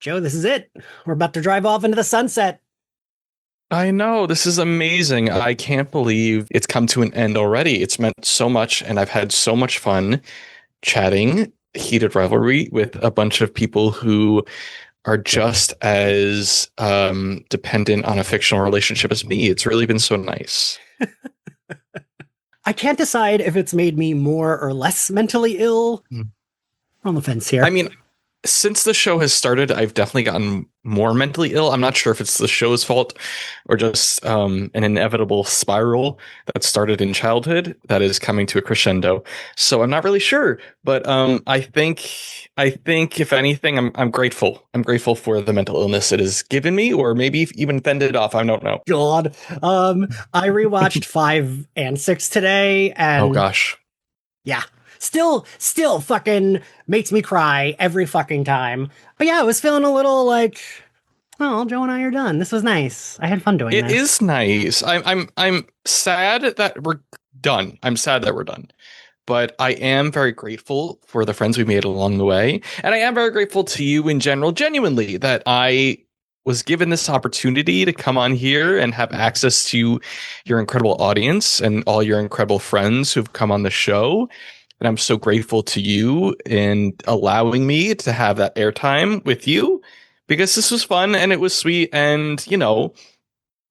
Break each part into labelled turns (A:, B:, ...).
A: Joe, this is it. We're about to drive off into the sunset.
B: I know, this is amazing. I can't believe it's come to an end already. It's meant so much, and I've had so much fun chatting Heated Rivalry with a bunch of people who are just as dependent on a fictional relationship as me. It's really been so nice.
A: I can't decide if it's made me more or less mentally ill. On the fence here.
B: I mean, since the show has started, I've definitely gotten more mentally ill. I'm not sure if it's the show's fault or just an inevitable spiral that started in childhood that is coming to a crescendo. So I'm not really sure, but I think if anything, I'm grateful. I'm grateful for the mental illness it has given me, or maybe even fended off. I don't know.
A: God, I rewatched 5 and 6 today, and
B: Oh gosh,
A: yeah. Still fucking makes me cry every fucking time. But yeah, I was feeling a little like, oh, Joe and I are done. This was nice. I had fun doing
B: it
A: this.
B: is nice. I'm sad that we're done. I'm sad that we're done. But I am very grateful for the friends we made along the way. And I am very grateful to you in general, genuinely, that I was given this opportunity to come on here and have access to your incredible audience and all your incredible friends who've come on the show. And I'm so grateful to you in allowing me to have that airtime with you, because this was fun and it was sweet. And,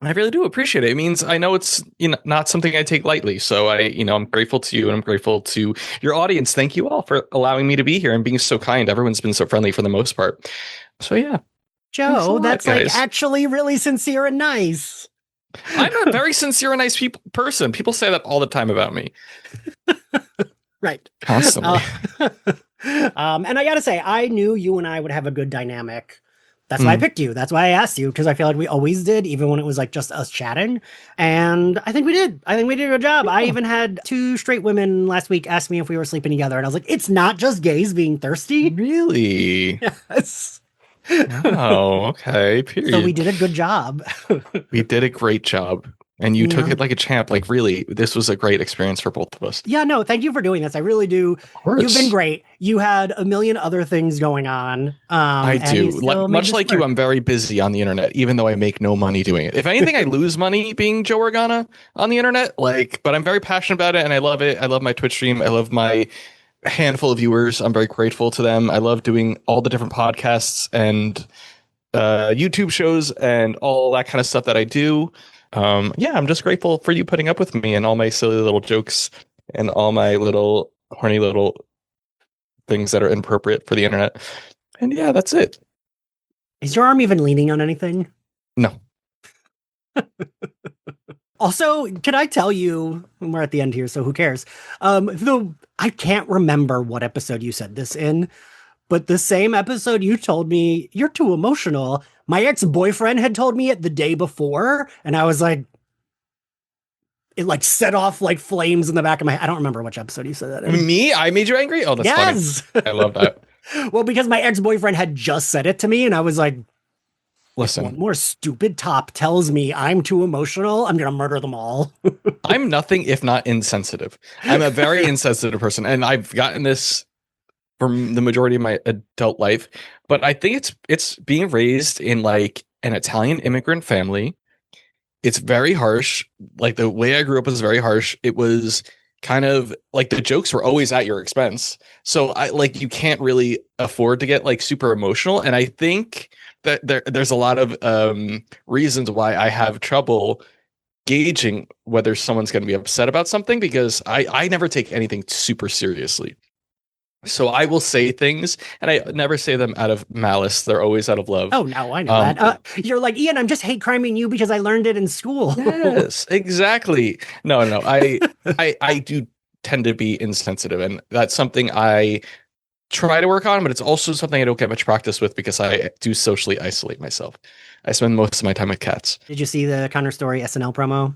B: I really do appreciate it. It means I know it's not something I take lightly. So I'm grateful to you, and I'm grateful to your audience. Thank you all for allowing me to be here and being so kind. Everyone's been so friendly for the most part. So yeah.
A: Joe, that's
B: guys.
A: like actually really sincere and nice.
B: I'm a very sincere and nice person. People say that all the time about me.
A: Right.
B: Constantly.
A: And I gotta say, I knew you and I would have a good dynamic. That's why I picked you. That's why I asked you, because I feel like we always did, even when it was like just us chatting. And I think we did. I think we did a good job. I even had 2 straight women last week ask me if we were sleeping together. And I was like, it's not just gays being thirsty.
B: Really?
A: Yes.
B: Oh, okay. Period.
A: So we did a good job.
B: We did a great job. And you took it like a champ. Like, really, this was a great experience for both of us.
A: Yeah, no, thank you for doing this. I really do.
B: Of course.
A: You've been great. You had a million other things going on.
B: I do. Much like you, I'm very busy on the internet, even though I make no money doing it. If anything, I lose money being Joe Organa on the internet. But I'm very passionate about it, and I love it. I love my Twitch stream. I love my handful of viewers. I'm very grateful to them. I love doing all the different podcasts and YouTube shows and all that kind of stuff that I do. I'm just grateful for you putting up with me and all my silly little jokes and all my little horny little things that are inappropriate for the internet. And yeah, that's it.
A: Is your arm even leaning on anything?
B: No.
A: Also, can I tell you, we're at the end here, so who cares? Though I can't remember what episode you said this in, but the same episode you told me you're too emotional, my ex-boyfriend had told me it the day before, and I was like, it like set off like flames in the back of my head. I don't remember which episode you said that in.
B: Me? I made you angry? Oh, that's funny. I love that.
A: Well, because my ex-boyfriend had just said it to me, and I was like,
B: listen,
A: one more stupid top tells me I'm too emotional, I'm gonna murder them all.
B: I'm nothing if not insensitive. I'm a very insensitive person, and I've gotten this from the majority of my adult life. But I think it's being raised in like an Italian immigrant family. It's very harsh. Like the way I grew up was very harsh. It was kind of like the jokes were always at your expense. So you can't really afford to get like super emotional. And I think that there's a lot of reasons why I have trouble gauging whether someone's going to be upset about something, because I never take anything super seriously. So I will say things, and I never say them out of malice. They're always out of love.
A: Oh, no, I know that. You're like, Ian, I'm just hate criming you because I learned it in school.
B: Yes, exactly. No. I do tend to be insensitive, and that's something I try to work on, but it's also something I don't get much practice with because I do socially isolate myself. I spend most of my time with cats.
A: Did you see the Connor Story SNL promo?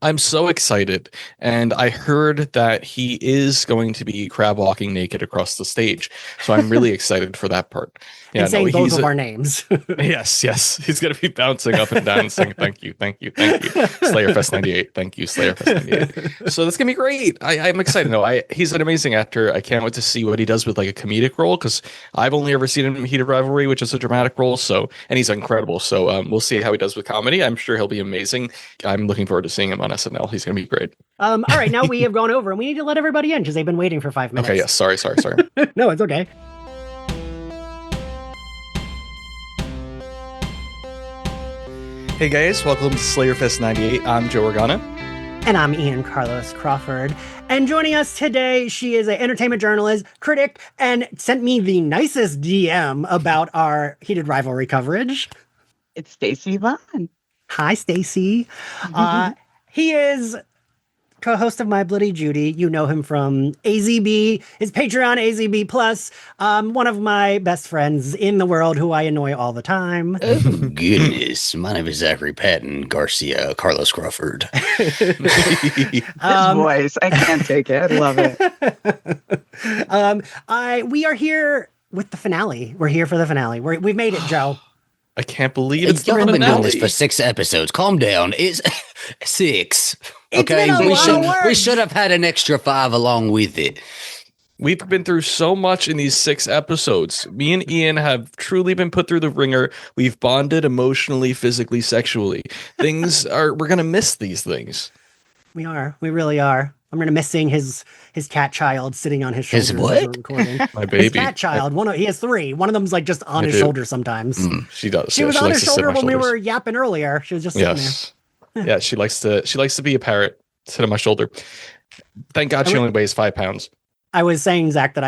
B: I'm so excited. And I heard that he is going to be crab walking naked across the stage. So I'm really excited for that part. Yeah,
A: And
B: no,
A: saying both
B: he's
A: of our names.
B: yes, yes. He's going to be bouncing up and down and saying, thank you, thank you, thank you. Slayerfest 98. Thank you, Slayerfest 98. So that's going to be great. I'm excited. No, he's an amazing actor. I can't wait to see what he does with like a comedic role because I've only ever seen him in Heated Rivalry, which is a dramatic role. So, and he's incredible. So we'll see how he does with comedy. I'm sure he'll be amazing. I'm looking forward to seeing him on SNL. He's going to be great.
A: All right, now we have gone over and we need to let everybody in because they've been waiting for 5 minutes.
B: Okay, yes. Sorry.
A: No, it's okay.
B: Hey guys, welcome to Slayerfest 98. I'm Joe Organa.
A: And I'm Ian Carlos Crawford. And joining us today, she is an entertainment journalist, critic, and sent me the nicest DM about our Heated Rivalry coverage.
C: It's Stacey Yvonne.
A: Hi, Stacey. He is co-host of My Bloody Judy. You know him from AZB, his Patreon, AZB Plus. One of my best friends in the world who I annoy all the time.
D: Oh, goodness. My name is Zachary, Patton, Garcia, Carlos Crawford.
C: His voice. I can't take it. I love it.
A: We are here with the finale. We're here for the finale. We've made it, Joe.
B: I can't believe it's the
D: Y'all have been doing this
B: finale.
D: for 6 episodes. Calm down. It's 6.
A: It's
D: Okay,
A: been a lot of work.
D: we should have had an extra 5 along with it.
B: We've been through so much in these 6 episodes. Me and Ian have truly been put through the ringer. We've bonded emotionally, physically, sexually. We're going to miss these things.
A: We are. We really are. I'm going to miss seeing his cat child sitting on his shoulder.
D: His what?
A: as we're recording.
B: My baby.
A: His cat child. He has 3. One of them's like just on
B: I
A: his
B: do.
A: shoulder sometimes.
B: She does.
A: She
B: yeah,
A: was on
B: likes
A: his
B: to sit
A: shoulder
B: on my
A: when we
B: shoulders.
A: were yapping earlier. She was just sitting
B: Yes. Yeah, she likes to be a parrot, sit on my shoulder. Thank God she only weighs 5 pounds.
A: there. I was saying, Zach, that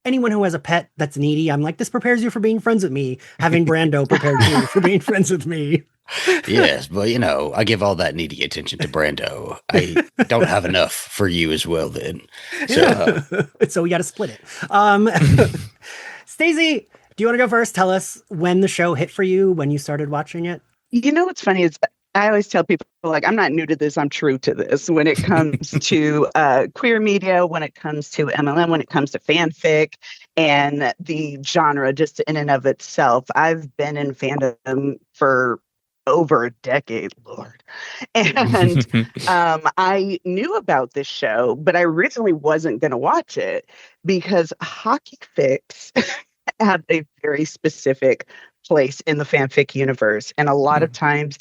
A: anyone who has a pet that's needy, I'm like, this prepares you for being friends with me. Having Brando prepared you for being friends with me.
D: Yes, but I give all that needy attention to Brando. I don't have enough for you as well then. So,
A: So we got to split it. Stacey, do you want to go first? Tell us when the show hit for you, when you started watching it.
C: You know what's funny is I always tell people, like, I'm not new to this. I'm true to this. When it comes to queer media, when it comes to MLM, when it comes to fanfic and the genre just in and of itself, I've been in fandom for over a decade, Lord. And I knew about this show, but I originally wasn't going to watch it because Hockey Fix had a very specific place in the fanfic universe. And a lot of times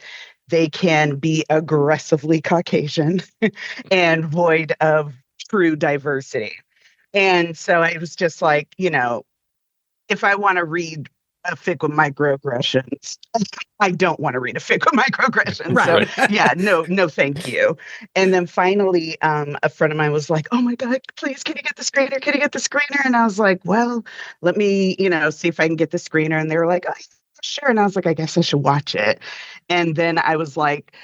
C: they can be aggressively Caucasian and void of true diversity. And so I was just like, if I want to read a fic with microaggressions, I don't want to read a fic with microaggressions.
A: Right.
C: So yeah, no, thank you. And then finally, a friend of mine was like, oh my God, please, can you get the screener? Can you get the screener? And I was like, well, let me, see if I can get the screener. And they were like, oh, sure. And I was like, I guess I should watch it. And then I was like,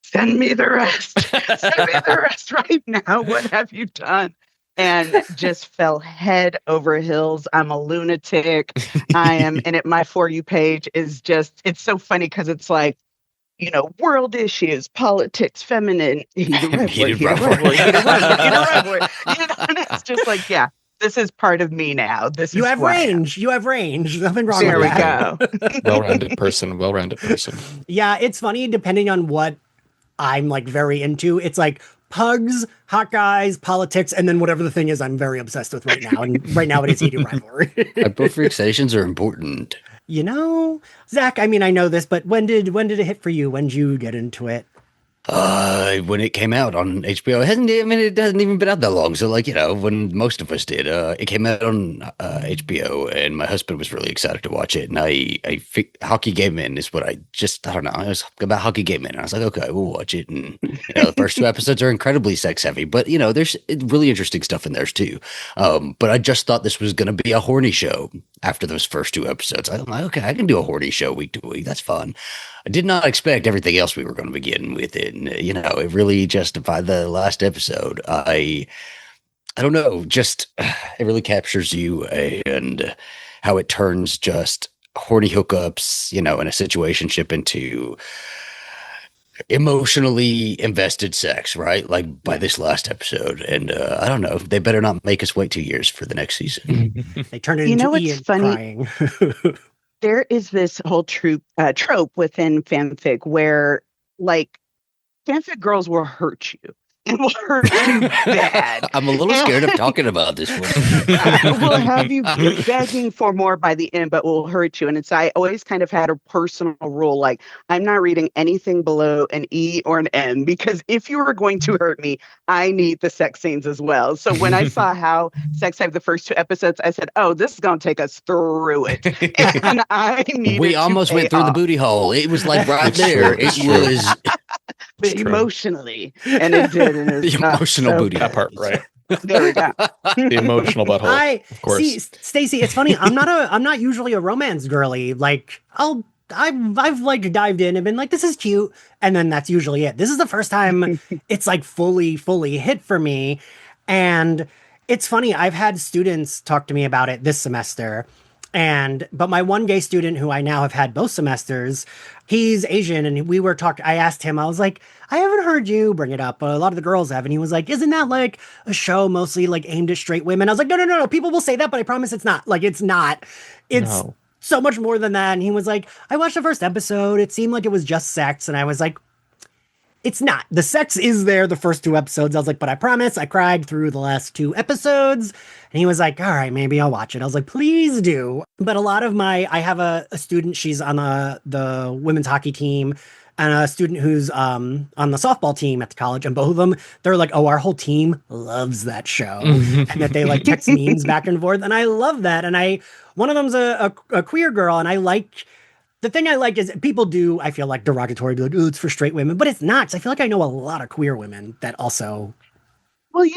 C: send me the rest. Send me the rest right now. What have you done? And just fell head over heels. I'm a lunatic. I am. And my For You page is just, it's so funny because it's like, world issues, politics, feminine, heated rivalry. And it's just like, yeah, this is part of me now.
A: You have range. You have range. Nothing wrong
C: There
A: with
C: we
A: that.
C: go.
B: Well-rounded person.
A: Yeah, it's funny depending on what I'm like very into. It's like pugs, hot guys, politics, and then whatever the thing is I'm very obsessed with right now. And right now it is Heated Rivalry.
D: both fixations are important.
A: Zach, I mean, I know this, but when did it hit for you? When did you get into it?
D: When it came out on HBO, it hasn't even been out that long. So, when most of us did, it came out on HBO, and my husband was really excited to watch it. And Hockey Game In is what I don't know. I was about Hockey Game In, and I was like, okay, we'll watch it. And the first 2 episodes are incredibly sex heavy, but there's really interesting stuff in there too. But I just thought this was going to be a horny show after those first 2 episodes. I'm like, okay, I can do a horny show week to week. That's fun. I did not expect everything else we were going to be getting with it. And, it really justified the last episode. I don't know, just it really captures you and how it turns just horny hookups, in a situationship into emotionally invested sex, right? Like by this last episode. And I don't know. They better not make us wait 2 years for the next season.
A: They turn it
C: You
A: into
C: know what's
A: Ian
C: funny?
A: crying.
C: There is this whole trope within fanfic where, like, fanfic girls will hurt you and will hurt you bad.
D: I'm a little scared of talking about this one.
C: Will have you begging for more by the end, but will hurt you. And I always kind of had a personal rule, like I'm not reading anything below an E or an N, because if you are going to hurt me, I need the sex scenes as well. So when I saw how sex had the first 2 episodes, I said, "Oh, this is going to take us through it," and I needed.
D: We almost went through the booty hole. It was like right there. It was
C: but emotionally, and it did. And
D: the emotional booty.
B: That part, right?
C: There we go.
B: The emotional butthole. Of course.
A: See, Stacey, it's funny. I'm not usually a romance girly. Like I've like dived in and been like, this is cute, and then that's usually it. This is the first time it's like fully hit for me, and it's funny. I've had students talk to me about it this semester. But my one gay student who I now have had both semesters, he's Asian, and we were talking. I asked him, I was like, I haven't heard you bring it up, but a lot of the girls have. And he was like, isn't that like a show mostly like aimed at straight women? I was like, no. People will say that, but I promise it's not. Like, it's not. It's so much more than that. And he was like, I watched the first episode. It seemed like it was just sex. And I was like, it's not. The sex is there the first 2 episodes. I was like, but I promise. I cried through the last 2 episodes. And he was like, all right, maybe I'll watch it. I was like, please do. But a lot of I have a student, she's on the women's hockey team, and a student who's on the softball team at the college. And both of them, they're like, oh, our whole team loves that show. And that they like text memes back and forth. And I love that. And one of them's a queer girl. And the thing I like is people do, I feel like, derogatory, be like, oh, it's for straight women, but it's not. 'Cause I feel like I know a lot of queer women that also.
C: Well,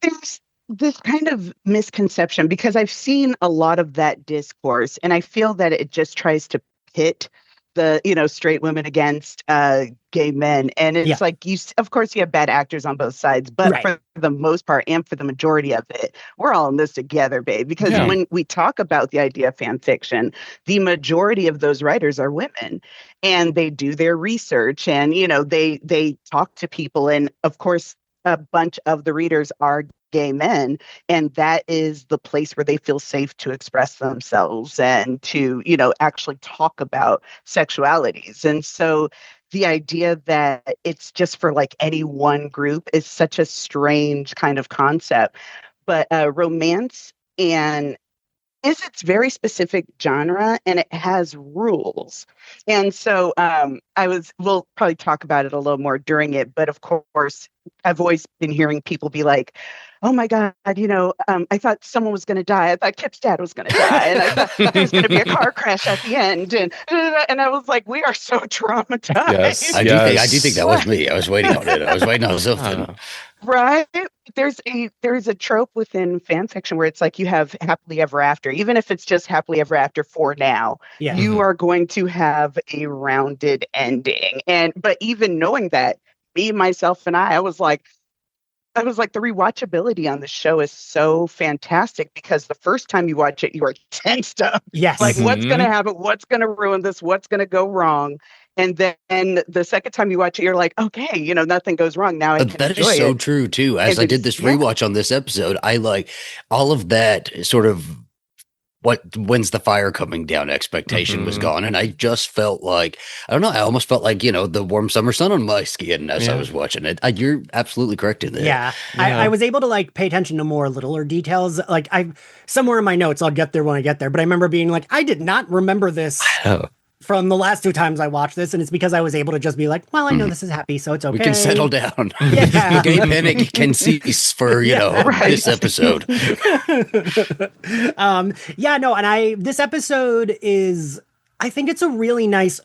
C: there's this kind of misconception, because I've seen a lot of that discourse, and I feel that it just tries to pit the, straight women against gay men. And it's like, of course, you have bad actors on both sides, but for the most part, and for the majority of it, we're all in this together, babe. Because when we talk about the idea of fan fiction, the majority of those writers are women, and they do their research, and, they talk to people. And of course, a bunch of the readers are gay men, and that is the place where they feel safe to express themselves and to, actually talk about sexualities. And so the idea that it's just for like any one group is such a strange kind of concept. But romance is its very specific genre, and it has rules. And so we'll probably talk about it a little more during it, but of course, I've always been hearing people be like, oh my God, I thought someone was going to die. I thought Kip's dad was going to die. And I thought there was going to be a car crash at the end. And I was like, we are so traumatized.
B: Yes,
D: I do think that was me. I was waiting on it. I was waiting on something.
C: Right. There's a trope within fan fiction where it's like you have happily ever after, even if it's just happily ever after for now, you are going to have a rounded ending. But even knowing that, me, myself, and I was like, the rewatchability on the show is so fantastic, because the first time you watch it, you are tensed up.
A: Yes.
C: Like, what's going to happen? What's going to ruin this? What's going to go wrong? And then the second time you watch it, you're like, okay, nothing goes wrong. Now I can
D: that
C: enjoy
D: is so
C: it.
D: true too. As I did this rewatch on this episode, I like all of that sort of when's the fire coming down expectation was gone. And I just felt like, I don't know, I almost felt like, the warm summer sun on my skin as I was watching it. You're absolutely correct in that.
A: Yeah. I was able to like pay attention to more littler details. Like somewhere in my notes, I'll get there when I get there. But I remember being like, I did not remember this from the last 2 times I watched this. And it's because I was able to just be like, well, I know this is happy, so it's okay.
D: We can settle down.
A: Yeah.
D: Gay panic can cease for, this episode.
A: This episode is, I think it's a really nice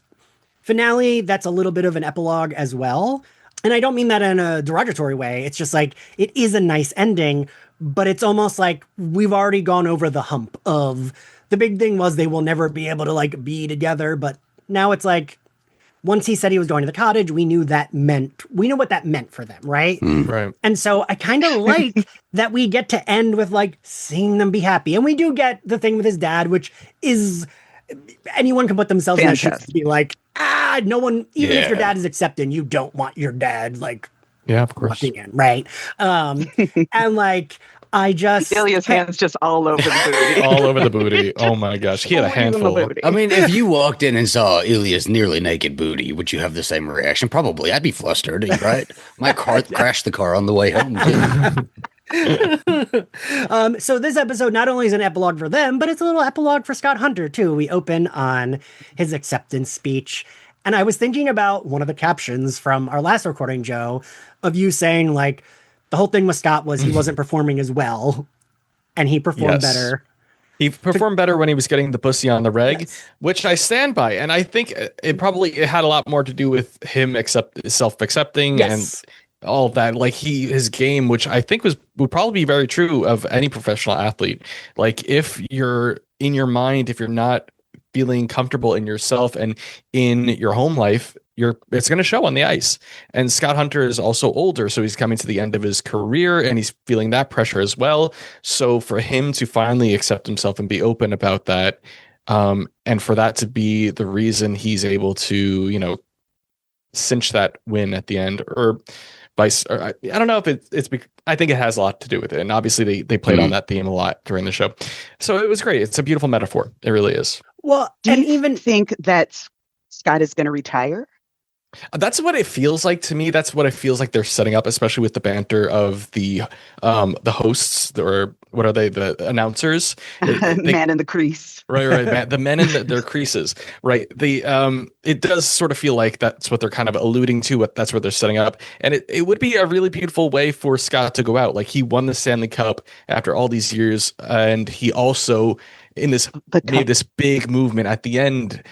A: finale that's a little bit of an epilogue as well. And I don't mean that in a derogatory way. It's just like, it is a nice ending, but it's almost like we've already gone over the hump of the big thing was they will never be able to like be together. But now it's like, once he said he was going to the cottage, we knew what that meant for them, right?
B: Right.
A: And so I kind of like that we get to end with like seeing them be happy. And we do get the thing with his dad, which is anyone can put themselves in that shoes to be like, God, no one, even if your
D: Yeah.
A: dad is accepting, you don't want your dad like
B: Yeah, of course.
A: walking in, right? And like I just
C: Ilya's hands just all over the booty.
B: All over the booty. Oh my gosh, he had a
C: Squeezing the
B: handful.
C: booty.
D: I mean, if you walked in and saw Ilya's nearly naked booty, would you have the same reaction? Probably. I'd be flustered, right? Might crash the car on the way home.
A: So this episode not only is an epilogue for them, but it's a little epilogue for Scott Hunter too. We open on his acceptance speech, and I was thinking about one of the captions from our last recording, Joe, of you saying like the whole thing with Scott was he wasn't performing as well, and he performed
B: Yes.
A: better.
B: He performed better when he was getting the pussy on the reg,
A: Yes.
B: which I stand by, and I think it had a lot more to do with him self-accepting
A: Yes.
B: and all of that. Like his game, which I think would probably be very true of any professional athlete. Like if you're in your mind, if you're not feeling comfortable in yourself and in your home life, it's going to show on the ice. And Scott Hunter is also older, so he's coming to the end of his career and he's feeling that pressure as well. So for him to finally accept himself and be open about that, and for that to be the reason he's able to, cinch that win at the end, or vice. Or I don't know if I think it has a lot to do with it, and obviously they played on that theme a lot during the show. So it was great. It's a beautiful metaphor. It really is.
A: Well,
C: Do
A: and
C: you
A: even
C: think that Scott is going to retire?
B: That's what it feels like to me. That's what it feels like they're setting up, especially with the banter of the hosts, or what are they? The announcers,
C: Man in the crease.
B: right. Man, the men in their creases, right? It does sort of feel like that's what they're kind of alluding to. That's what they're setting up, and it would be a really beautiful way for Scott to go out. Like he won the Stanley Cup after all these years, and he also made this big movement at the end,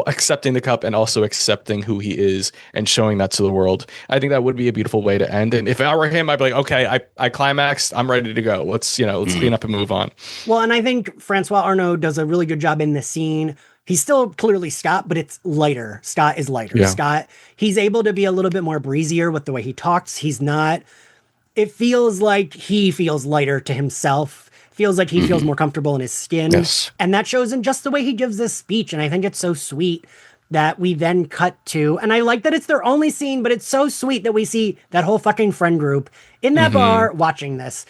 B: accepting the cup and also accepting who he is and showing that to the world. I think that would be a beautiful way to end. And if I were him, I'd be like, okay, I climaxed. I'm ready to go. Let's clean up and move on.
A: Well, and I think Francois Arnaud does a really good job in this scene. He's still clearly Scott, but it's lighter. Scott is lighter.
B: Yeah.
A: Scott, he's able to be a little bit more breezier with the way he talks. It feels like he feels lighter to himself. Feels like he feels more comfortable in his skin.
B: Yes.
A: And that shows in just the way he gives this speech. And I think it's so sweet that we then cut to, and I like that it's their only scene, but it's so sweet that we see that whole fucking friend group in that bar watching this.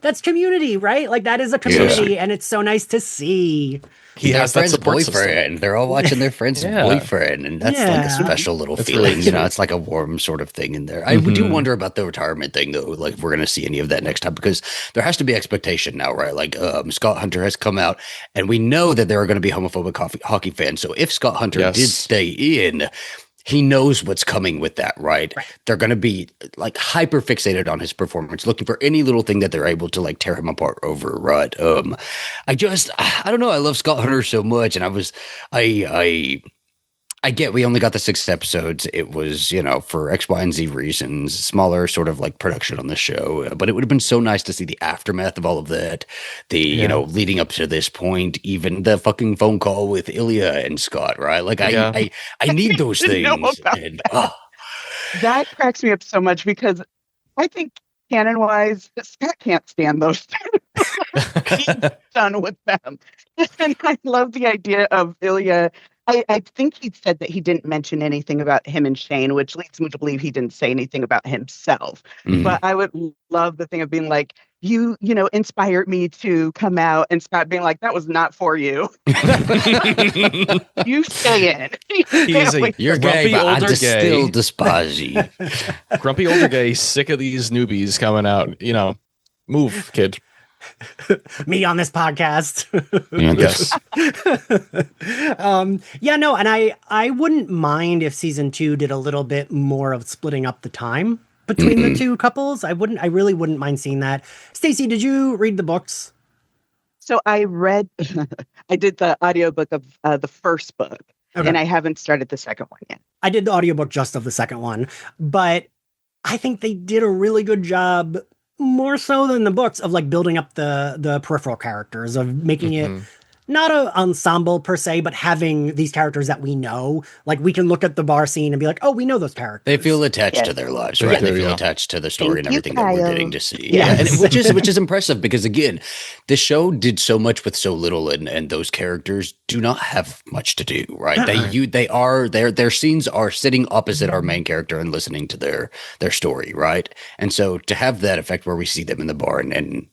A: That's community, right? Like that is a community, and it's so nice to see.
B: He has that
D: friend's
B: support
D: boyfriend.
B: system.
D: They're all watching their friend's
B: Yeah.
D: boyfriend, and that's like
A: Yeah.
D: a special little
B: That's
D: feeling.
B: really
D: You know, it's like a warm sort of thing in there. I do wonder about the retirement thing, though. Like, if we're going to see any of that next time, because there has to be expectation now, right? Like, Scott Hunter has come out, and we know that there are going to be homophobic hockey fans. So if Scott Hunter
B: Yes.
D: did stay in, he knows what's coming with that, right? They're going to be like hyper fixated on his performance, looking for any little thing that they're able to like tear him apart over, right? I don't know. I love Scott Hunter so much, and I get we only got the 6 episodes. It was, for X, Y, and Z reasons, smaller sort of like production on the show. But it would have been so nice to see the aftermath of all of that. Leading up to this point, even the fucking phone call with Ilya and Scott, right? Like I need those
C: didn't know
D: things.
C: about
D: And,
C: That cracks me up so much because I think canon-wise, Scott can't stand those things. He's done with them. And I love the idea of Ilya. I think he said that he didn't mention anything about him and Shane, which leads me to believe he didn't say anything about himself. But I would love the thing of being like, you inspired me to come out, and Scott being like, that was not for you. You stay in.
B: He's a
D: You're
B: grumpy
D: gay, but I
B: older
D: still
B: gay.
D: despise you.
B: Grumpy older gay, sick of these newbies coming out. Move, kid.
A: Me on this podcast.
B: Yes.
A: And I wouldn't mind if season 2 did a little bit more of splitting up the time between the two couples. I really wouldn't mind seeing that. Stacey, did you read the books?
C: So I did the audiobook of the first book, and I haven't started the second one yet.
A: I did the audiobook just of the second one, but I think they did a really good job, more so than the books, of like building up the peripheral characters, of making it not a ensemble per se, but having these characters that we know, like we can look at the bar scene and be like, oh, we know those characters.
D: They feel attached
C: Yes.
D: to their lives,
B: They
D: right?
B: do,
D: They feel
B: yeah.
D: attached to the story
C: Thank
D: and
C: you,
D: everything that we're
C: Kyle.
D: getting to see.
C: Yes.
D: Yeah, and which is impressive because again, the show did so much with so little, and those characters do not have much to do, right? Their scenes are sitting opposite our main character and listening to their story, right? And so to have that effect where we see them in the bar and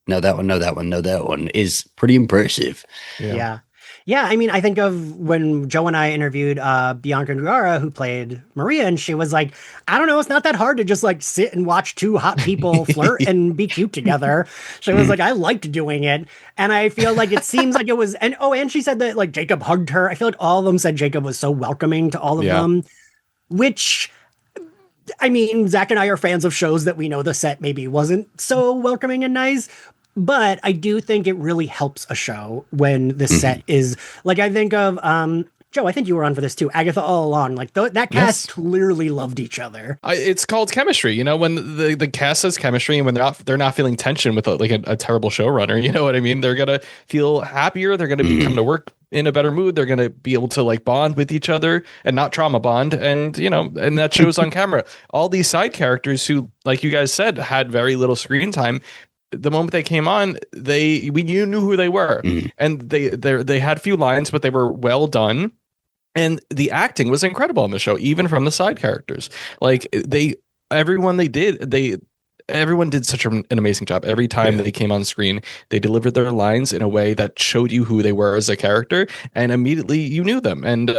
D: know that one, know that one, know that one is pretty impressive.
A: Yeah. Yeah, I mean, I think of when Joe and I interviewed Bianca Nugara, who played Maria, and she was like, I don't know, it's not that hard to just like sit and watch two hot people flirt and be cute together. She was like, I liked doing it. And I feel like it seems like it was, and she said that like Jacob hugged her. I feel like all of them said Jacob was so welcoming to all of them, which, I mean, Zach and I are fans of shows that we know the set maybe wasn't so welcoming and nice. But I do think it really helps a show when the set is like, I think of Joe, I think you were on for this too. Agatha All Along, like that cast clearly loved each other.
B: It's called chemistry, you know, when the cast has chemistry and when they're not feeling tension with a terrible showrunner, you know what I mean? They're gonna feel happier. They're gonna come to work in a better mood. They're gonna be able to like bond with each other and not trauma bond, and and that shows on camera. All these side characters who, like you guys said, had very little screen time. The moment they came on, you knew who they were, and they had few lines, but they were well done, and the acting was incredible on the show, even from the side characters. Like everyone did such an amazing job. Every time they came on screen, they delivered their lines in a way that showed you who they were as a character, and immediately you knew them. And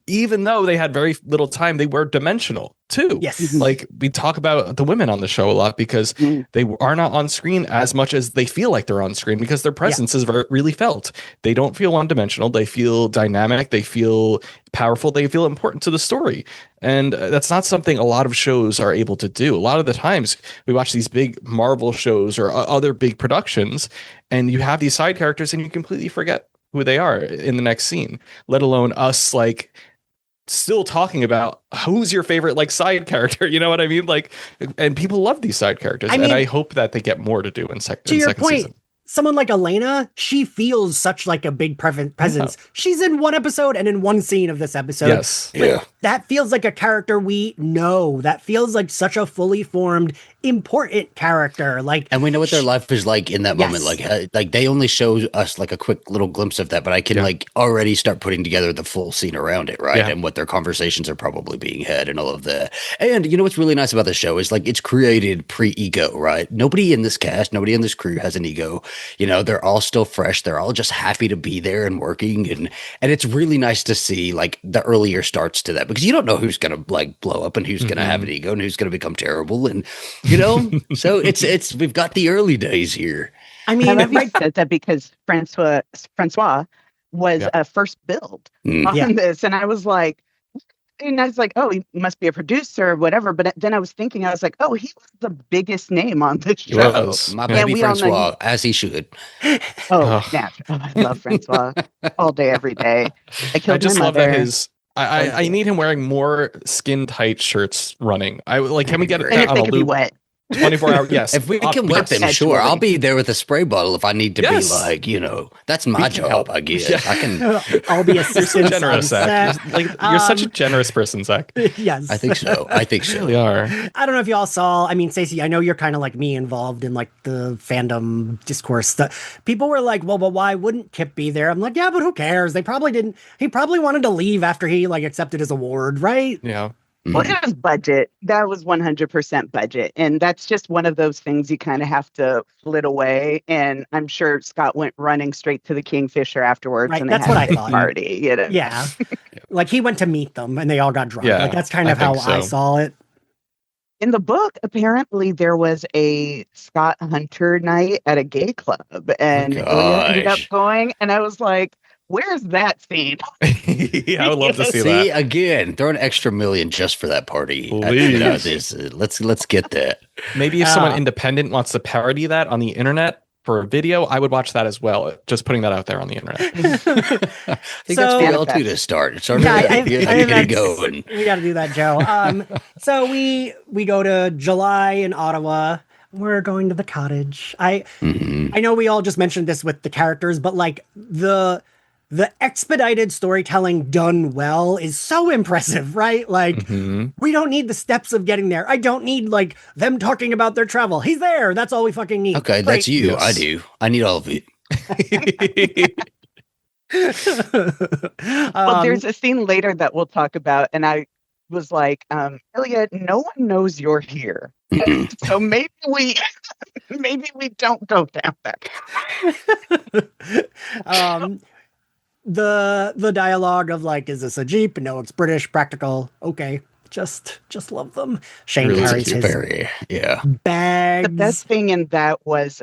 B: even though they had very little time, they were dimensional too.
A: Yes.
B: Like we talk about the women on the show a lot because they are not on screen as much as they feel like they're on screen because their presence is really felt. They don't feel one-dimensional. They feel dynamic. They feel powerful. They feel important to the story. And that's not something a lot of shows are able to do. A lot of the times we watch these big Marvel shows or other big productions, and you have these side characters and you completely forget who they are in the next scene, let alone us like still talking about who's your favorite like side character, you know what I mean? Like, and people love these side characters, and I hope that they get more to do in second season.
A: Someone like Elena, she feels such like a big presence. She's in one episode and in one scene of this episode.
B: Yes.
A: But that feels like a character we know. That feels like such a fully formed, important character. Like,
D: and we know what their life is like in that moment. Like they only show us like a quick little glimpse of that, but I can like already start putting together the full scene around it, right?
B: Yeah.
D: And what their conversations are probably being had and all of that. And you know what's really nice about the show is like it's created pre-ego, right? Nobody in this cast, nobody in this crew has an ego. You know, they're all still fresh. They're all just happy to be there and working. And it's really nice to see like the earlier starts to that because you don't know who's going to like blow up and who's going to have an ego and who's going to become terrible. And, you know, so we've got the early days here.
A: I mean,
C: I love you said that because Francois was a first build on this. And I was like, oh, he must be a producer or whatever. But then I was thinking, I was like, oh, he was the biggest name on this show.
D: My baby Francois, as he should.
C: I love Francois all day, every day. I
B: just
C: my
B: love
C: mother.
B: that I need him wearing more skin tight shirts running. Can we get it
C: And if
B: on
C: they
B: a
C: could be
B: loop?
C: wet.
B: 24 hours. Yes.
D: If we can wet them, sure. I'll be there with a spray bottle if I need to be like, you know, that's my job, I guess.
B: Yeah.
D: I can.
A: I'll be
B: You're so
A: assistant.
B: generous, Zach. You're such a generous person, Zach.
A: Yes.
D: I think so.
B: You really are.
A: I don't know if y'all saw, I mean, Stacey, I know you're kind of like me involved in like the fandom discourse. People were like, well, but why wouldn't Kip be there? I'm like, yeah, but who cares? He probably wanted to leave after he like accepted his award, right?
B: Yeah.
C: Well, it was budget. That was 100% budget. And that's just one of those things you kind of have to flit away. And I'm sure Scott went running straight to the Kingfisher afterwards.
A: Right,
C: And
A: that's
C: they had
A: what I
C: a big
A: thought.
C: party, you know?
A: Yeah. Like he went to meet them and they all got drunk.
B: Yeah,
A: like that's kind of how I saw it.
C: In the book, apparently there was a Scott Hunter night at a gay club. And Ilya ended up going. And I was like, where's that scene?
B: Yeah, I would love to see that.
D: See, again, throw an extra million just for that party. Let's get that.
B: Maybe if someone independent wants to parody that on the internet for a video, I would watch that as well. Just putting that out there on the internet.
D: I think that's for L2 to start. It's already get going.
A: We got to do that, Joe. So we go to July in Ottawa. we're going to the cottage. I
D: Mhm.
A: know we all just mentioned this with the characters, but like the expedited storytelling done well is so impressive, right? Like
B: Mhm.
A: we don't need the steps of getting there. I don't need like them talking about their travel. He's there. That's all we fucking need.
D: Okay,
A: Great.
D: that's you. I
B: Yes.
D: do. I need all of it.
C: Well, there's a scene later that we'll talk about, and I was like, Ilya, no one knows you're here.
D: Mhm.
C: So maybe we don't go down that.
A: The dialogue of like, is this a Jeep? No, it's British, practical. Okay. Just love them. Shane
B: Really
A: carries
B: cute.
A: his
D: Very, yeah.
A: bags.
C: The best thing in that was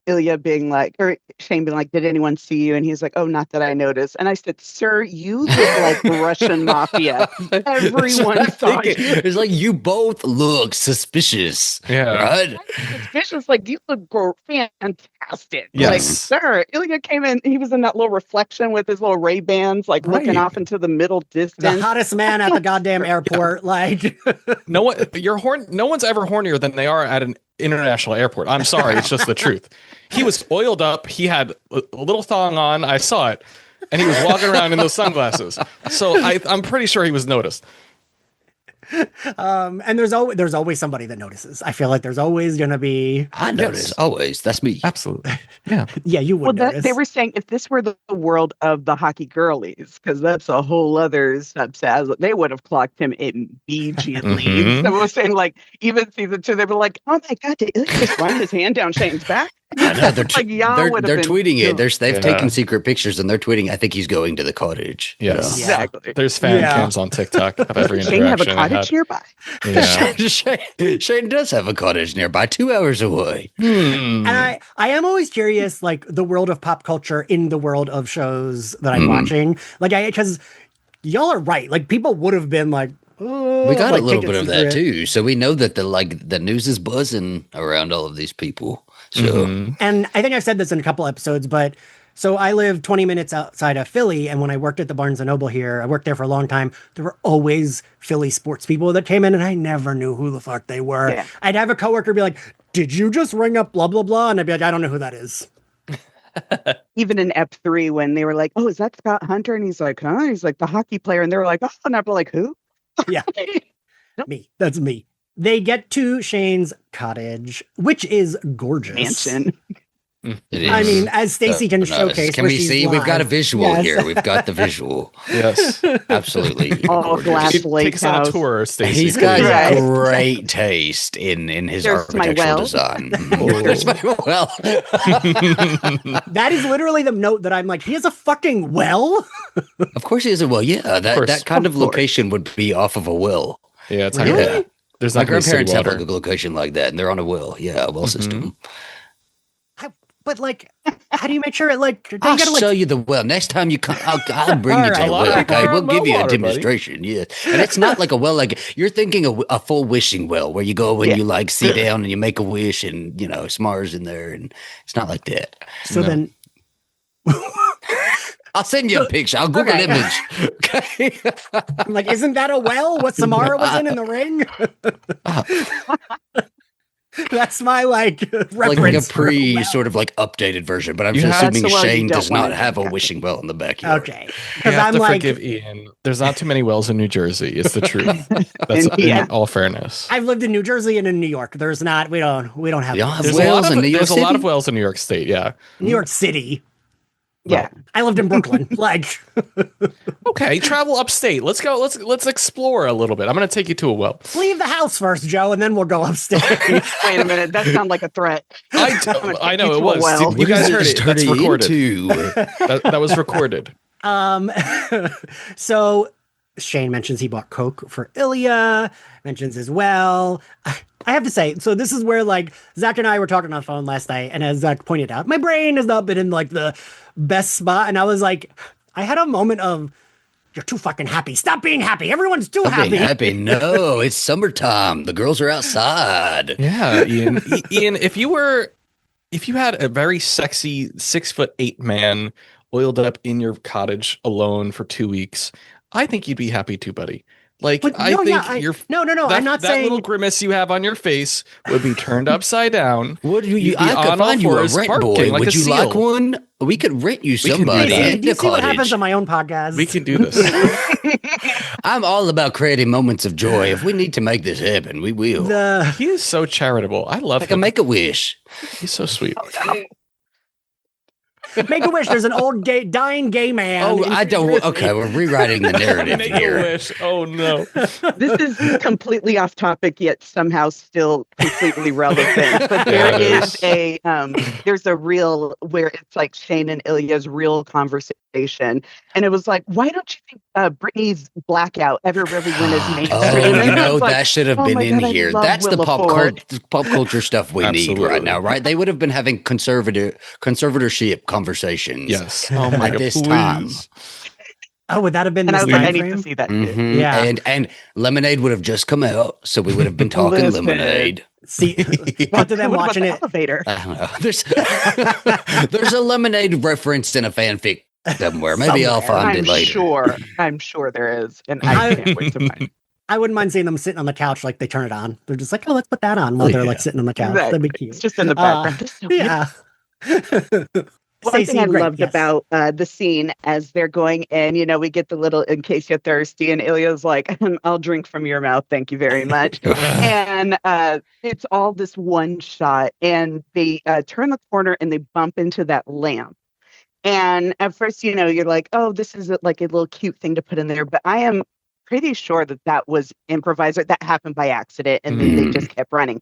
C: Ilya being like, or Shane being like, did anyone see you? And he's like, oh, not that I noticed. And I said, sir, you look like Russian mafia. Everyone saw you.
D: It's like you both look suspicious.
B: Yeah.
D: Right?
C: Suspicious, like you look fantastic.
B: Yes.
C: Like, sir, Ilya came in, he was in that little reflection with his little Ray-Bans, like looking
B: Right.
C: off into the middle
A: The
C: distance.
A: hottest man at the goddamn airport. Like,
B: No one, no one's ever hornier than they are at an international airport. I'm sorry, it's just the truth. He was oiled up. He had a little thong on. I saw it, and he was walking around in those sunglasses. So I'm pretty sure he was noticed.
A: and there's always somebody that notices. I feel like there's always gonna be.
D: I notice always. That's me.
B: Absolutely. Yeah.
A: Yeah, you would notice.
C: They were saying if this were the world of the hockey girlies, because that's a whole other subset, they would have clocked him immediately.
B: Mhm.
C: So I was saying, like, even season 2, they were like, "Oh my god, did Ilya just run his hand down Shane's back?"
D: I know, they're
C: Like, y'all would have
D: they're
C: been
D: tweeting it. They've
B: Yeah.
D: taken secret pictures and they're tweeting. I think he's going to the cottage. you
B: Yes.
D: know?
C: Exactly.
B: There's fan
A: Yeah.
B: cams on TikTok of every
C: Shane have a
B: interaction I
C: cottage
B: had.
C: nearby.
B: Yeah.
D: Shane does have a cottage nearby, 2 hours away.
B: Hmm.
A: And I am always curious, like the world of pop culture in the world of shows that I'm watching. Like, because y'all are right. Like, people would have been like, oh,
D: We got
A: like,
D: a little
A: keep it
D: bit of that
A: secret.
D: too, so we know that the news is buzzing around all of these people. So
B: Mhm.
A: And I think I've said this in a couple episodes, but so I live 20 minutes outside of Philly, and when I worked at the Barnes and Noble here, I worked there for a long time. There were always Philly sports people that came in, and I never knew who the fuck they were.
C: Yeah.
A: I'd have a coworker be like, "Did you just ring up blah blah blah?" And I'd be like, "I don't know who that is."
C: Even in EP3, when they were like, "Oh, is that Scott Hunter?" And he's like, "Huh?" He's like the hockey player, and they were like, "Oh," and I'd be like, "Who?"
A: Yeah, me. That's me. They get to Shane's cottage, which is gorgeous.
C: Mansion.
D: it is.
A: I mean, as Stacey can
D: nice.
A: showcase.
D: Can
A: where
D: we
A: she's
D: see? We've got a
A: live.
D: visual
A: Yes.
D: here. We've got the visual.
B: Yes.
D: Absolutely.
C: All
D: gorgeous.
C: glass.
B: Take us on a
C: House.
B: tour, Stacey.
D: He's got
B: please.
C: Right.
D: great taste in his
C: There's my
D: architectural
C: well.
D: design.
B: Oh.
D: There's my well.
A: That is literally the note that I'm like, he has a fucking well.
D: Of course he is a well. Yeah,
B: course.
D: that kind
C: Of
D: of
C: course.
D: location would be off of a well.
B: Yeah, it's
A: Really?
B: ironic. There's
D: My
B: not going to be city
D: grandparents have
B: water.
D: like a location like that, and they're on a well. Yeah, a well system.
A: But like, how do you make sure it like? Don't
D: I'll
A: you gotta
D: show
A: like?
D: you the well next time you come. I'll bring
A: All
D: you to
A: right.
D: the
A: A lot of
D: well.
B: people
D: Okay,
B: are
D: we'll
B: on
D: give you
B: well
D: a
B: water, buddy.
D: demonstration. Yeah, and it's not like a well. Like you're thinking a full wishing well, where you go and
C: Yeah.
D: you like sit down and you make a wish, and Smar's in there, and it's not like that.
A: So
B: No.
A: then,
D: I'll send you a picture. I'll Google
A: Okay.
D: image. Okay.
A: I'm like, isn't that a well? What Samara was in the ring? That's my like
D: like a
A: reference. for a
D: pre
A: well.
D: sort of like updated version, but I'm
B: You
D: just
B: have-
D: assuming
C: That's the well you
D: Shane
C: don't
D: does not
C: wanna
D: have a
C: do.
D: wishing well in the backyard.
A: Okay,
B: You
A: because
B: have
A: I'm
B: to
A: like,
B: forgive Ian. There's not too many wells in New Jersey. It's the truth. That's
C: And- yeah.
B: in all fairness.
A: I've lived in New Jersey and in New York. There's not. We don't have
D: Y'all have
B: There's
A: those.
B: a lot
D: wells
B: of
D: in New York
B: there's a lot
D: City?
B: of wells in New York State. Yeah.
A: New York City.
C: Yeah.
A: I lived in Brooklyn. Like,
B: Okay. Travel upstate. Let's go. Let's explore a little bit. I'm going to take you to a well.
A: leave the house first, Joe, and then we'll go upstairs.
C: Wait a minute. That sounds like a threat.
B: I know it
C: You to a
B: was.
C: well.
B: You guys heard it. That's recorded.
D: Into?
B: That was recorded.
A: So Shane mentions he bought Coke for Ilya, mentions as well. I have to say, so this is where like Zach and I were talking on the phone last night, and as Zach pointed out, my brain has not been in like the best spot. And I was like, I had a moment of, you're too fucking happy. Stop being happy. Everyone's too
D: I'm being
A: happy.
D: happy. No, it's summertime. The girls are outside.
B: Yeah, Ian. Ian, if you had a very sexy 6'8" man oiled up in your cottage alone for 2 weeks, I think you'd be happy too, buddy. Like,
A: But
B: I
A: no,
B: think
A: yeah,
B: you're
A: no.
B: that,
A: I'm not
B: that
A: saying
B: little grimace you have on your face would be turned upside down.
D: Would you?
B: You'd be
D: I could
B: on all
D: find you a
B: fours
D: rent
B: barking
D: boy.
B: like
D: Would
B: a
D: you like
B: seal.
D: one? We could rent you
B: We can do
D: somebody
B: that.
D: in
A: do you
D: the
A: see what happens
D: cottage.
A: on my own podcast?
B: We can do this.
D: I'm all about creating moments of joy. If we need to make this happen, we will.
B: He is so charitable. I love
D: Like a
B: him.
D: make a wish.
B: He's so sweet.
A: Make a wish. There's an old dying gay man.
D: Oh,
A: in
D: I don't.
A: Grizzly.
D: Okay, we're rewriting the narrative
B: Make
D: here.
B: a wish. Oh no.
C: This is completely off topic, yet somehow still completely relevant. But
B: Yeah,
C: there
B: it
C: is a there's a reel where it's like Shane and Ilya's real conversation, and it was like, why don't you think Britney's blackout ever really went as mainstream?
D: Oh,
C: And I was like,
D: that should have
C: oh
D: been
C: my
D: in
C: God, I
D: here.
C: love
D: That's the
C: Willa Ford.
D: pop culture stuff we need right
B: Absolutely.
D: now, right? They would have been having conservatorship conversations.
B: Yes. Oh my
D: At
B: God.
D: this time.
B: Please.
A: Oh, would that have been
C: And I
A: this
C: was like, I
A: time
C: need to
A: frame?
C: see that.
D: Mhm.
A: Yeah.
D: And Lemonade would have just come out, so we would have been talking
C: Listen.
D: Lemonade.
A: See, both of them
C: What about
A: watching
C: the
A: it.
C: elevator?
D: I don't know. There's a Lemonade reference in a fanfic somewhere. Maybe I'll
A: Somewhere.
D: find
C: I'm
D: it later.
C: sure. I'm sure there is, and I can't wait to find it.
A: I wouldn't mind seeing them sitting on the couch, like they turn it on. They're just like, oh, let's put that on while
D: Oh,
A: they're
D: yeah.
A: like sitting on the couch. That'd be cute.
C: It's just in the background. It's so
A: Yeah.
C: One
A: Stacey,
C: thing I
A: great,
C: loved
A: yes.
C: about the scene as they're going in, we get the little "in case you're thirsty," and Ilya's like, "I'll drink from your mouth, thank you very much." And it's all this one shot, and they turn the corner and they bump into that lamp. And at first, you're like, "Oh, this is like a little cute thing to put in there," but I am pretty sure that that was improvised, or that happened by accident, and then they just kept running.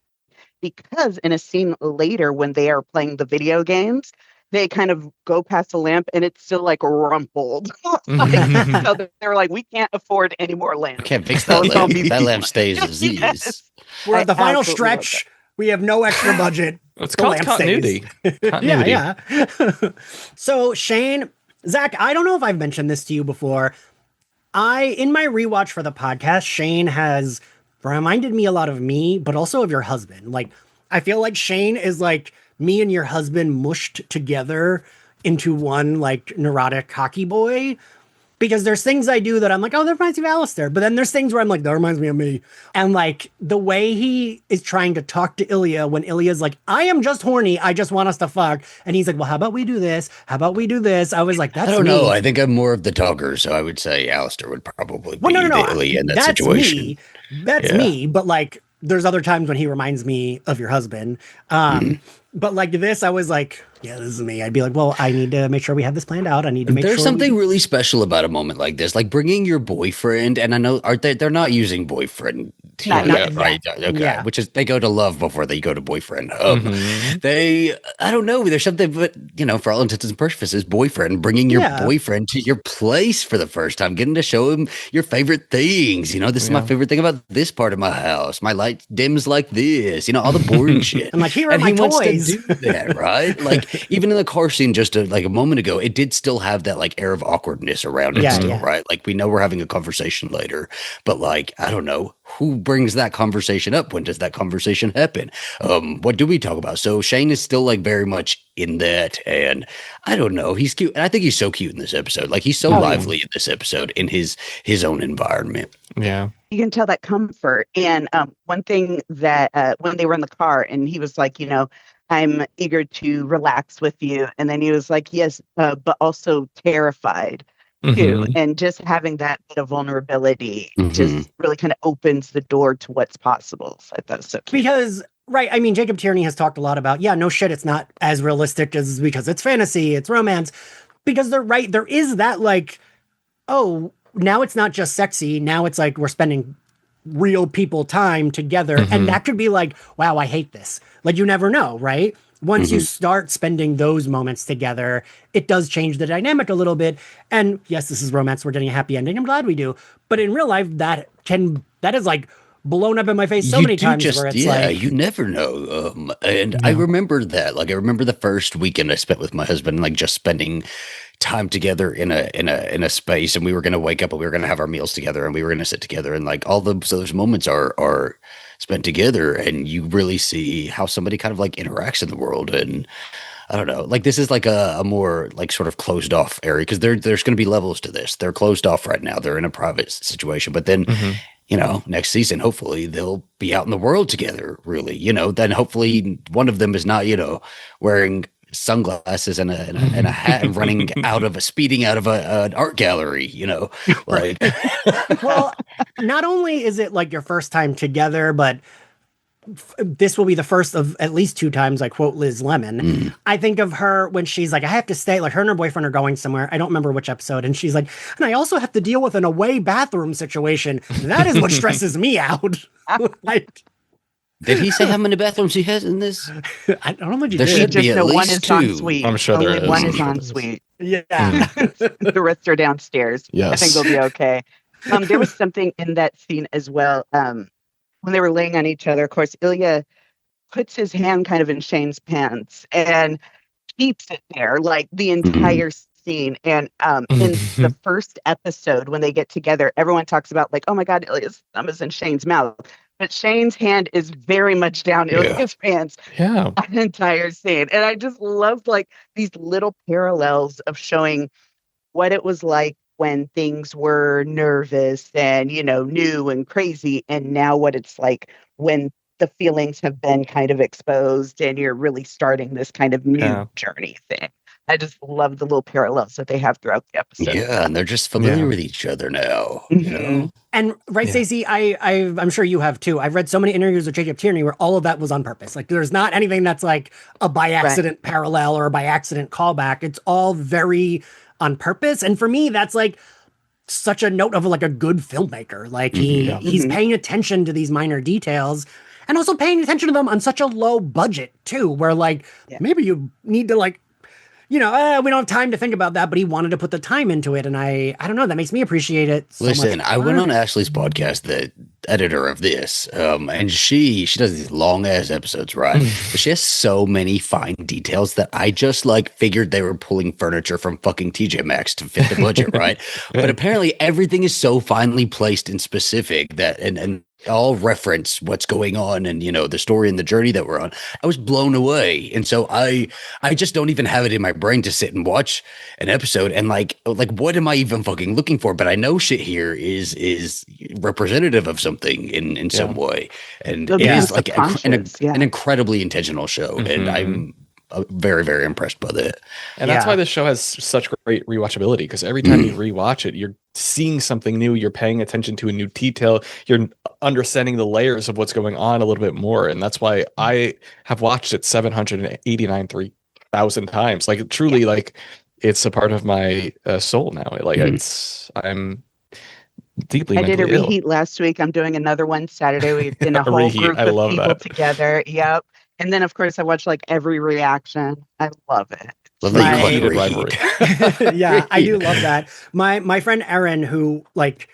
C: Because in a scene later, when they are playing the video games, they kind of go past the lamp and it's still like rumpled. So they're like, we can't afford any more lamps.
D: Can't fix
C: So
D: that
C: it's all
D: lamp. That lamp
C: BB.
D: stays as
C: Yes.
D: is.
A: We're at the
C: I
A: final
C: absolutely love
A: stretch. We have no extra budget.
B: It's
A: The
B: called
A: lamp
B: continuity. Continuity.
A: Yeah. So Shane, Zach, I don't know if I've mentioned this to you before. In my rewatch for the podcast, Shane has reminded me a lot of me, but also of your husband. Like, I feel like Shane is like me and your husband mushed together into one like neurotic hockey boy. Because there's things I do that I'm like, oh, that reminds me of Alistair. But then there's things where I'm like, that reminds me of me. And like the way he is trying to talk to Ilya when Ilya's like, I am just horny. I just want us to fuck. And he's like, well, how about we do this? How about we do this? I was like, that's
D: I don't
A: me.
D: know. I think I'm more of the talker, so I would say Alistair would probably be the Ilya in that
A: That's
D: situation.
A: me. That's
B: Yeah.
A: me. But like, there's other times when he reminds me of your husband. But like this, I was like, yeah, this is me. I'd be like, well, I need to make sure we have this planned out. I need to make
D: There's
A: sure.
D: something really special about a moment like this, like bringing your boyfriend. And I know they're not using boyfriend here,
C: Not
D: yet,
A: yet.
D: right? Okay,
A: Yeah.
D: which is they go to love before they go to boyfriend.
B: Mhm.
D: I don't know. There's something, but for all intents and purposes, boyfriend, bringing your
A: Yeah.
D: boyfriend to your place for the first time, getting to show him your favorite things. This is my
B: Yeah.
D: favorite thing about this part of my house. My light dims like this. All the boring shit.
A: I'm like, here are
D: And
A: my
D: he wants
A: toys.
D: to do that, right? Like even in the car scene, just like a moment ago, it did still have that like air of awkwardness around it,
A: Yeah,
D: still,
A: yeah.
D: right? Like we know we're having a conversation later, but like I don't know who brings that conversation up. When does that conversation happen? What do we talk about? So Shane is still like very much in that, and I don't know. He's cute, and I think he's so cute in this episode. Like he's so
A: Oh, yeah.
D: lively in this episode in his own environment.
B: Yeah.
C: You can tell that comfort. And one thing that when they were in the car and he was like, I'm eager to relax with you. And then he was like, yes, but also terrified too.
B: Mhm.
C: And just having that bit of vulnerability
D: Mhm.
C: just really kind of opens the door to what's possible. So I thought it was so cute.
A: Because, right, I mean, Jacob Tierney has talked a lot about, yeah, no shit, it's not as realistic as because it's fantasy, it's romance. Because they're right, there is that like, oh, now it's not just sexy, now it's like we're spending real people time together.
B: Mhm.
A: And that could be like, wow, I hate this. Like, you never know, right? Once you start spending those moments together, it does change the dynamic a little bit. And yes, this is romance. We're getting a happy ending. I'm glad we do. But in real life, that is like blown up in my face so many times where it's like,
D: you never know. And I remember that. Like I remember the first weekend I spent with my husband, like just spending time together in a space, and we were going to wake up and we were going to have our meals together and we were going to sit together, and like all those moments are spent together, and you really see how somebody kind of like interacts in the world. And I don't know. Like this is like a more like sort of closed off area because there's going to be levels to this. They're closed off right now. They're in a private situation, but then next season, hopefully they'll be out in the world together. Really, then hopefully one of them is not wearing sunglasses and a hat and speeding out of an art gallery. Like.
A: Well, not only is it like your first time together, but this will be the first of at least 2 times I quote Liz Lemon. I think of her when she's like, I have to stay, like her and her boyfriend are going somewhere. I don't remember which episode. And she's like, and I also have to deal with an away bathroom situation. That is what stresses me out. Like,
D: did he say how many bathrooms he has in this?
A: I don't know if
D: There should be at least
C: one is
D: 2.
C: en suite.
B: I'm sure there is.
C: One is en suite.
A: Yeah.
C: The rest are downstairs.
B: Yes.
C: I think they'll be okay. There was something in that scene as well. When they were laying on each other, of course, Ilya puts his hand kind of in Shane's pants and keeps it there like the entire scene. And in the first episode, when they get together, everyone talks about like, oh my God, Ilya's thumb is in Shane's mouth. But Shane's hand is very much down Ilya's pants.
B: Yeah.
C: An entire scene. And I just loved like these little parallels of showing what it was like when things were nervous and, new and crazy. And now what it's like when the feelings have been kind of exposed and you're really starting this kind of new journey thing. I just love the little parallels that they have throughout the episode.
D: Yeah, and they're just familiar with each other now.
A: And Stacey, I'm sure you have too. I've read so many interviews with Jacob Tierney where all of that was on purpose. Like there's not anything that's like a by accident parallel or a by accident callback. It's all very on purpose. And for me, that's like such a note of like a good filmmaker. Like he's paying attention to these minor details and also paying attention to them on such a low budget too, where like maybe you need to like, we don't have time to think about that, but he wanted to put the time into it. And I don't know, that makes me appreciate it so
D: Listen,
A: much
D: I went on Ashley's podcast, the editor of this, and she does these long ass episodes, right? But she has so many fine details that I just like figured they were pulling furniture from fucking TJ Maxx to fit the budget, right? But apparently everything is so finely placed and specific that and all reference what's going on and the story and the journey that we're on. I was blown away, and so I just don't even have it in my brain to sit and watch an episode and like what am I even fucking looking for? But I know shit here is representative of something in some way, and it is like an incredibly intentional show, and I'm very, very impressed by that.
B: And that's why this show has such great rewatchability, because every time you rewatch it, you're seeing something new, you're paying attention to a new detail, you're understanding the layers of what's going on a little bit more. And that's why I have watched it 789,000 times. Like truly, like it's a part of my soul now. Like I'm deeply.
C: I did a
B: mentally ill.
C: reheat last week. I'm doing another one Saturday. We've been a whole
B: reheat.
C: group
B: I
C: of
B: love
C: people
B: that.
C: together. Yep. And then of course I watch like every reaction. I love it.
D: Love that you call it
B: Heated
D: reheat.
B: Rivalry.
A: Yeah, I do love that. My friend Erin, who like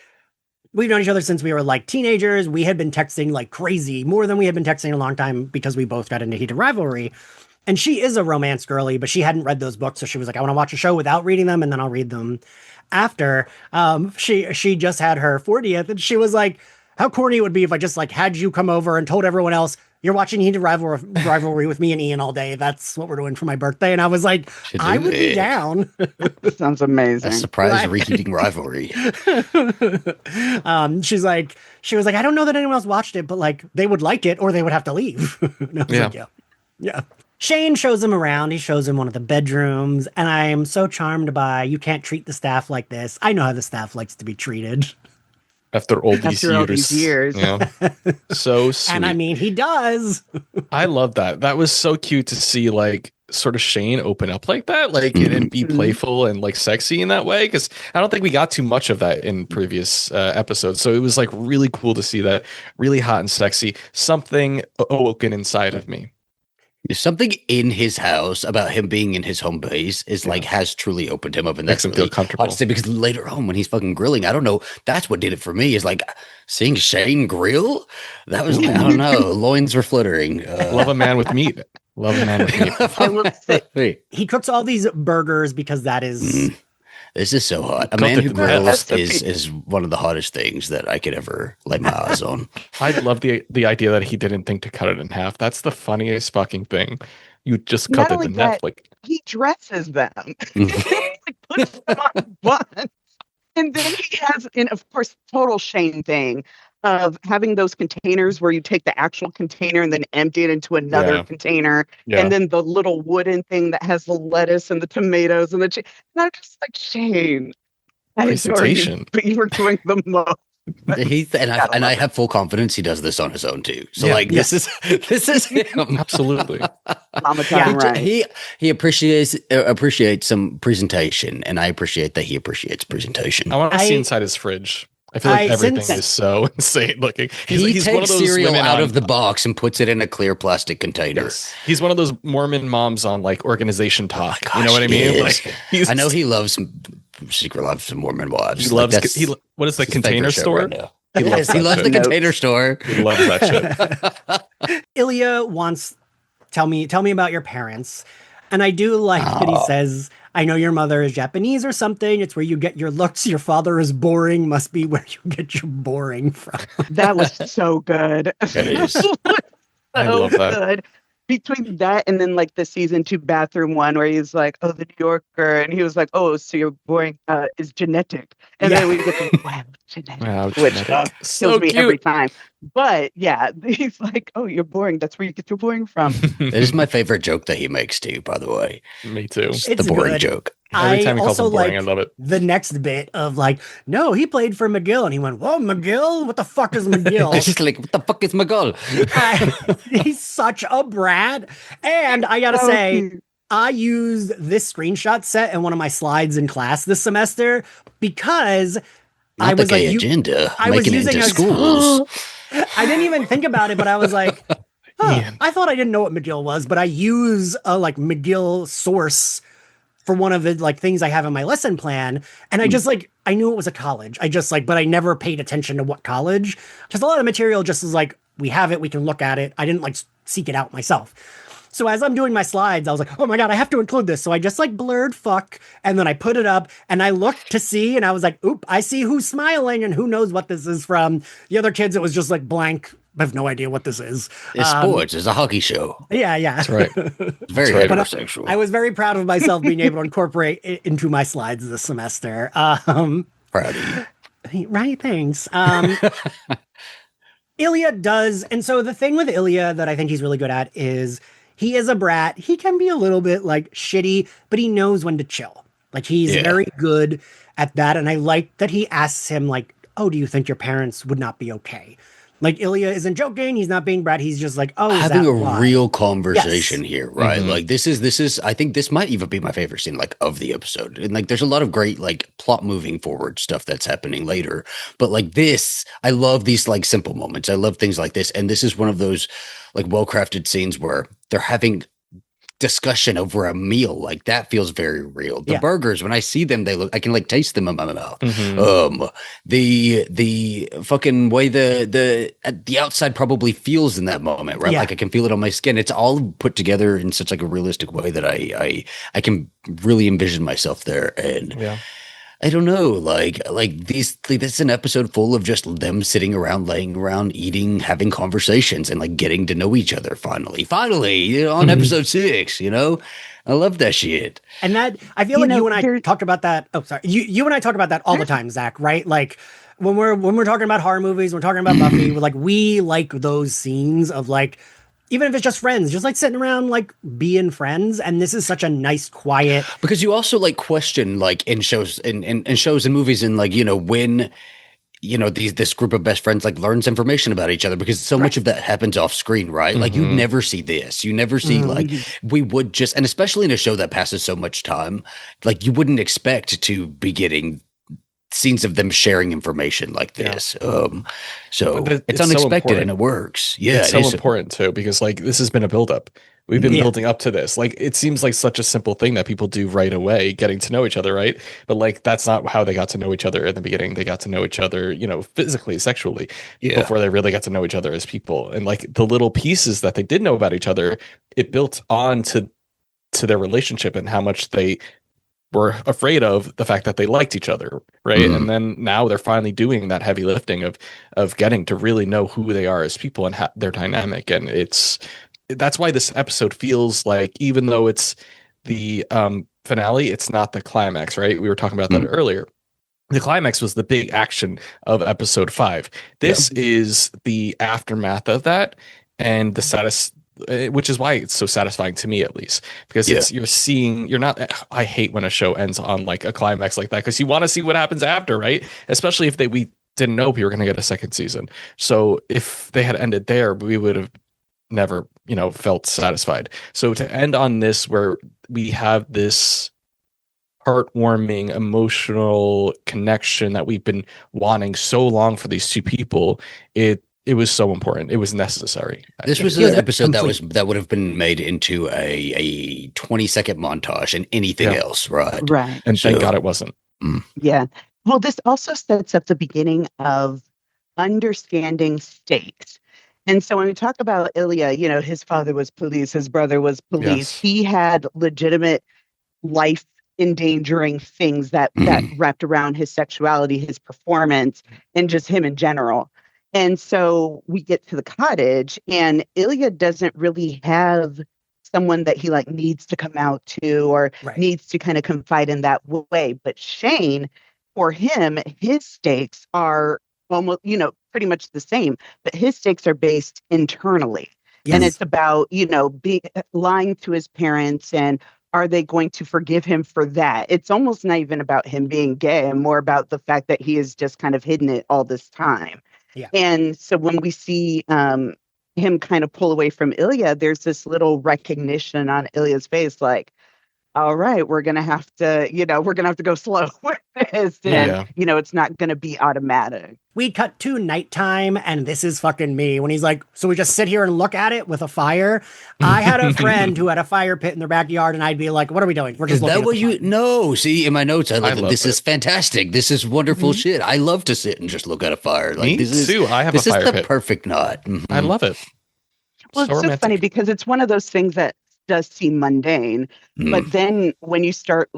A: we've known each other since we were like teenagers. We had been texting like crazy, more than we had been texting in a long time because we both got into Heated Rivalry. And she is a romance girly, but she hadn't read those books, so she was like, I want to watch a show without reading them, and then I'll read them after. She just had her 40th, and she was like, how corny it would be if I just like had you come over and told everyone else, you're watching Heated Rivalry with me and Ian all day. That's what we're doing for my birthay. And I was like, I would be down.
C: Sounds amazing.
D: A surprise reheating rivalry.
A: She was like, I don't know that anyone else watched it, but like they would like it or they would have to leave. And I was like, yeah. Shane shows him around. He shows him one of the bedrooms. And I am so charmed by, you can't treat the staff like this. I know how the staff likes to be treated.
B: After all these years. Yeah. So sweet.
A: And I mean, he does.
B: I love that. That was so cute to see, like, sort of Shane open up like that, like, and be playful and like sexy in that way. Because I don't think we got too much of that in previous episodes. So it was like really cool to see that, really hot and sexy, something awoken inside of me.
D: There's something in his house about him being in his home base is like has truly opened him up, and
B: Makes
D: that's
B: him feel comfortable.
D: Honestly, because later on when he's fucking grilling, I don't know. That's what did it for me. Is like seeing Shane grill. That was like, I don't know. Loins were fluttering.
B: Love a man with meat. Love a man with meat.
C: I will say,
A: He cooks all these burgers because that is.
D: This is so hot. A man who grills is one of the hottest things that I could ever lay my eyes on.
B: I love the idea that he didn't think to cut it in half. That's the funniest fucking thing. You just
C: Not
B: cut it
C: only
B: to
C: that,
B: Netflix.
C: he dresses them. Like puts them on once. And then he has, and of course, total Shane thing of having those containers where you take the actual container and then empty it into another
B: Yeah.
C: container.
B: Yeah.
C: And then the little wooden thing that has the lettuce and the tomatoes and the and I'm just like, Shane, I adore you,
B: Presentation.
C: but you were doing the most.
D: I have full confidence he does this on his own too. So
B: Yeah.
D: like this is him.
B: Absolutely.
C: Mama time, right?
D: He appreciates some presentation, and I appreciate that he appreciates presentation.
B: I want to see
A: I-
B: inside his fridge. I feel like everything
A: since-
B: is so insane looking.
D: He
B: He's
D: takes
B: one of those
D: cereal
B: women
D: out
B: on,
D: of the box and puts it in a clear plastic container.
B: Yes. He's one of those Mormon moms on like organization talk.
D: Gosh,
B: you know what I
D: he
B: mean?
D: is.
B: Like
D: I know he loves secret loves some Mormon wives.
B: He
D: Like,
B: loves
D: that's
B: what is the
D: his
B: container
D: favorite show
B: store?
D: right now.
B: He loves
D: Yes, he
B: that
D: loves the
B: shit.
D: container store.
B: He loves that shit.
A: Ilya wants tell me about your parents. And I do like that he says, I know your mother is Japanese or something. It's where you get your looks. Your father is boring. Must be where you get your boring from.
C: That was so good.
D: It is.
B: I
C: So
B: love that.
C: good. Between that and then like the season 2 bathroom one where he's like, oh, the New Yorker, and he was like, oh, so your boring is genetic, and then we get the wow, genetic,
B: Wow,
C: which
B: genetic.
C: kills
B: So
C: me
B: cute.
C: every time. But yeah, he's like, oh, you're boring. That's where you get your boring from.
D: It is my favorite joke that he makes too, by the way.
B: Me too.
D: It's
A: It's
D: the boring
A: good.
D: joke.
B: Every time he calls
A: also
B: him boring,
A: like
B: I love it.
A: the next bit of like, no, he played for McGill. And he went, whoa, McGill? What the fuck is McGill?
D: It's just like, what the fuck is my goal?
A: He's such a brat. And I gotta
C: So
A: say,
C: cute.
A: I used this screenshot set in one of my slides in class this semester because
D: Not
A: I
D: the
A: was
D: gay
A: like,
D: agenda.
A: I was
D: making it
A: using
D: into
A: a
D: schools.
A: I didn't even think about it, but I was like, huh,
B: Ian.
A: I thought I didn't know what McGill was, but I use a like McGill source for one of the like things I have in my lesson plan. And I just like, I knew it was a college. I just like, but I never paid attention to what college. Just a lot of material just is like, we have it, we can look at it. I didn't like seek it out myself. So as I'm doing my slides, I was like, oh my God, I have to include this. So I just like blurred fuck. And then I put it up and I looked to see, and I was like, oop, I see who's smiling and who knows what this is from. The other kids, it was just like blank. I have no idea what this is.
D: It's sports. It's a hockey show.
A: Yeah, yeah.
B: That's right.
D: It's very
B: right.
D: heterosexual.
A: I was very proud of myself being able to incorporate it into my slides this semester.
D: Proud of you.
A: Right, thanks. Ilya does, and so the thing with Ilya that I think he's really good at is he is a brat. He can be a little bit like shitty, but he knows when to chill. Like he's
D: Yeah.
A: very good at that, and I like that he asks him like, "Oh, do you think your parents would not be okay?" Like Ilya isn't joking. He's not being brat. He's just like, "Oh, is
D: Having
A: that
D: a
A: why?"
D: real conversation here, right?
B: Mhm.
D: Like this is I think this might even be my favorite scene like of the episode. And like there's a lot of great like plot moving forward stuff that's happening later. But like this, I love these like simple moments. I love things like this. And this is one of those like well-crafted scenes where they're having discussion over a meal. Like that feels very real. The
A: Yeah.
D: burgers, when I see them, they look, I can like taste them in my mouth.
B: Mhm.
D: The fucking way the outside probably feels in that moment, right?
A: Yeah.
D: Like I can feel it on my skin. It's all put together in such like a realistic way that I can really envision myself there. And
B: Yeah.
D: I don't know, like this is an episode full of just them sitting around, laying around, eating, having conversations, and like getting to know each other. Finally, you know, on episode 6, you know, I love that shit.
A: And that I feel
C: You
A: like
C: know,
A: you and I
C: there-
A: talked about that. Oh, sorry. You and I talk about that all the time, Zach, right? Like when we're talking about horror movies, we're talking about Buffy, we're like, we like those scenes of like, even if it's just friends, just like sitting around, like being friends. And this is such a nice, quiet.
D: Because you also like question like in shows in shows and movies and like, you know, when you know this group of best friends like learns information about each other, because so much of that happens off screen, right? Like you
B: Mhm.
D: never see this. You never see like we would just, and especially in a show that passes so much time, like you wouldn't expect to be getting scenes of them sharing information like
B: Yeah.
D: this. So
B: But
D: it's
B: so
D: unexpected and
B: important.
D: it works. Yeah,
B: It's
D: it
B: so
D: is.
B: important too, because like this has been a buildup. We've been
A: Yeah.
B: building up to this. Like it seems like such a simple thing that people do right away, getting to know each other, right? But like that's not how they got to know each other in the beginning. They got to know each other, you know, physically, sexually,
D: Yeah.
B: before they really got to know each other as people. And like the little pieces that they did know about each other, it built on to their relationship and how much they were afraid of the fact that they liked each other, right?
D: Mhm.
B: And then now they're finally doing that heavy lifting of getting to really know who they are as people and their dynamic, and it's that's why this episode feels like, even though it's the finale, it's not the climax, right? We were talking about that earlier. The climax was the big action of episode 5. This is the aftermath of that, and which is why it's so satisfying to me, at least, because you're not. I hate when a show ends on like a climax like that, because you want to see what happens after, right? Especially if we didn't know we were going to get a second season. So if they had ended there, we would have never, felt satisfied. So to end on this, where we have this heartwarming, emotional connection that we've been wanting so long for these two people, it was so important. It was necessary.
D: This was an episode that would have been made into a 20-second montage and anything else, right?
C: Right.
B: And thank God it wasn't.
C: Yeah. Well, this also sets up the beginning of understanding stakes. And so when we talk about Ilya, his father was police, his brother was police. Yes. He had legitimate life endangering things that wrapped around his sexuality, his performance, and just him in general. And so we get to the cottage, and Ilya doesn't really have someone that he needs to come out to or needs to kind of confide in that way. But Shane, for him, his stakes are almost, pretty much the same, but his stakes are based internally. Yes. And it's about, lying to his parents, and are they going to forgive him for that? It's almost not even about him being gay, and more about the fact that he has just kind of hidden it all this time. Yeah. And so when we see him kind of pull away from Ilya, there's this little recognition on Ilya's face, like, all right, we're going to have to, go slow with this. And, it's not going to be automatic.
A: We cut to nighttime, and this is fucking me. When he's like, so we just sit here and look at it with a fire. I had a friend who had a fire pit in their backyard, and I'd be like, what are we doing? We're just looking at the fire.
D: No, see, in my notes, I love this. Is fantastic. This is wonderful shit. I love to sit and just look at a fire.
B: Me too. I have a fire pit.
D: This is the perfect knot.
B: I love it.
C: Well, it's so funny because it's one of those things that does seem mundane, but then when you start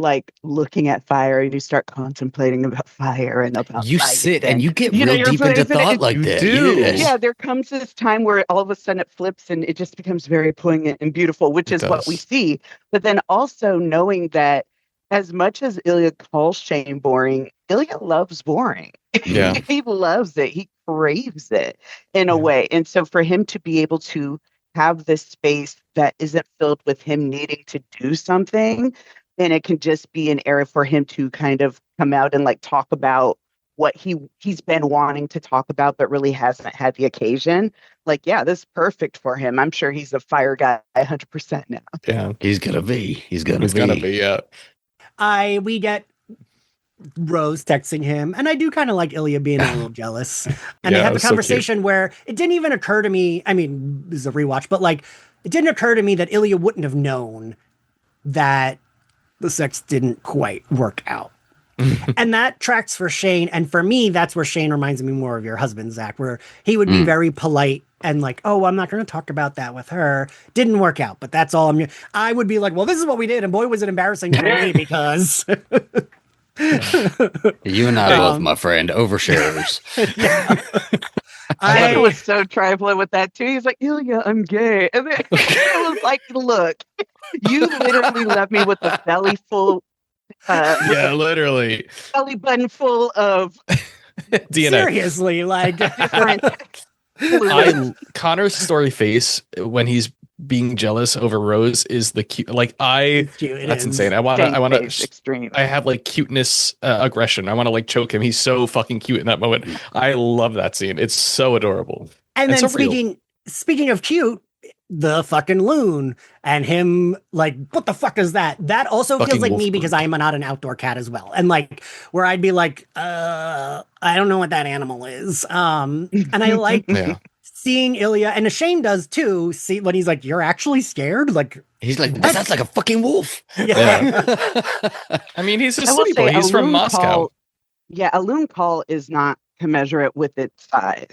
C: looking at fire and you start contemplating about fire and about
D: you sit and you get real deep into thought like that.
C: Yes. Yeah, there comes this time where all of a sudden it flips and it just becomes very poignant and beautiful, which is what we see. But then also knowing that as much as Ilya calls Shane boring, Ilya loves boring.
B: Yeah.
C: He loves it. He craves it in a way. And so for him to be able to have this space that isn't filled with him needing to do something, and it can just be an area for him to kind of come out and talk about what he's been wanting to talk about but really hasn't had the occasion. This is perfect for him. I'm sure he's a fire guy 100% now.
B: Yeah,
D: he's gonna be.
B: Yeah.
A: We get Rose texting him, and I do kind of like Ilya being a little jealous. And they have a conversation where it didn't even occur to me. I mean, this is a rewatch, but it didn't occur to me that Ilya wouldn't have known that the sex didn't quite work out. And that tracks for Shane. And for me, that's where Shane reminds me more of your husband, Zach, where he would be very polite and oh, I'm not going to talk about that with her. Didn't work out, but that's all I would be like, well, this is what we did. And boy, was it embarrassing for me because...
D: You and I both, my friend, overshares.
C: I was so trifling with that too. He's like, Ilya, I'm gay. And then I was like, look, you literally left me with a belly full.
B: Literally.
C: Belly button full of
B: DNA.
A: Seriously,
B: Connor's story face when he's being jealous over Rose is the cute. That's insane. I want to
C: extreme.
B: I have cuteness aggression. I want to choke him. He's so fucking cute in that moment. I love that scene. It's so adorable.
A: And then speaking of cute, the fucking loon and him what the fuck is that? That also fucking feels like me because I am not an outdoor cat as well. And where I'd be I don't know what that animal is. And I seeing Ilya, and Shane does too, see when he's you're actually scared?
D: He's that sounds like a fucking wolf.
B: Yeah. I mean, he's a city boy. He's from Moscow.
C: A loon call is not commensurate with its size.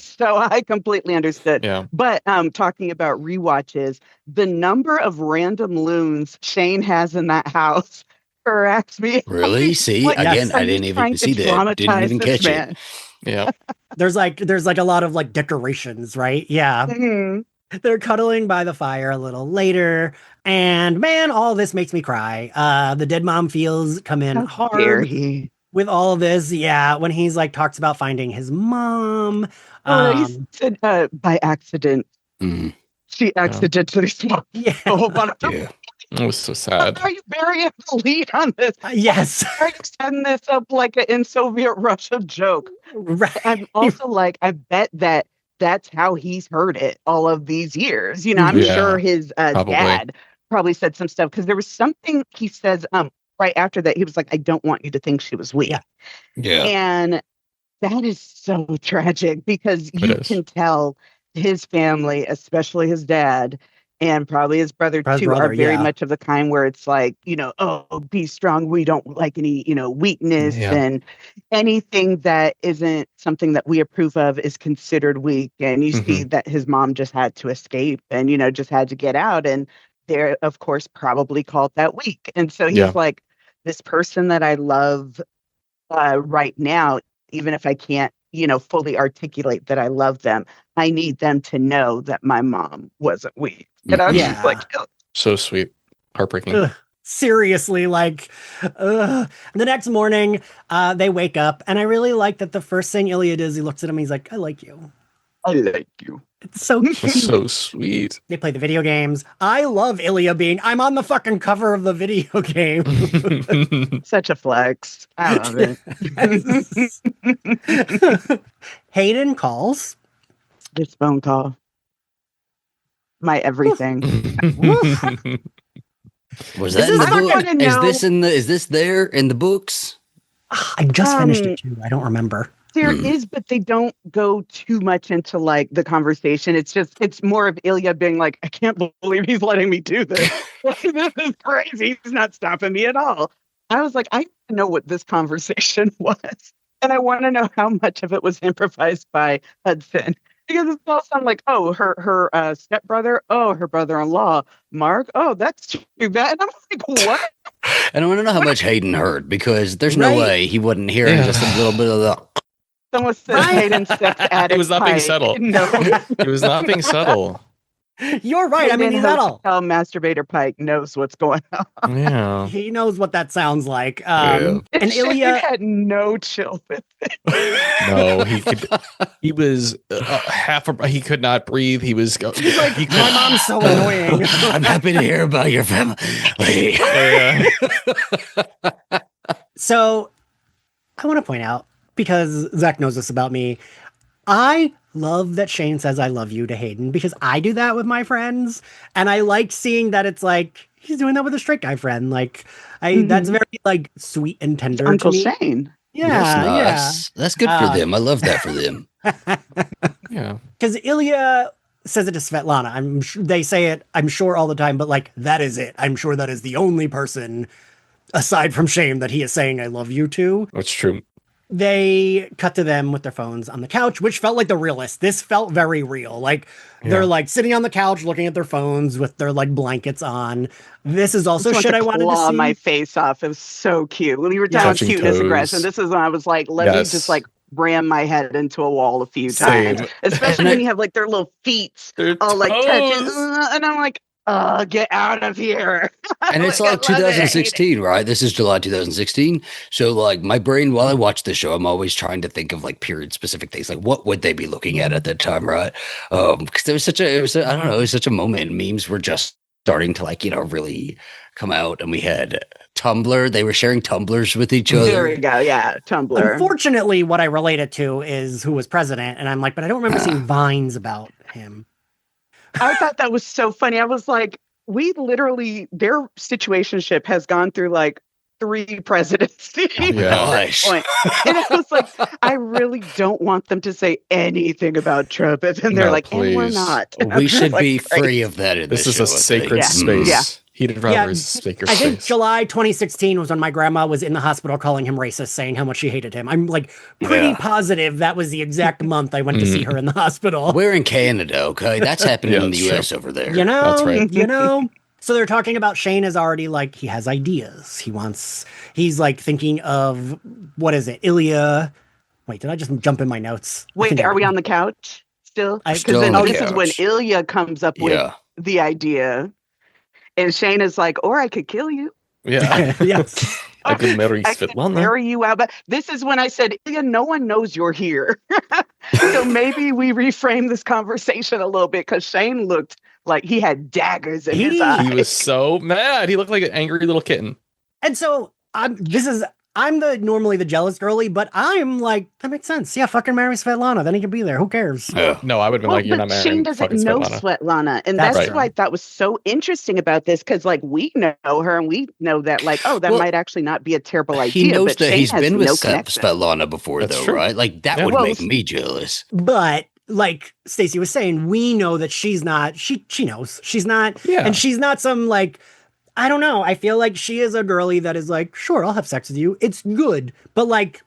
C: So I completely understood.
B: Yeah.
C: But talking about rewatches, the number of random loons Shane has in that house cracks me.
D: Really? See, again, I didn't even see that. Didn't even catch it.
B: Yeah.
A: There's a lot of decorations, right? Yeah.
C: Mm-hmm.
A: They're cuddling by the fire a little later, and man, all this makes me cry. The dead mom feels come in
C: How dare
A: hard
C: he?
A: with all of this. Yeah, when he's like talks about finding his mom.
C: Oh, no, he said by accident.
D: Mm,
C: She accidentally swapped
A: Yeah,
C: the whole bunch of.
D: yeah.
B: It was so
C: How
B: sad.
C: are you burying the lead on this?
A: yes,
C: Why are you setting this up like an in Soviet Russia joke?
A: right.
C: I'm also like, I bet that that's how he's heard it all of these years. You know, I'm
A: Mhm.
C: sure
B: Yeah,
C: his
B: probably.
C: dad probably said some stuff because there was something he says right after that. He was like, I don't want you to think she was weak.
A: Yeah.
D: Yeah.
C: And that is so tragic because
B: It
C: you
B: is.
C: can tell his family, especially his dad and probably his brother
A: His
C: too, are
A: brother,
C: very
A: yeah.
C: much of the kind where it's like, you know, oh, be strong. We don't like any, you know, weakness,
B: Yeah.
C: and anything that isn't something that we approve of is considered weak. And you see that his mom just had to escape and, you know, just had to get out. And they're, of course, probably called that weak. And so he's
B: Yeah.
C: like, this person that I love right now, even if I can't, you know, fully articulate that I love them, I need them to know that my mom wasn't weak. And I was
A: Yeah.
C: just like, oh,
B: So sweet. Heartbreaking.
A: Ugh, seriously, like, the next morning, they wake up, and I really like that the first thing Ilya does, he looks at him, he's like, I like you.
C: I like you.
A: It's so
B: It was
A: cute.
B: so sweet.
A: They play the video games. I love Ilya being, I'm on the fucking cover of the video game.
C: Such a flex. I love it.
A: Hayden calls.
C: This phone call. My everything.
D: Was
A: This
D: that in
A: is
D: the
A: not
D: book?
C: gonna know-
D: Is this there in the books?
A: I just finished it too. I don't remember.
C: There is, but they don't go too much into like the conversation. It's more of Ilya being like, I can't believe he's letting me do this. Like, this is crazy. He's not stopping me at all. I was like, I know what this conversation was. And I want to know how much of it was improvised by Hudson. Because it all sounds like, oh, her stepbrother, oh, her brother-in-law, Mark, oh, that's too bad. And I'm like, what?
D: And I want to know how much Hayden heard because there's no
A: Right.
D: way he wouldn't hear just a little bit of the.
C: Someone said
A: Right.
C: Hayden sex addict.
B: He was not being
C: Pike.
B: subtle.
C: No.
B: It was not being subtle.
A: You're right. I mean, he's
C: Hayden
A: subtle.
C: Hotel Masturbator Pike knows what's going on.
B: Yeah.
A: He knows what that sounds like.
D: Yeah.
A: And
C: Shane
A: Ilya,
C: had no chill with it.
B: No, he was he could not breathe. He was
A: he's like,
B: he
A: my mom's so annoying.
D: I'm happy to hear about your family.
B: yeah.
A: So I want to point out, because Zach knows this about me, I love that Shane says I love you to Hayden because I do that with my friends. And I like seeing that it's like he's doing that with a straight guy friend. Like that's very like sweet and tender
C: Uncle
A: to me.
C: Shane.
A: Yeah,
D: That's good for them. I love that for them.
B: Yeah.
A: Because Ilya says it to Svetlana. They say it, I'm sure, all the time, but like that is it. I'm sure that is the only person aside from Shane that he is saying I love you to.
B: That's true.
A: They cut to them with their phones on the couch, which felt like the realest. This felt very real. Like they're like sitting on the couch looking at their phones with their like blankets on. This is also shit I wanted to see.
C: My face off. It was so cute. When you were talking
B: Touching
C: cuteness
B: toes.
C: aggression, this is when I was like, let me
B: Yes.
C: just like ram my head into a wall a few
B: Same.
C: times. Especially when you have like their little feet
B: Their
C: all like touching.
B: toes.
C: And I'm like, get out of here.
D: And it's like
C: I love it.
D: 2016, right? This is July 2016. So, like, my brain, while I watch the show, I'm always trying to think of like period specific things. Like, what would they be looking at that time, right? Because there was I don't know, it was such a moment. Memes were just starting to like, really come out, and we had Tumblr. They were sharing Tumblrs with each other.
C: There we go. Yeah. Tumblr.
A: Unfortunately, what I relate it to is who was president. And I'm like, but I don't remember seeing vines about him.
C: I thought that was so funny. I was like, we literally, their situationship has gone through like 3 presidencies at this
D: Gosh.
C: point. And I was like, I really don't want them to say anything about Trump. And they're
B: No,
C: like, and we're
B: please.
C: not.
D: We should
C: Like,
D: be
C: great.
D: free of that in
B: This
D: this
B: is a
D: show, I
B: sacred
D: think.
B: space.
C: Yeah.
B: Heated Rivalry is a sacred
A: I think
B: space.
A: July 2016 was when my grandma was in the hospital calling him racist, saying how much she hated him. I'm like pretty
D: Yeah.
A: positive that was the exact month I went to see her in the hospital.
D: We're in Canada, okay? That's happening
B: Yeah,
D: in the
B: sure.
D: US over there.
A: You know,
B: That's right.
A: So they're talking about Shane is already like, he has ideas. He's like thinking of, what is it? Ilya. Wait, did I just jump in my notes? I
C: Wait,
A: think I
C: are we
A: did.
C: on the couch? Still,
A: I-
C: because
D: Still
C: then
D: on the
C: this is when
D: couch.
C: Ilya comes up with
D: Yeah.
C: the idea, and Shane is like, "Or I could kill you.
B: Yeah.
A: Yes.
B: I could marry
C: I could
B: Svetlana.
C: marry you out." But this is when I said, "Ilya, no one knows you're here." So maybe we reframe this conversation a little bit because Shane looked like he had daggers in his
A: He-
C: eyes.
B: He was so mad. He looked like an angry little kitten.
A: And so I'm normally the jealous girly, but I'm like, that makes sense. Yeah, fucking marry Svetlana. Then he can be there. Who cares?
D: Yeah.
B: No, I would have been
C: Well,
B: like, you're
C: but
B: not
C: Shane
B: marrying
C: doesn't
B: fucking
C: know
B: Svetlana.
C: Svetlana, and
A: That's
C: that's
B: right.
C: why I thought was so interesting about this. Because like we know her, and we know that like, oh, that
D: Well,
C: might actually not be a terrible idea.
D: He knows
C: but
D: that
C: Shane
D: he's
C: has
D: been with
C: no connection.
D: Svetlana before,
B: That's
D: though,
B: true.
D: right? Like, that
B: Yeah.
D: would
C: Well,
D: make me jealous.
A: But like Stacey was saying, we know that she's not. She knows she's not,
B: Yeah.
A: and she's not some like. I don't know. I feel like she is a girly that is like, sure, I'll have sex with you. It's good, but like,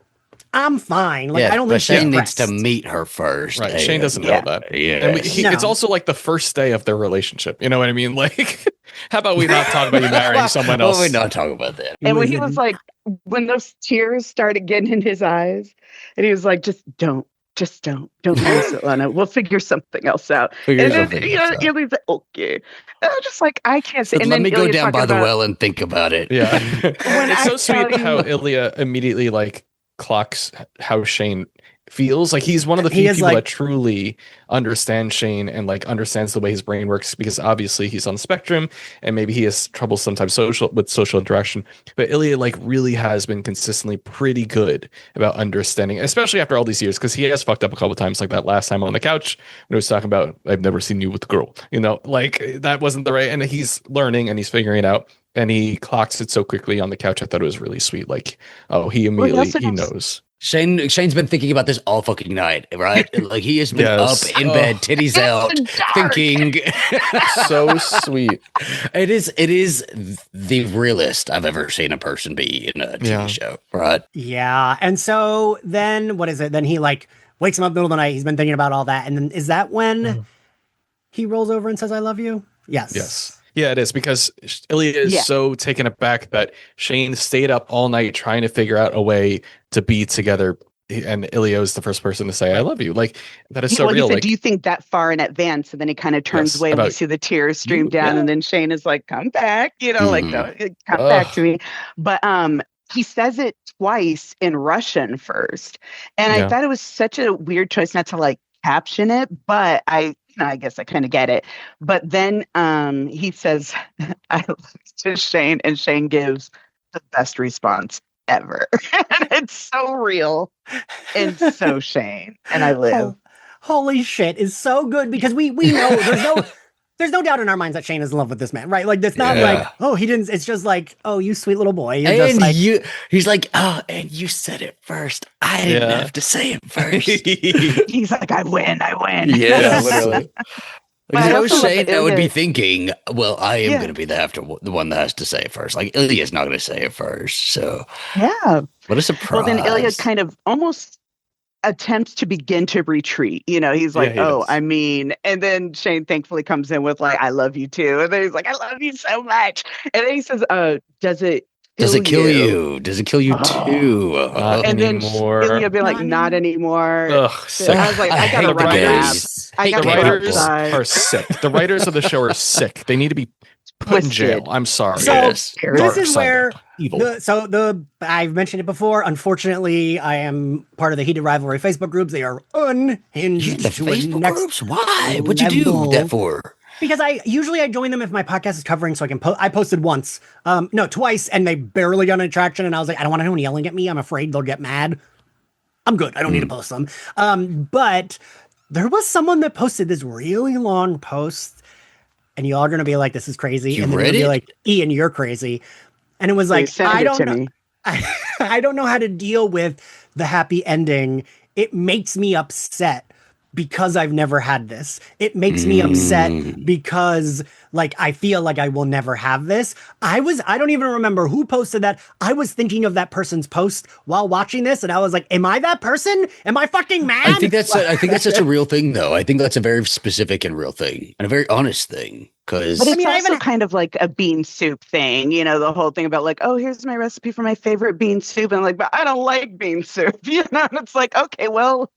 A: I'm fine. Like,
D: Yeah,
A: I don't
D: but
A: think she's
D: Shane needs to
A: pressed.
D: meet her first.
B: Right. Shane doesn't
C: Yeah.
B: know that.
D: Yeah.
B: And it's
A: No.
B: also like the first day of their relationship. You know what I mean? Like, how about we not talk about you marrying someone else?
D: Well, we're not talking about that.
C: and when he
A: in-
C: was like, when those tears started getting in his eyes, and he was like, just don't marry Svetlana. We'll figure something else out.
D: Figure
C: And then
D: something else out.
C: Ilya's like, okay. And I'm just like, I can't say.
D: So
C: And
D: let
C: then
D: me go
C: Ilya's
D: down by
C: talking
D: the
C: about-
D: well and think about it.
B: Yeah.
C: When
B: It's
C: I
B: so sweet
C: tell
B: how
C: you-
B: Ilya immediately like clocks how Shane feels. Like he's one of the
A: He
B: few
A: is
B: people
A: like-
B: that truly understands Shane and like understands the way his brain works, because obviously he's on the spectrum and maybe he has trouble sometimes with social interaction. But Ilya like really has been consistently pretty good about understanding, especially after all these years, because he has fucked up a couple of times, like that last time on the couch when he was talking about, I've never seen you with a girl, you know, like that wasn't the right, and he's learning and he's figuring it out. And he clocks it so quickly on the couch. I thought it was really sweet. Like, oh, he immediately
C: also
B: he
C: knows-
B: knows.
D: Shane's been thinking about this all fucking night, right? Like, he has been
B: Yes.
D: up in bed, titties out,
C: Dark.
D: thinking.
B: So sweet.
D: It is the realest I've ever seen a person be in a TV
B: Yeah.
D: show, right?
A: Yeah. And so then what is it? Then he like wakes him up in the middle of the night. He's been thinking about all that. And then is that when he rolls over and says, I love you? Yes.
B: Yes. Yeah, it is, because Ilya is
C: Yeah.
B: so taken aback that Shane stayed up all night trying to figure out a way to be together. And Ilya is the first person to say, I love you. Like, that is so
C: well,
B: real.
C: he said,
B: Like,
C: do you think that far in advance? And then he kind of turns
B: Yes,
C: away and we
B: about
C: see the tears stream
B: you,
C: down.
B: yeah.
C: And then Shane is like, come back, you know, like, no, come
B: Ugh.
C: back to me. But he says it twice in Russian first. And
B: Yeah.
C: I thought it was such a weird choice not to like caption it, but I guess I kind of get it. But then he says, I love you to Shane, and Shane gives the best response ever. And it's so real and so Shane. And I live.
A: Oh, holy shit is so good because we know there's no doubt in our minds that Shane is in love with this man, right? Like it's not
D: Yeah.
A: like, oh, he didn't. It's just like, oh, you sweet little boy. You're
D: And
A: just like,
D: he's like, oh, and you said it first. I didn't
B: Yeah.
D: have to say it first.
C: He's like, I win.
B: yeah, literally.
C: But I
D: You know,
C: also love
D: Shane
C: that
D: would be
C: Ilya-
D: thinking, well, I am
C: Yeah.
D: going to be the one that has to say it first. Like, Ilya's not going to say it first. So,
C: Yeah.
D: what a surprise.
C: Well, then Ilya kind of almost attempts to begin to retreat. You know, he's like,
B: he
C: oh,
B: does.
C: I mean, and then Shane thankfully comes in with like, I love you too. And then he's like, I love you so much. And then he says, does it
D: kill you? Does it kill you
C: Oh.
D: too?
B: Not
C: And then
B: anymore.
C: Ilya be like,
A: Not
C: not anymore.
B: Ugh,
C: And
B: sick.
C: I was like,
D: I
C: I gotta
D: hate
C: run
D: the
C: a lap.
D: gays.
C: I
D: Hate
C: got
B: The
D: gay
C: to
B: writers
D: people.
C: outside.
B: are sick. The writers of the show are sick. They need to be put in jail.
C: Twisted.
B: I'm sorry.
A: So,
D: Yes.
A: this
B: Dark
A: is
B: side.
A: where
B: Evil.
A: I've mentioned it before. Unfortunately, I am part of the Heated Rivalry Facebook groups. They are unhinged
D: You the
A: to a
D: Facebook
A: next
D: groups? Why? What'd you do
A: level.
D: that for?
A: Because I join them if my podcast is covering, so I can I posted once, no, twice, and they barely got any traction. And I was like, I don't want anyone yelling at me. I'm afraid they'll get mad. I'm good. I don't need to post them. But there was someone that posted this really long post, and y'all are gonna be like, "This is crazy,"
D: You
A: and then
D: read
A: you'll be
D: it?
A: like, "Ian, you're crazy," and it was like,
C: Send
A: I
C: it
A: don't
C: to
A: know.
C: me.
A: I don't know how to deal with the happy ending. It makes me upset because I've never had this. It makes me upset because like I feel like I will never have this. I don't even remember who posted that. I was thinking of that person's post while watching this, and I was like, am I that person? Am I fucking mad?
D: I think that's such a real thing, though. I think that's a very specific and real thing, and a very honest thing. Because
C: But it's
A: I
C: also
A: even-
C: kind of like a bean soup thing, you know, the whole thing about like, oh, here's my recipe for my favorite bean soup. And I'm like, but I don't like bean soup, you know? And it's like, okay, well,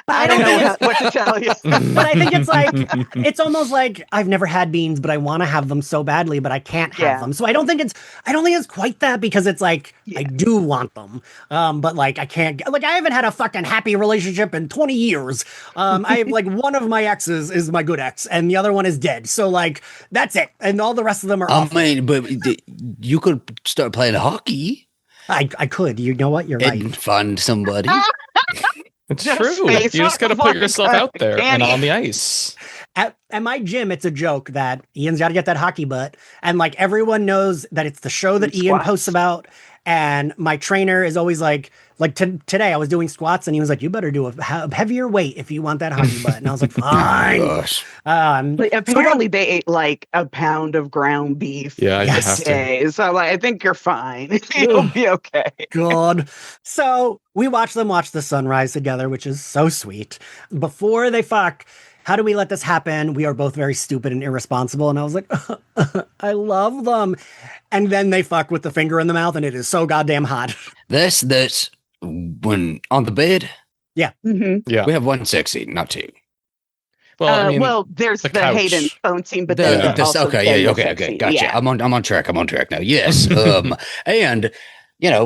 A: But
C: I don't know what to tell you.
A: But I think it's like, it's almost like I've never had beans, but I want to have them so badly, but I can't have them. So I don't think it's quite that, because it's like, I do want them. But like, I can't, like, I haven't had a fucking happy relationship in 20 years. I like, one of my exes is my good ex and the other one is dead. So like, that's it. And all the rest of them are awful.
D: I mean, but you could start playing hockey.
A: I could, you know what? You're right.
D: And find somebody.
B: It's true. You just got to put yourself out there and on the ice.
A: At my gym, it's a joke that Ian's got to get that hockey butt. And like, everyone knows that it's the show that Ian posts about. And my trainer is always like today I was doing squats and he was like, you better do a heavier weight if you want that hockey butt. And I was like, fine.
C: Apparently they ate like a pound of ground beef.
B: Yeah,
C: yesterday. So like, I think you're fine. You'll be okay.
A: God. So we watch them watch the sunrise together, which is so sweet. Before they fuck, how do we let this happen? We are both very stupid and irresponsible. And I was like, I love them. And then they fuck with the finger in the mouth, and it is so goddamn hot.
D: That's when on the bed.
A: Yeah.
C: Mm-hmm.
B: Yeah.
D: We have one sex scene, not two.
B: Well, I mean,
C: there's the Hayden phone scene, but
D: okay,
C: then
D: okay, gotcha.
C: Yeah.
D: I'm on track now. Yes. And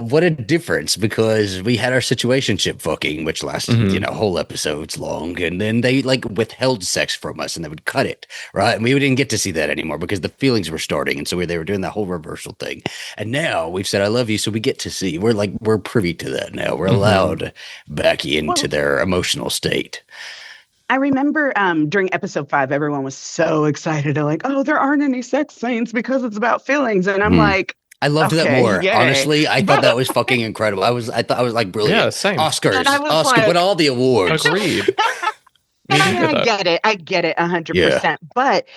D: what a difference, because we had our situationship fucking, which lasted, whole episodes long, and then they like withheld sex from us and they would cut it, right? And we didn't get to see that anymore because the feelings were starting, and so they were doing that whole reversal thing. And now we've said I love you, so we get to see. We're privy to that now. We're allowed back into their emotional state.
C: I remember during episode 5, everyone was so excited. They're like, oh, there aren't any sex scenes because it's about feelings. And I'm like,
D: I loved that more.
C: Yay.
D: Honestly, I thought that was fucking incredible. I thought I was like brilliant.
B: Yeah, same.
D: Oscar, win all the awards.
B: Agreed.
C: And I get it 100%.
D: Yeah.
C: But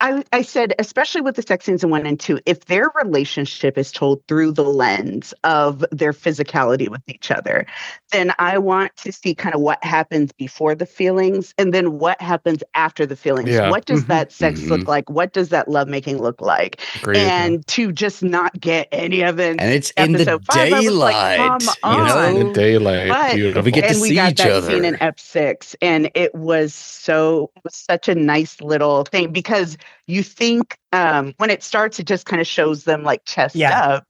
C: I said, especially with the sex scenes in 1 and 2, if their relationship is told through the lens of their physicality with each other, then I want to see kind of what happens before the feelings and then what happens after the feelings.
B: Yeah.
C: What does that sex look like? What does that lovemaking look like?
B: Agreed,
C: and to just not get any of it.
D: And it's in the daylight.
B: In the daylight.
C: But,
B: Beautiful.
D: We get to see each other.
C: Scene in EP6, and it was such a nice little thing, because you think when it starts, it just kind of shows them like chest up.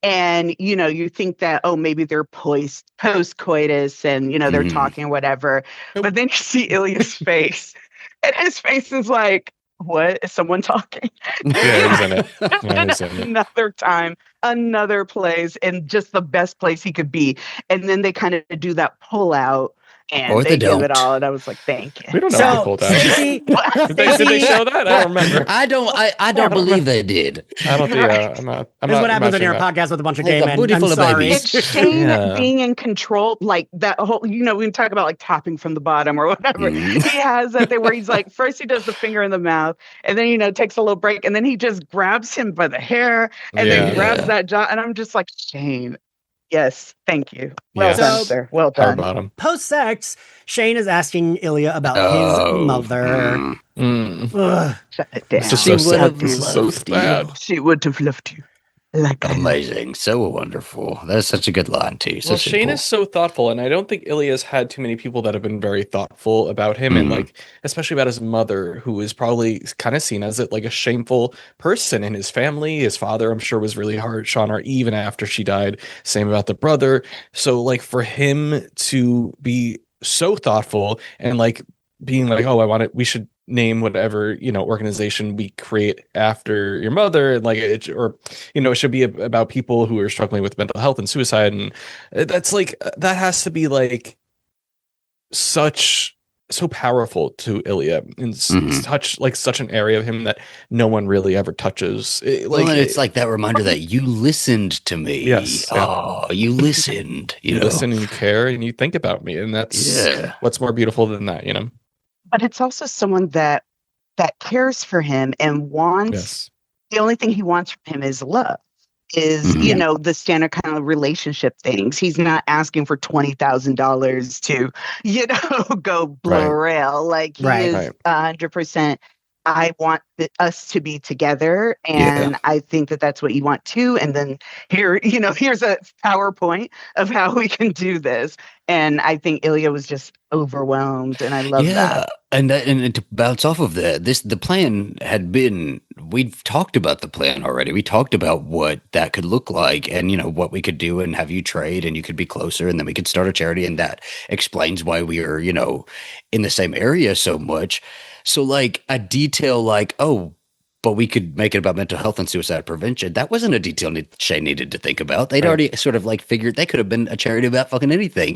C: And, you think that, oh, maybe they're post-coitus and, they're talking or whatever. But then you see Ilya's face, and his face is like, what? Is someone talking?
B: Yeah, he's in it. Yeah, he's in it.
C: Another time, another place, and just the best place he could be. And then they kind of do that pull out. And
D: or
C: they
D: don't.
C: give it all, and I was like, "Thank you."
B: We don't know if they pulled out. Did they show that? I don't remember.
D: I don't believe they did.
B: I don't think. I'm not.
A: This is what happens when you're a podcast with a bunch of gay men.
D: booty
A: I'm
D: full of
A: sorry.
D: babies.
C: It's Shane being in control, like that whole. We can talk about like topping from the bottom or whatever. He has that thing where he's like, first he does the finger in the mouth, and then takes a little break, and then he just grabs him by the hair, and then grabs that jaw, and I'm just like, Shane. Yes, thank you. Well done, sir. Well done.
A: Post-sex, Shane is asking Ilya about his mother.
C: Shut it down.
B: This is so sad. This is so sad.
C: She would have loved you.
D: Amazing. So wonderful. That's such a good line, too.
B: Well, Shane is so thoughtful, and I don't think Ilya's had too many people that have been very thoughtful about him, and especially about his mother, who is probably kind of seen as like a shameful person in his family. His father, I'm sure, was really harsh on her even after she died. Same about the brother. So for him to be so thoughtful and being like, oh, we should name whatever organization we create after your mother, and it should be about people who are struggling with mental health and suicide, and that's that has to be so powerful to Ilya and touch such an area of him that no one really ever touches.
D: It's like that reminder that you listened to me.
B: Yes.
D: Oh, you listened. You
B: listen and you care and you think about me, and that's what's more beautiful than that,
C: But it's also someone that cares for him and wants. The only thing he wants from him is love. Is the standard kind of relationship things. He's not asking for $20,000 to go blow rail. He is 100% I want us to be together, and I think that that's what you want too. And then here's a PowerPoint of how we can do this. And I think Ilya was just overwhelmed, and I love that.
D: And to bounce off of that, the plan had been, we've talked about the plan already. We talked about what that could look like, and what we could do, and have you trade, and you could be closer, and then we could start a charity, and that explains why we are in the same area so much. So like a detail like, oh, but we could make it about mental health and suicide prevention. That wasn't a detail Shay needed to think about. They'd already sort of like figured they could have been a charity about fucking anything,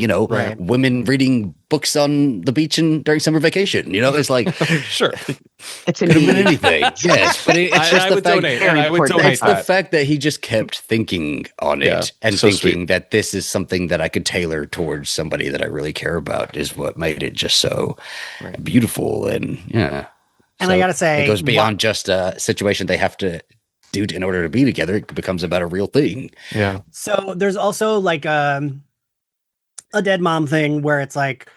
D: women reading books on the beach during summer vacation. It's like,
B: sure,
C: it
D: could have been anything. Yes, but it's just
B: I
D: the
B: would
D: fact.
B: donate. I would donate.
D: It's the fact that he just kept thinking on it and
B: so
D: thinking
B: sweet.
D: that this is something that I could tailor towards somebody that I really care about is what made it just so beautiful and
A: And
D: so
A: I gotta say,
D: it goes beyond just a situation they have to do in order to be together. It becomes about a real thing.
B: Yeah.
A: So there's also like a dead mom thing where it's like,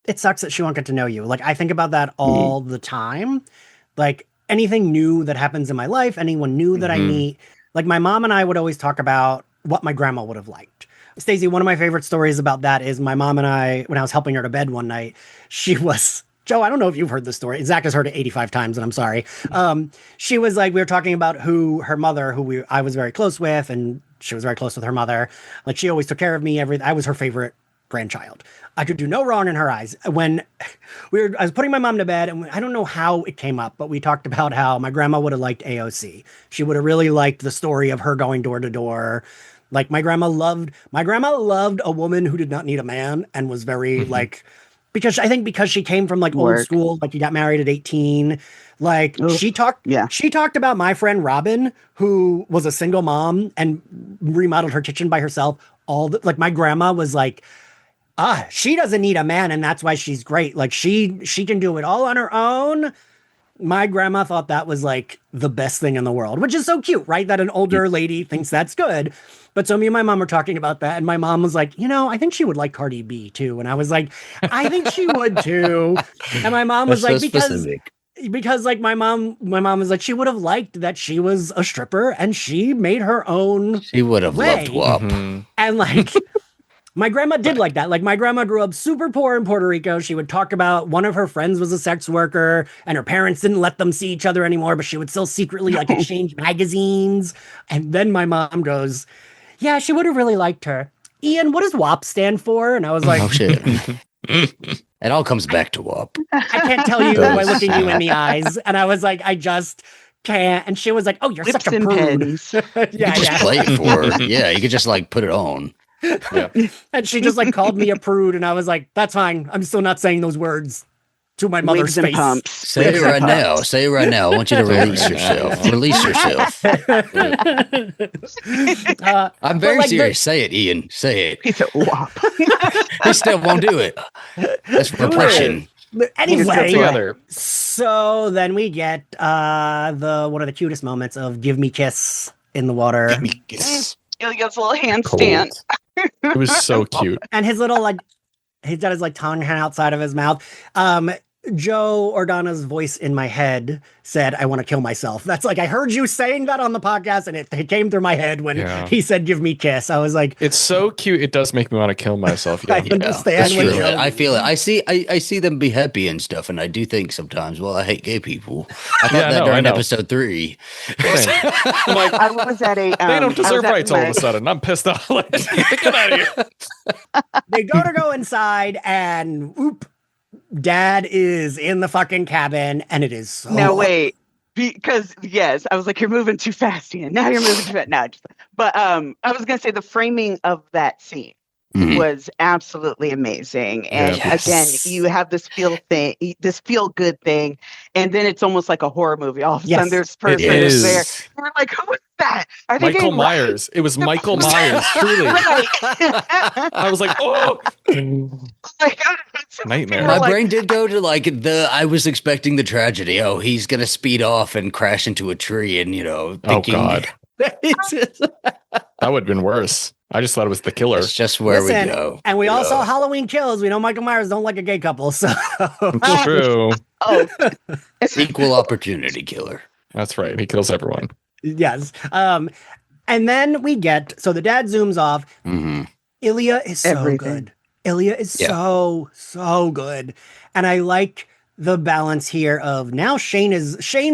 A: it sucks that she won't get to know you. Like I think about that all the time. Like anything new that happens in my life, anyone new that I meet, like my mom and I would always talk about what my grandma would have liked. Stacey, one of my favorite stories about that is my mom and I, when I was helping her to bed one night, she was... Joe, I don't know if you've heard this story. Zach has heard it 85 times, and I'm sorry. She was like, we were talking about her mother, I was very close with, and she was very close with her mother. Like, she always took care of me. I was her favorite grandchild. I could do no wrong in her eyes. When I was putting my mom to bed, and I don't know how it came up, but we talked about how my grandma would have liked AOC. She would have really liked the story of her going door to door. Like, my grandma loved a woman who did not need a man and was very like... Because she came from like old school, like you got married at 18. Like she talked about my friend Robin, who was a single mom and remodeled her kitchen by herself. Like my grandma was like, she doesn't need a man, and that's why she's great. Like she can do it all on her own. My grandma thought that was like the best thing in the world, which is so cute, right? That an older lady thinks that's good. But so me and my mom were talking about that, and my mom was like, I think she would like Cardi B too. And I was like, I think she would too. And my mom was like, because like my mom was like, she would have liked that she was a stripper and she made her own.
D: She would have loved WAP.
A: And like, my grandma did like that. Like my grandma grew up super poor in Puerto Rico. She would talk about one of her friends was a sex worker and her parents didn't let them see each other anymore, but she would still secretly like exchange magazines. And then my mom goes, yeah, she would have really liked her. Ian, what does WAP stand for? And I was like,
D: oh shit. It all comes back to WAP.
A: I can't tell you by looking you in the eyes. And I was like, I just can't. And she was like, oh, you're
C: Whips
A: such a
C: and
A: prude.
C: pens.
D: You could just play it for her. Yeah, you could just like put it on.
B: Yeah.
A: And she just like called me a prude. And I was like, that's fine. I'm still not saying those words to my mother's
C: Wigs and
A: face.
C: pumps.
D: Say it right now. Say it right now. I want you to release yourself. Release yourself. I'm very
A: like
D: serious. Say it, Ian. Say it.
C: He said, WAP.
D: He still won't do it. That's repression.
A: Anyway,
B: together.
A: So then we get one of the cutest moments of give me kiss in the water.
C: Ilya's little handstand.
B: It was so cute.
A: And his little like he's got his like tongue hanging outside of his mouth. Joe Organa's voice in my head said, I want to kill myself. That's like, I heard you saying that on the podcast and it came through my head when he said, give me kiss. I was like,
B: it's so cute. It does make me want to kill myself.
A: I understand.
D: That's true. I feel it. I see them be happy and stuff. And I do think sometimes, well, I hate gay people. I thought that during episode 3.
B: I'm like,
C: I was at a.
B: they don't deserve rights all of a sudden. I'm pissed off. Get out of here.
A: They go inside and oop. Dad is in the fucking cabin, and it is so...
C: No, wait. Because, yes, I was like, you're moving too fast, Ian. Now you're moving too fast. No, but I was going to say the framing of that scene was absolutely amazing. And again, you have this feel good thing, and then it's almost like a horror movie. All of a sudden, there's person is there. We're like, who is that? Are they
B: Michael Myers. It was Michael Myers. Truly. I was like, oh
C: my God,
B: nightmare.
D: My brain did go to like I was expecting the tragedy. Oh, he's gonna speed off and crash into a tree, and thinking,
B: oh God, that would have been worse. I just thought it was the killer.
D: It's just where we go.
A: And we all saw Halloween Kills. We know Michael Myers don't like a gay couple, so
B: it's true.
C: Oh,
D: Equal opportunity killer.
B: That's right. He kills everyone.
A: Yes. And then we get, so the dad zooms off.
D: Hmm.
A: Ilya is so
C: Everything.
A: good. Ilya is
D: Yeah.
A: so good. And I like the balance here of now Shane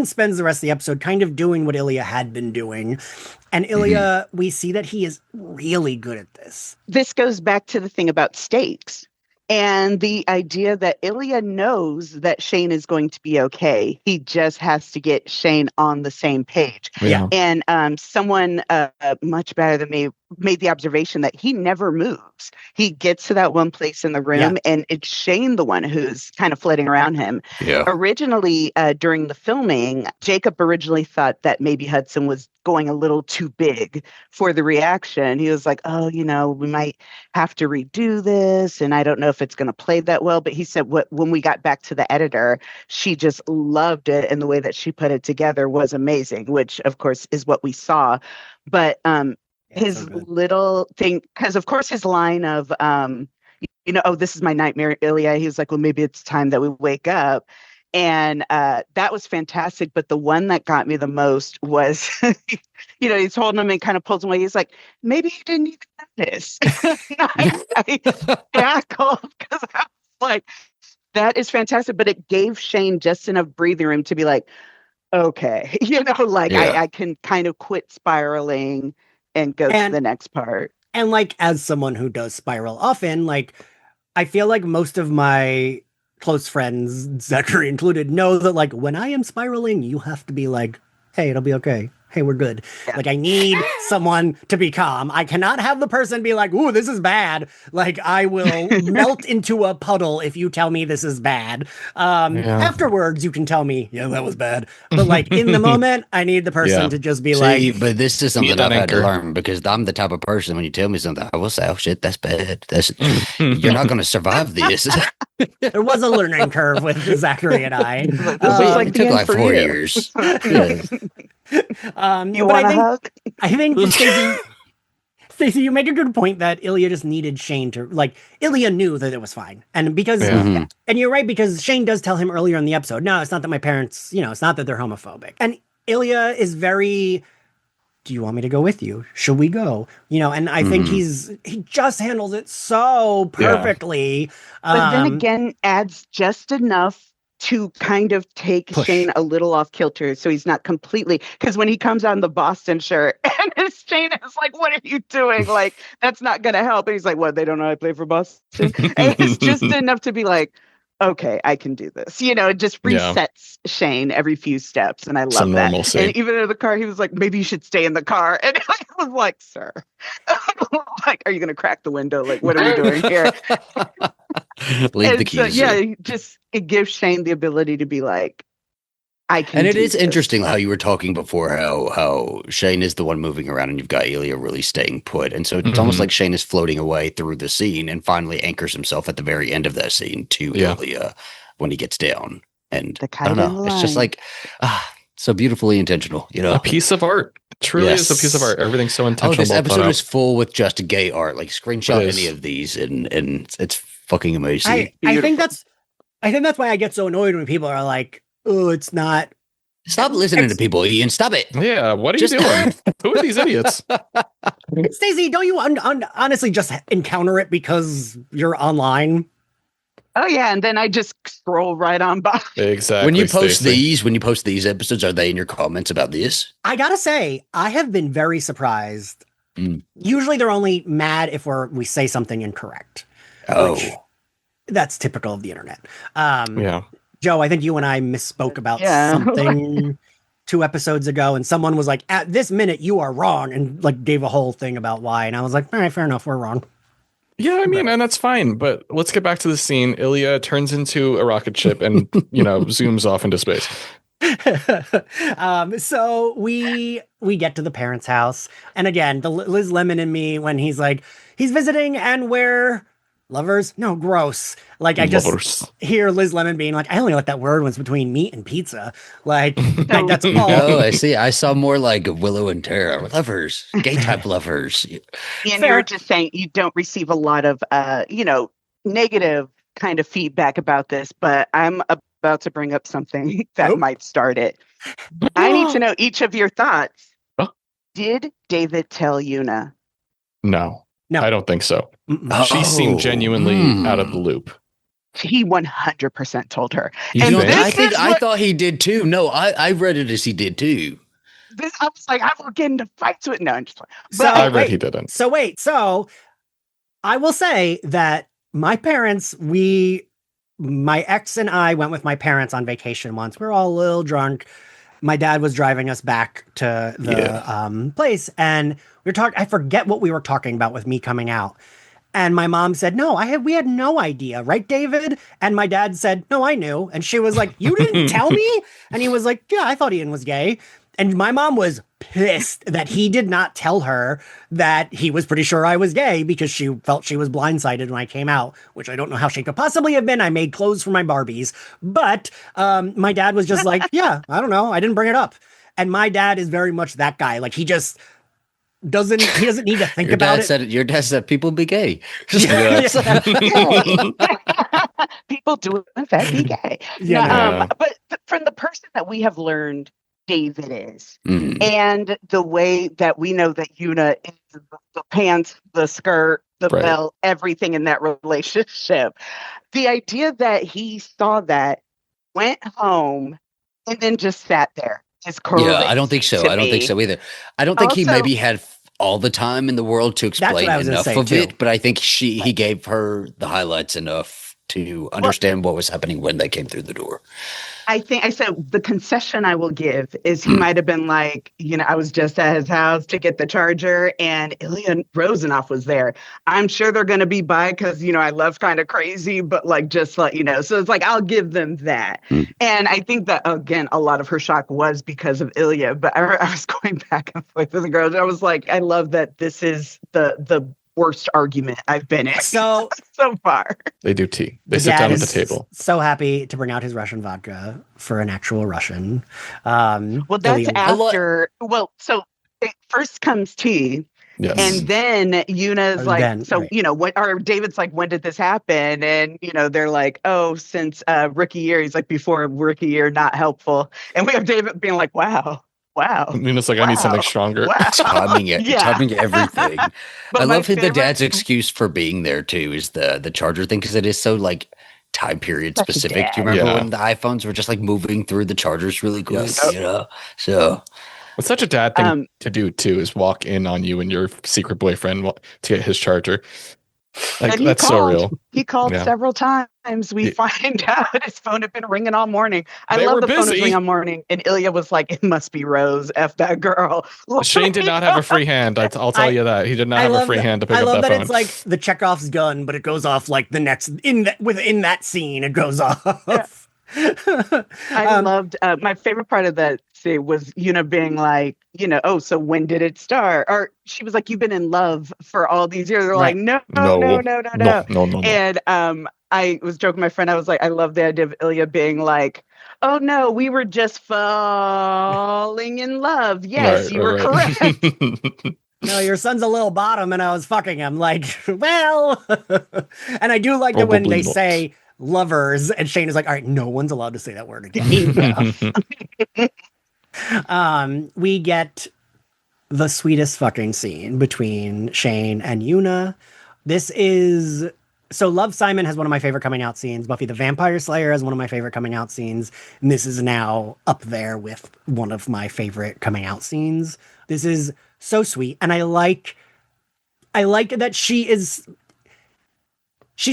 A: spends the rest of the episode kind of doing what Ilya had been doing. And Ilya, we see that he is really good at this.
C: This goes back to the thing about stakes and the idea that Ilya knows that Shane is going to be okay. He just has to get Shane on the same page.
A: Yeah.
C: And someone much better than me made the observation that he never moves. He gets to that one place in the room, and it's Shane, the one who's kind of flitting around him.
D: Yeah.
C: Originally, during the filming, Jacob originally thought that maybe Hudson was going a little too big for the reaction. He was like, oh, we might have to redo this, and I don't know if it's going to play that well. But he said when we got back to the editor, she just loved it, and the way that she put it together was amazing, which, of course, is what we saw. But his little thing, because of course his line of oh, this is my nightmare, Ilya. He was like, well, maybe it's time that we wake up. And that was fantastic. But the one that got me the most was, he's holding him and kind of pulls him away. He's like, maybe you didn't even notice. I cackled because I was like, that is fantastic. But it gave Shane just enough breathing room to be like, okay, I can kind of quit spiraling and go to the next part.
A: And like, as someone who does spiral often, like, I feel like most of my close friends, Zachary included, know that like when I am spiraling, you have to be like, hey, it'll be okay. Hey, we're good. Yeah. Like, I need someone to be calm. I cannot have the person be like, ooh, this is bad. Like, I will melt into a puddle if you tell me this is bad. Afterwards, you can tell me, yeah, that was bad. But like, in the moment, I need the person to just be like.
D: But this is something I've had to learn, because I'm the type of person, when you tell me something, I will say, oh shit, that's bad. You're not going to survive this.
A: There was a learning curve with Zachary and I.
D: It took like 4 years.
C: You want a hug?
A: I think Stacey, you make a good point that Ilya just needed Shane to, like, Ilya knew that it was fine. And because, and you're right, because Shane does tell him earlier in the episode, no, it's not that my parents, it's not that they're homophobic. And Ilya is very, do you want me to go with you? Should we go? And I think he just handles it so perfectly.
C: But then again, adds just enough to kind of take Shane a little off kilter, so he's not completely, because when he comes on the Boston shirt and his Shane is like, what are you doing? Like, that's not going to help. And he's like, what, they don't know I play for Boston? And it's just enough to be like, okay, I can do this. It just resets Shane every few steps. And I love that. Normalcy. And even in the car, he was like, maybe you should stay in the car. And I was like, sir, like, are you going to crack the window? Like, what are we doing here?
D: Leave the keys.
C: So, it gives Shane the ability to be like, I can.
D: And it is interesting how you were talking before, how Shane is the one moving around and you've got Ilya really staying put. And so it's almost like Shane is floating away through the scene and finally anchors himself at the very end of that scene to Ilya when he gets down. And I don't know, it's just like, so beautifully intentional,
B: A piece of art. It truly is a piece of art. Everything's so intentional.
D: Oh, this episode is full with just gay art. Like, screenshot any of these and it's fucking amazing.
A: I think that's why I get so annoyed when people are like, oh, it's not.
D: Stop listening to people, Ian. Stop it.
B: Yeah, what are you doing? Who are these idiots?
A: Stacey, don't you honestly just encounter it because you're online?
C: Oh yeah, and then I just scroll right on by.
B: Exactly.
D: When you post these episodes, are they in your comments about this?
A: I gotta say, I have been very surprised. Usually they're only mad if we say something incorrect.
D: Oh.
A: That's typical of the internet. Joe, I think you and I misspoke about something 2 episodes ago, and someone was like, at this minute, you are wrong, and like gave a whole thing about why. And I was like, all right, fair enough, we're wrong.
B: Yeah, I mean, and that's fine. But let's get back to the scene. Ilya turns into a rocket ship and, zooms off into space.
A: So we get to the parents' house. And again, the Liz Lemon and me, when he's like, he's visiting and we're lovers? No, gross. Like, I just hear Liz Lemon being like, I only let that word was between meat and pizza. Like, that's all.
D: Oh, I see. I saw more like Willow and Tara. Lovers. Gay type lovers.
C: And you're just saying you don't receive a lot of, negative kind of feedback about this, but I'm a about to bring up something that
A: Nope.
C: might start it. I need to know each of your thoughts. Did David tell Yuna?
B: No,
A: No.
B: I don't think so.
A: Mm-mm.
B: She seemed genuinely out of the loop.
C: He 100% told her.
B: You
C: And
B: think?
C: this is
D: I
C: what-
D: thought he did too. No, I read it as he did too.
C: I was like, I will get into fights with. No, I'm just like,
A: So
B: I read
A: wait,
B: he didn't.
A: So I will say that my parents, my ex and I went with my parents on vacation once. We were all a little drunk. My dad was driving us back to the place, and we were talking. I forget what we were talking about with me coming out. And my mom said, "No, we had no idea, right, David?" And my dad said, "No, I knew." And she was like, "You didn't tell me?" And he was like, "Yeah, I thought Ian was gay." And my mom was pissed that he did not tell her that he was pretty sure I was gay because she felt she was blindsided when I came out, which I don't know how she could possibly have been. I made clothes for my Barbies. But my dad was just like, "Yeah, I don't know. I didn't bring it up." And my dad is very much that guy. Like he doesn't need to think about it.
D: Your dad said people be gay.
A: Yeah.
C: People do in fact be gay.
A: Yeah.
B: Yeah.
C: But from the person that we have learned David is,
D: Mhm.
C: and the way that we know that Yuna is the pants, the skirt, the
B: Right.
C: belt, everything in that relationship, the idea that he saw that, went home, and then just sat there is crazy.
D: Yeah, I don't think so.
C: to
D: I don't think
C: me.
D: so either. I don't think he
C: Also-
D: maybe had all the time in the world to
A: That's what
D: explain
A: I was gonna
D: enough
A: say,
D: of
A: too.
D: it, but I think he gave her the highlights enough to understand what was happening when they came through the door.
C: I think I said the concession I will give is he might have been like, I was just at his house to get the charger and Ilya Rozanoff was there. I'm sure they're going to be by because, I love kind of crazy, but like, just let you know. So it's like, I'll give them that. And I think that, again, a lot of her shock was because of Ilya, but I was going back and forth with the girls. I was like, I love that this is the worst argument I've been in
A: So
C: so far.
B: They do tea. They
A: the
B: sit
A: dad
B: down at the
A: is
B: table.
A: so happy to bring out his Russian vodka for an actual Russian.
C: Well, that's
A: Ilya-
C: after. So it first comes tea,
B: Yes.
C: and then Yuna's like,
A: Then,
C: so
A: right.
C: what? Or David's like, when did this happen? And they're like, oh, since rookie year. He's like, before rookie year, not helpful. And we have David being like, wow.
B: Luna's like, I need something stronger.
C: Wow.
D: Timing it,
C: Yeah.
D: timing everything.
C: But
D: I
C: my
D: love the
C: favorite-
D: dad's excuse for being there too is the charger thing because it is so like time period
C: Such a
D: specific. Do you
C: dad.
D: remember
B: Yeah.
D: when the iPhones were just like moving through the chargers really quick?
B: Yes.
D: So
B: It's such a dad thing
C: Um,
B: to do too, is walk in on you and your secret boyfriend to get his charger. Like
C: And he
B: that's so
C: called.
B: real.
C: He called
B: Yeah.
C: several times. We
B: Yeah.
C: find out his phone had been ringing all morning. I
B: They
C: love
B: were
C: the phone was
B: busy.
C: ringing all morning. And Ilya was like, it must be Rose. F that girl.
B: Shane did not have a free hand. I'll tell you that. He did not have a free hand to pick
A: I
B: up
A: love
B: that
A: that
B: phone.
A: it's like the Chekhov's gun, but it goes off like the next within that scene. It goes off.
C: I loved my favorite part of that scene was being like, oh, so when did it start? Or she was like, you've been in love for all these years. They're
A: Right.
C: like, no.
B: No.
C: And I was joking with my friend. I was like, I love the idea of Ilya being like, oh no, we were just falling in love. Yes, you were correct.
A: No, your son's a little bottom, and I was fucking him. Like, well, and I do like that when
B: Probably
A: they
B: not.
A: say lovers, and Shane is like, all right, no one's allowed to say that word again. We get the sweetest fucking scene between Shane and Yuna. This is so Love Simon has one of my favorite coming out scenes. Buffy the Vampire Slayer has one of my favorite coming out scenes. And this is now up there with one of my favorite coming out scenes. This is so sweet. And I like that she's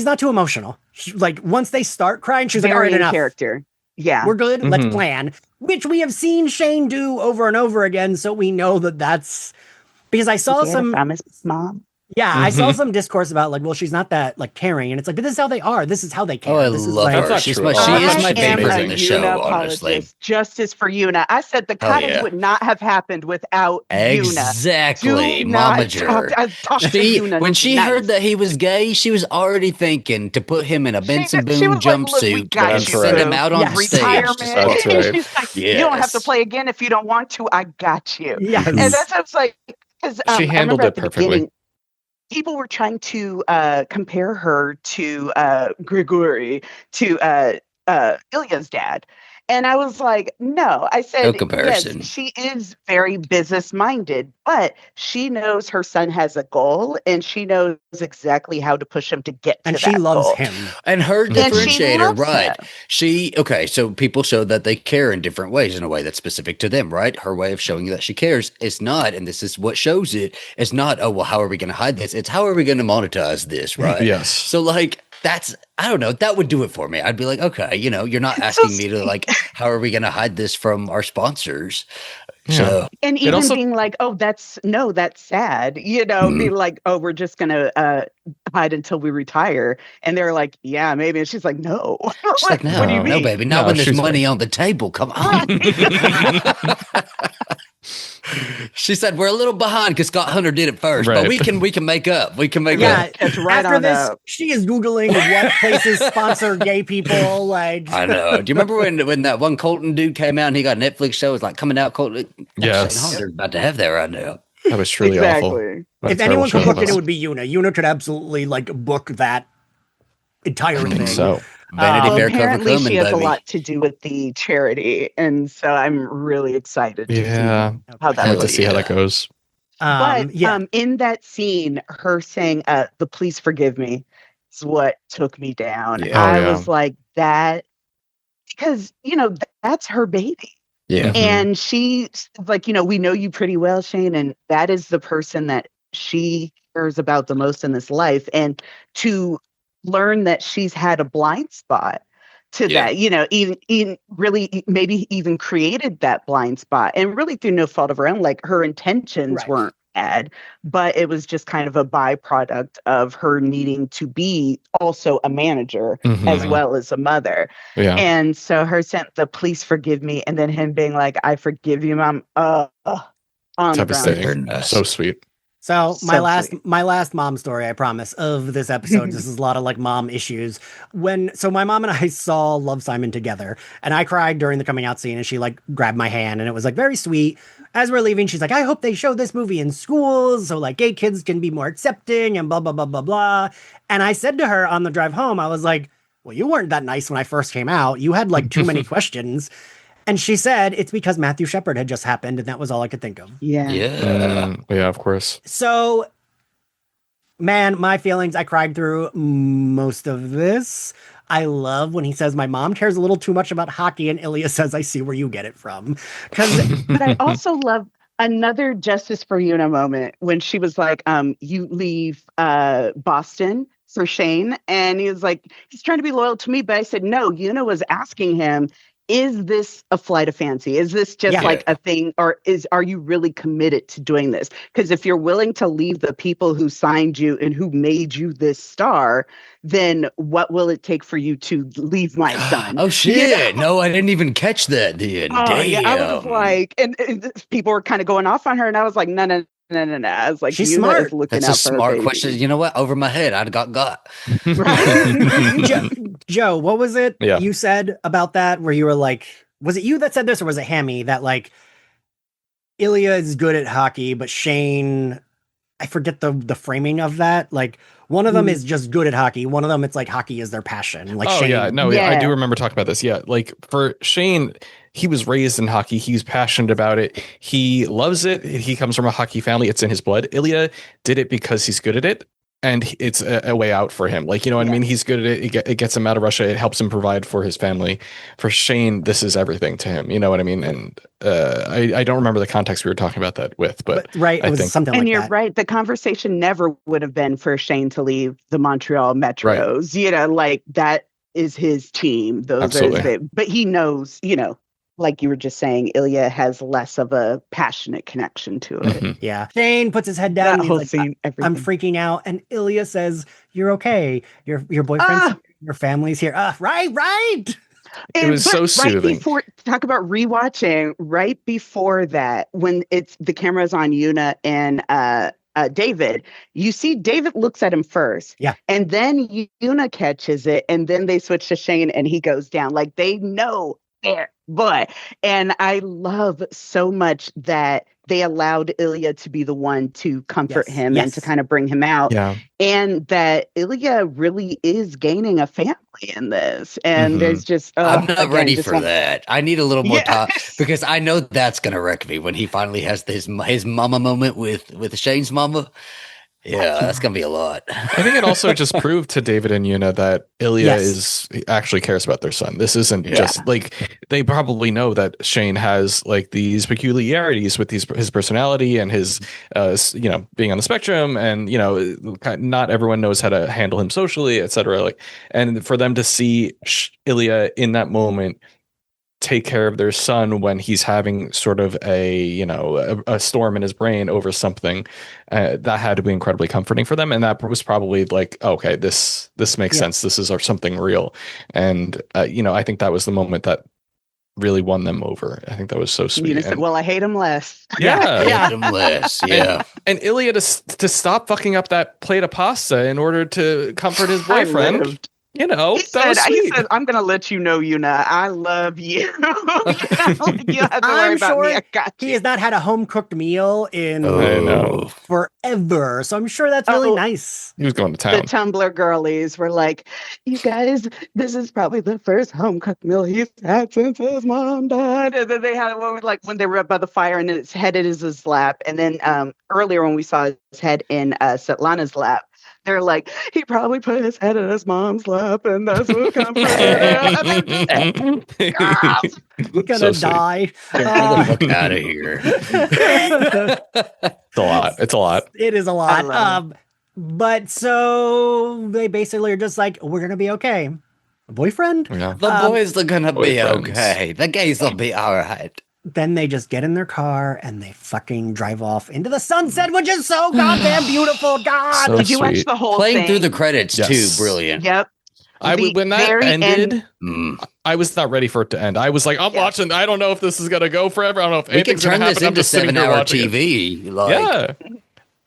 A: not too emotional. Like once they start crying, she's like, all right,
C: Very in
A: enough.
C: character. Yeah.
A: We're good. Let's
B: Mhm.
A: plan, which we have seen Shane do over and over again. So we know that that's because I saw some.
C: from his mom.
A: Yeah, I saw
B: Mhm.
A: some discourse about like, well, she's not that like caring, and it's like, but this is how they are. This is how they care.
D: Oh, I
A: this is
D: love
A: like,
D: her.
B: That's not
D: She's
B: true
D: my,
B: at all.
D: she is
B: I
D: my
B: am
D: favorite
B: a
D: in the show,
C: Yuna
D: honestly.
C: apologist. Justice for Yuna. I said the
D: Hell
C: cottage
D: yeah.
C: would not have happened without Yuna.
D: Exactly,
C: Do not
D: Momager.
C: talk to
D: See,
C: Yuna
D: when she
C: nice.
D: heard that he was gay, she was already thinking to put him in a Benson
C: she
D: Boone
C: was like, "Look, we
D: jumpsuit
C: got
D: and
B: you,
D: send him
B: boo.
D: out on
A: Yes.
D: stage.
C: retirement."
D: Just
B: That's
D: like,
B: right.
C: She's like, you don't have to
D: Yes.
C: play again if you don't want to. I got you.
A: yes.
C: And that's what I was like, because
B: She
C: I
B: handled
C: remember
B: it
C: at the
B: perfectly.
C: beginning, people were trying to compare her to Grigori, to Ilya's dad. And I was like, no. I
D: No
C: said,
D: comparison.
C: yes, she is very business minded, but she knows her son has a goal and she knows exactly how to push him to get
A: And
C: to
A: she
C: that
A: loves
C: goal.
A: him.
D: And her
C: And she
D: differentiator,
C: loves
D: right?
C: him.
D: Okay, so people show that they care in different ways in a way that's specific to them, right? Her way of showing you that she cares is not, and this is what shows it, it's not, oh, well, how are we going to hide this? It's how are we going to monetize this, right?
B: Yes.
D: So, like, that's, I don't know, that would do it for me. I'd be like, okay, you're not
C: It's so
D: asking me to, like, how are we going to hide this from our sponsors?
B: Yeah.
D: So,
C: And
B: It
C: even
B: also-
C: being like, oh, that's sad, being like, oh, we're just gonna hide until we retire. And they're like, yeah, maybe. And she's like, no.
D: she's like, no,
C: What do you
D: no,
C: mean?
D: baby, not
B: No,
D: when there's
B: she's
D: money
B: right.
D: on the table. Come on. She said we're a little behind because Scott Hunter did it first, but
B: Right.
D: we can make up. We can make
A: Yeah,
D: up.
C: Catch right
A: after
C: on
A: this,
C: up.
A: she is Googling what places sponsor gay people. Like,
D: I know. Do you remember when that one Colton dude came out and he got a Netflix show? It was like coming out. Colton.
B: Yes.
D: St. Hunter's about to have that right now.
B: That was truly awful.
C: Exactly.
B: What a
A: if
B: terrible
A: anyone could
B: show
A: book
B: that
A: it, it
B: was.
A: would be Una. Una could absolutely like book that entire
B: I
A: thing.
B: think so.
D: Vanity
C: Well,
D: Fair cover
C: apparently
D: coming,
C: she has
D: baby.
C: a lot to do with the charity, and so I'm really excited to see
B: Yeah.
C: how
B: I
C: that
B: like
C: goes.
B: to see how that goes.
C: But
A: Yeah.
C: in that scene, her saying, "The please forgive me," is what took me down.
D: Yeah.
C: I
B: Oh, yeah.
C: was like, that, because that's her baby.
D: Yeah.
B: Mhm.
C: And she's like, we know you pretty well, Shane, and that is the person that she cares about the most in this life. And to learn that she's had a blind spot to
D: Yeah.
C: that, even really maybe even created that blind spot, and really through no fault of her own. Like, her intentions
A: Right.
C: weren't bad, but it was just kind of a byproduct of her needing to be also a manager as
B: Mhm.
C: well as a mother.
B: Yeah.
C: And so her saying the please forgive me, and then him being like, I forgive you, Mom. On the ground.
B: Devastating.
D: Nice.
B: So sweet.
A: So my
C: So
A: last
C: sweet.
A: my last mom story, I promise, of this episode. This is a lot of like mom issues. So my mom and I saw Love, Simon together, and I cried during the coming out scene, and she like grabbed my hand, and it was like very sweet. As we're leaving, she's like, I hope they show this movie in schools so like gay kids can be more accepting and blah blah blah blah blah. And I said to her on the drive home, I was like, well, you weren't that nice when I first came out. You had like too many questions. And she said it's because Matthew Shepard had just happened, and that was all I could think of.
C: Yeah.
D: Yeah.
B: Yeah, of course.
A: So, man, my feelings, I cried through most of this. I love when he says, my mom cares a little too much about hockey, and Ilya says, I see where you get it from. Because
C: But I also love another Justice for Una moment when she was like, you leave Boston for Shane. And he was like, he's trying to be loyal to me. But I said, no, Una was asking him, is this a flight of fancy? Is this just
A: Yeah.
C: like a thing, or are you really committed to doing this? Because if you're willing to leave the people who signed you and who made you this star, then what will it take for you to leave my son?
D: Oh shit! No, I didn't even catch that. Then,
C: Oh,
D: damn.
C: yeah, I was like, and people were kind of going off on her, and I was like, no. I was like,
A: She's
C: Una
A: smart.
C: is looking
D: That's a
C: out for her
D: smart
C: baby.
D: question. You know what? Over my head, I'd got.
C: Right?
A: Joe, what was it
B: Yeah.
A: you said about that where you were like, was it you that said this or was it Hammy that like Ilya is good at hockey, but Shane, I forget the framing of that. Like one of them is just good at hockey. One of them, it's like hockey is their passion. Like
B: Oh
A: Shane.
B: yeah, no, yeah, I
C: Yeah.
B: do remember talking about this. Yeah, like for Shane, he was raised in hockey. He's passionate about it. He loves it. He comes from a hockey family. It's in his blood. Ilya did it because he's good at it, and it's a way out for him. Like, you know what I mean? He's good at it. It gets him out of Russia. It helps him provide for his family. For Shane, this is everything to him. You know what I mean? And I don't remember the context we were talking about that with, but
A: right,
B: I
A: it was
B: think-
A: something
C: And
A: like
C: you're
A: that.
C: right. The conversation never would have been for Shane to leave the Montreal Metros. Like that is his team. Those
B: Absolutely.
C: but he knows, like you were just saying, Ilya has less of a passionate connection to it.
B: Mhm.
A: Yeah. Shane puts his head down.
C: That
A: And he's
C: whole
A: like,
C: scene, everything.
A: I'm freaking out. And Ilya says, you're okay. Your boyfriend's here. Your family's here. Right.
B: It was so soothing.
C: Before, talk about rewatching, right before that, when it's the camera's on Una and David, you see David looks at him first.
A: Yeah.
C: And then Una catches it, and then they switch to Shane and he goes down. Like they know there, boy. And I love so much that they allowed Ilya to be the one to comfort him and to kind of bring him out.
B: Yeah.
C: And that Ilya really is gaining a family in this. And there's just,
D: I'm not
C: again,
D: ready
C: just
D: for that. I need a little more time
C: Yes.
D: because I know that's gonna wreck me when he finally has his mama moment with Shane's mama. Yeah, that's gonna be a lot.
B: I think it also just proved to David and Yuna that Ilya actually cares about their son. This isn't just like, they probably know that Shane has like these peculiarities with his personality and his being on the spectrum, and not everyone knows how to handle him socially, etc. Like, and for them to see Ilya in that moment take care of their son when he's having sort of a storm in his brain over something, that had to be incredibly comforting for them. And that was probably like, okay, this makes sense. This is something real. And I think that was the moment that really won them over. I think that was so sweet.
C: Yuna said, well, I hate him less.
B: Yeah.
D: I hate him less. Yeah.
B: And Ilya to stop fucking up that plate of pasta in order to comfort his boyfriend. He said,
C: I'm going to let you know, Yuna, I love you. You have to worry about me. I got you.
A: He has not had a home cooked meal in forever. So I'm sure that's really nice.
B: He was going to town.
C: The Tumblr girlies were like, you guys, this is probably the first home cooked meal he's had since his mom died. And then they had one with, like, when they were up by the fire and then his head in his lap. And then earlier when we saw his head in Svetlana's lap, they're like, he probably put his head in his mom's lap, and that's what comforted him.
A: He's gonna die.
D: Get the fuck out of here.
B: It's a lot. It's a lot.
A: It is a lot. But so they basically are just like, we're gonna be okay. Boyfriend?
B: Yeah.
D: The boys are gonna be okay. The gays will be all right.
A: Then they just get in their car and they fucking drive off into the sunset, which is so goddamn beautiful. God,
B: So
C: did you watch the whole
D: Playing
C: thing?
D: through the credits too, brilliant.
C: Yep.
B: When that ended, I was not ready for it to end. I was like, I'm watching. I don't know if this is gonna go forever. I don't know if
D: We can
B: anything's gonna
D: turn
B: happen.
D: this
B: I'm
D: into
B: just sitting here
D: 7-hour
B: watching
D: TV.
B: it.
D: Like,
B: Yeah.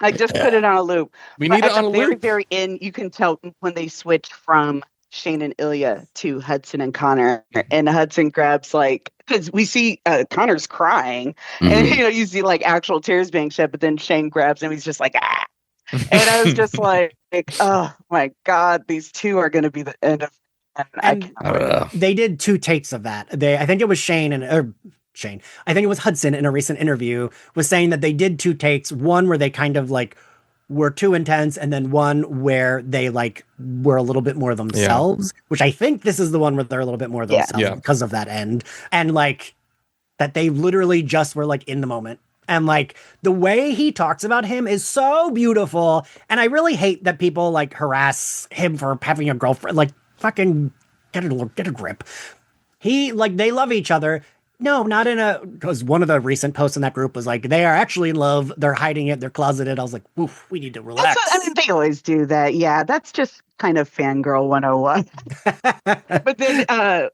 C: I just put it on a loop.
B: We need it
C: at
B: on
C: the
B: a
C: very,
B: loop.
C: very end, you can tell when they switch from Shane and Ilya to Hudson and Connor, and Hudson grabs, like, because we see Connor's crying, and you see like actual tears being shed, but then Shane grabs him, he's just like, ah. And I was just like, oh my God, these two are going to be the end of. And
A: they did 2 takes of that. I think it was Shane. I think it was Hudson in a recent interview was saying that they did 2 takes. One where they kind of like were too intense, and then one where they like were a little bit more themselves, which I think this is the one where they're a little bit more themselves because of that end. And like that they literally just were like in the moment. And like the way he talks about him is so beautiful. And I really hate that people like harass him for having a girlfriend. Like, fucking get a grip. They love each other. No, not because one of the recent posts in that group was like, they are actually in love. They're hiding it. They're closeted. I was like, oof, we need to relax.
C: They always do that. Yeah, that's just kind of fangirl 101. But then I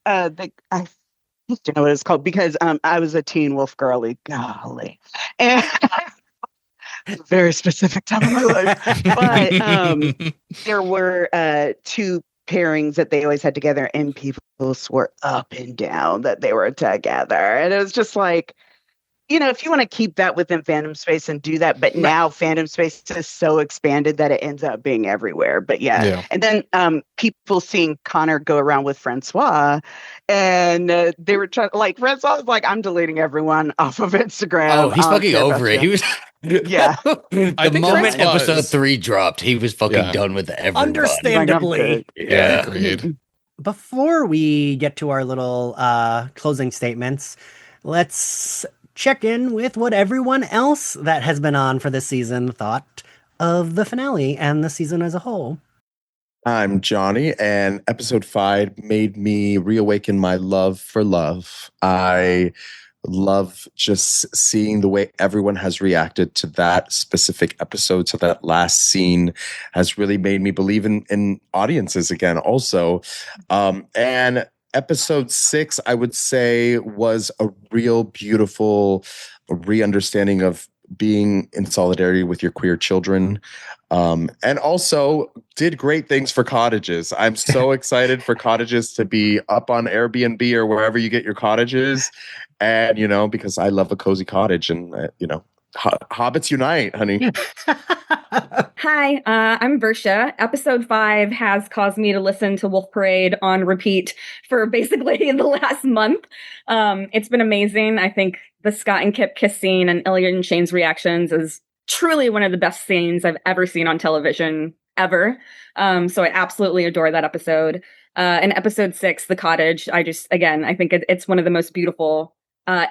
C: used to know what it's called because I was a teen wolf girly. Golly. And it's a very specific time of my life. But there were 2 pairings that they always had together, and people swore up and down that they were together. And it was just like, if you want to keep that within fandom space and do that, but now fandom space is so expanded that it ends up being everywhere. But yeah. And then people seeing Connor go around with Francois, and they were trying, like, Francois was like, I'm deleting everyone off of Instagram.
D: Oh, he's fucking over it. He was
B: the
D: moment episode 3 dropped, he was fucking done with everybody.
A: Understandably.
D: Yeah.
B: Agreed.
A: Before we get to our little closing statements, let's check in with what everyone else that has been on for this season thought of the finale and the season as a whole.
E: I'm Johnny, and episode 5 made me reawaken my love for love. I love just seeing the way everyone has reacted to that specific episode. So that last scene has really made me believe in audiences again also. And episode 6, I would say, was a real beautiful re-understanding of being in solidarity with your queer children. And also did great things for cottages. I'm so excited for cottages to be up on Airbnb or wherever you get your cottages. And, because I love a cozy cottage and, hobbits unite, honey.
F: Hi, I'm Versha. Episode 5 has caused me to listen to Wolf Parade on repeat for basically the last month. It's been amazing. I think the Scott and Kip kiss scene and Ilya and Shane's reactions is truly one of the best scenes I've ever seen on television, ever. So I absolutely adore that episode. And episode 6, The Cottage, I think it's one of the most beautiful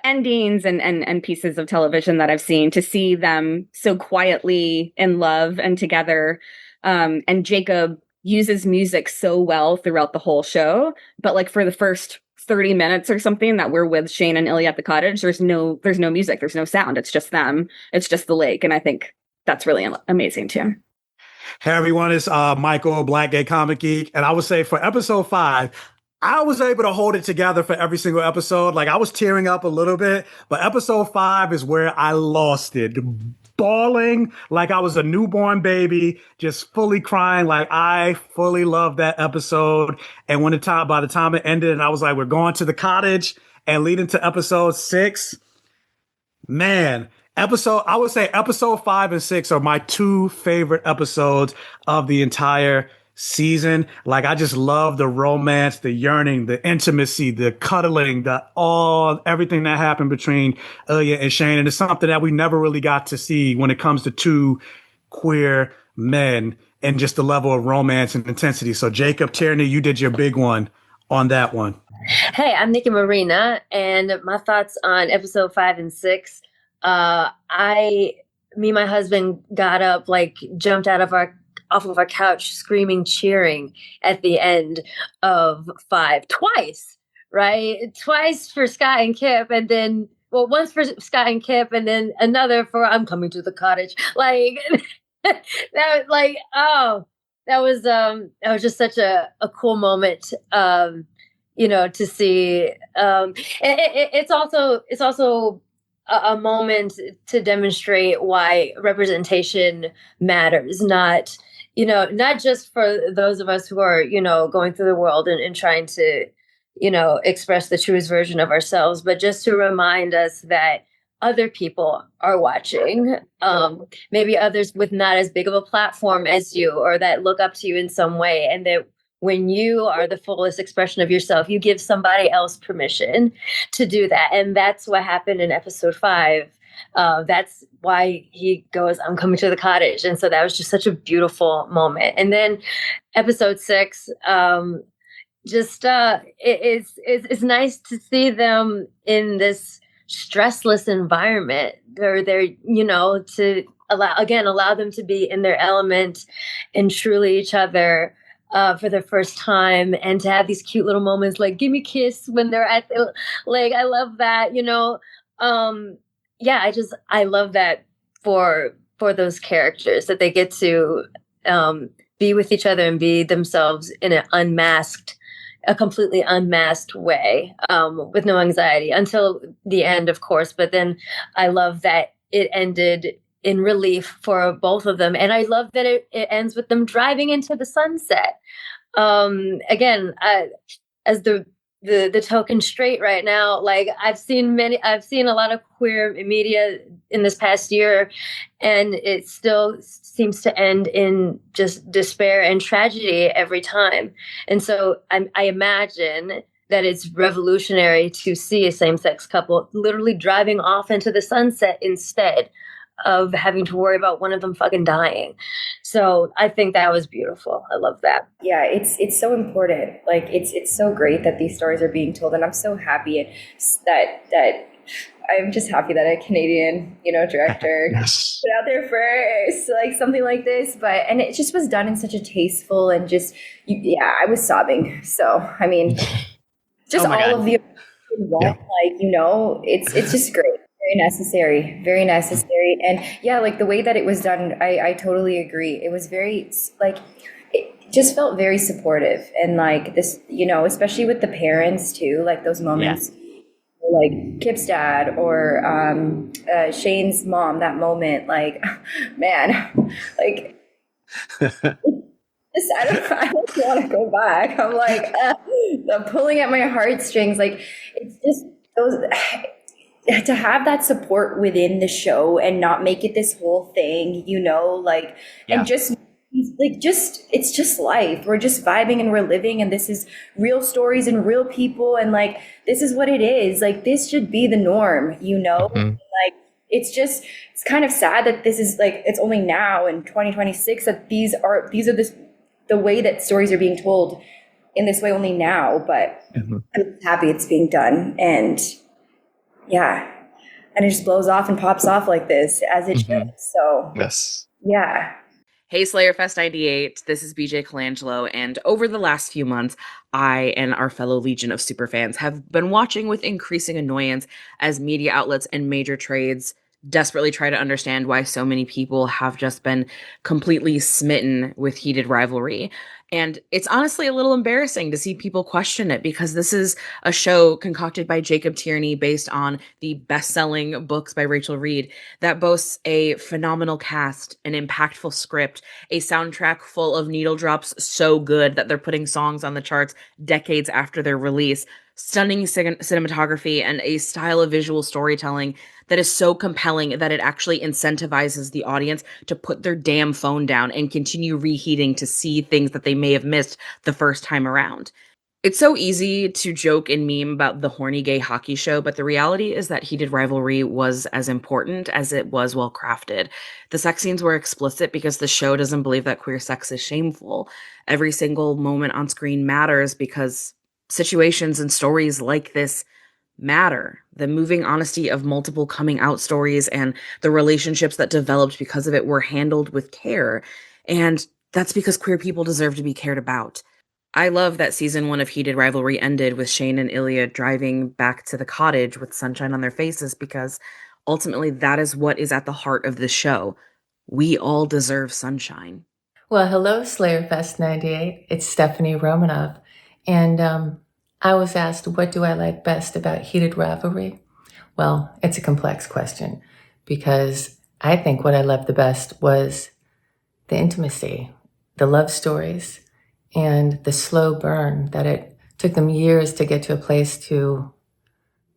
F: endings and pieces of television that I've seen, to see them so quietly in love and together. And Jacob uses music so well throughout the whole show, but like for the first 30 minutes or something that we're with Shane and Ilya at the cottage, there's no music, there's no sound. It's just them. It's just the lake. And I think that's really amazing too.
G: Hey everyone, it's Michael, Black Gay Comic Geek. And I would say for episode 5, I was able to hold it together for every single episode. Like, I was tearing up a little bit, but episode 5 is where I lost it. Bawling like I was a newborn baby, just fully crying. Like, I fully loved that episode. And by the time it ended, and I was like, we're going to the cottage and leading to episode 6, man. I would say episode 5 and 6 are my 2 favorite episodes of the entire season. Like, I just love the romance, the yearning, the intimacy, the cuddling, everything that happened between Ilya and Shane. And it's something that we never really got to see when it comes to 2 queer men and just the level of romance and intensity. So Jacob, Tierney, you did your big one on that one.
H: Hey, I'm Nikki Marina, and my thoughts on episode 5 and 6. Me and my husband got up, like jumped off of our couch screaming, cheering at the end of 5 twice, right? Twice for Scott and Kip, and then, once for Scott and Kip, and then another for I'm coming to the cottage. Like, that was just such a cool moment, to see. It's also a moment to demonstrate why representation matters, not just for those of us who are, going through the world and trying to, express the truest version of ourselves, but just to remind us that other people are watching, maybe others with not as big of a platform as you, or that look up to you in some way, and that when you are the fullest expression of yourself, you give somebody else permission to do that. And that's what happened in episode 5. That's why he goes, I'm coming to the cottage. And so that was just such a beautiful moment. And then episode 6, it's nice to see them in this stressless environment where they're, to allow them to be in their element and truly each other for the first time, and to have these cute little moments like give me a kiss when they're at the lake. I love that, I love that for those characters, that they get to be with each other and be themselves in a completely unmasked way, with no anxiety until the end, of course. But then I love that it ended in relief for both of them. And I love that it ends with them driving into the sunset. Again, as the token straight right now, like I've seen a lot of queer media in this past year, and it still seems to end in just despair and tragedy every time. And so I imagine that it's revolutionary to see a same-sex couple literally driving off into the sunset instead of having to worry about one of them fucking dying. So I think that was beautiful. I love that.
I: Yeah, it's so important. Like it's so great that these stories are being told, and I'm so happy that I'm just happy that a Canadian, director
G: Yes.
I: put out there first, like something like this. And it just was done in such a tasteful and I was sobbing. So I mean, just all
A: God.
I: of the it's just great. Very necessary. And yeah, like the way that it was done, I totally agree. It was very, like, it just felt very supportive. And like this, especially with the parents too, like those moments, like Kip's dad or Shane's mom, that moment, like, man, like I don't want to go back. I'm like, I'm pulling at my heartstrings. Like, it's just those to have that support within the show and not make it this whole thing, and just it's just life. We're just vibing and we're living, and this is real stories and real people, and like this is what it is. Like, this should be the norm, Like, it's kind of sad that this is like, it's only now in 2026 that these are the way that stories are being told in this way only now, but I'm happy it's being done. And and it just blows off and pops off like this as it should. So
B: yes.
I: Yeah.
J: Hey, Slayerfest 98, this is BJ Colangelo, and over the last few months, I and our fellow legion of superfans have been watching with increasing annoyance as media outlets and major trades desperately try to understand why so many people have just been completely smitten with Heated Rivalry. And it's honestly a little embarrassing to see people question it, because this is a show concocted by Jacob Tierney based on the best-selling books by Rachel Reed that boasts a phenomenal cast, an impactful script, a soundtrack full of needle drops so good that they're putting songs on the charts decades after their release, stunning cinematography, and a style of visual storytelling that is so compelling that it actually incentivizes the audience to put their damn phone down and continue reheating to see things that they may have missed the first time around. It's so easy to joke and meme about the horny gay hockey show, but the reality is that Heated Rivalry was as important as it was well crafted. The sex scenes were explicit because the show doesn't believe that queer sex is shameful. Every single moment on screen matters because situations and stories like this matter. The moving honesty of multiple coming out stories and the relationships that developed because of it were handled with care. And that's because queer people deserve to be cared about. I love that season 1 of Heated Rivalry ended with Shane and Ilya driving back to the cottage with sunshine on their faces, because ultimately that is what is at the heart of the show. We all deserve sunshine.
K: Well, hello, Slayerfest 98. It's Stephanie Romanov. And I was asked, what do I like best about Heated Rivalry? Well, it's a complex question, because I think what I loved the best was the intimacy, the love stories, and the slow burn that it took them years to get to a place to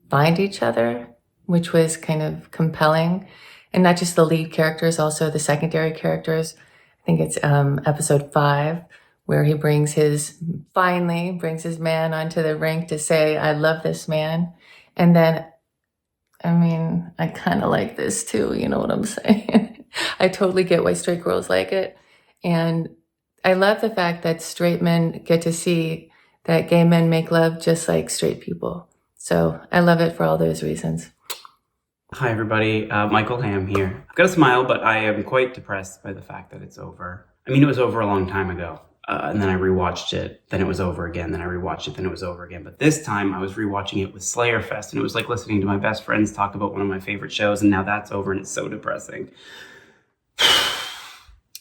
K: find each other, which was kind of compelling. And not just the lead characters, also the secondary characters. I think it's episode 5, where he finally brings his man onto the rink to say, I love this man. And then, I kind of like this too, you know what I'm saying? I totally get why straight girls like it. And I love the fact that straight men get to see that gay men make love just like straight people. So I love it for all those reasons.
L: Hi, everybody. Michael Ham here. I've got a smile, but I am quite depressed by the fact that it's over. It was over a long time ago. And then I rewatched it. Then it was over again. Then I rewatched it. Then it was over again. But this time I was rewatching it with Slayerfest. And it was like listening to my best friends talk about one of my favorite shows. And now that's over and it's so depressing.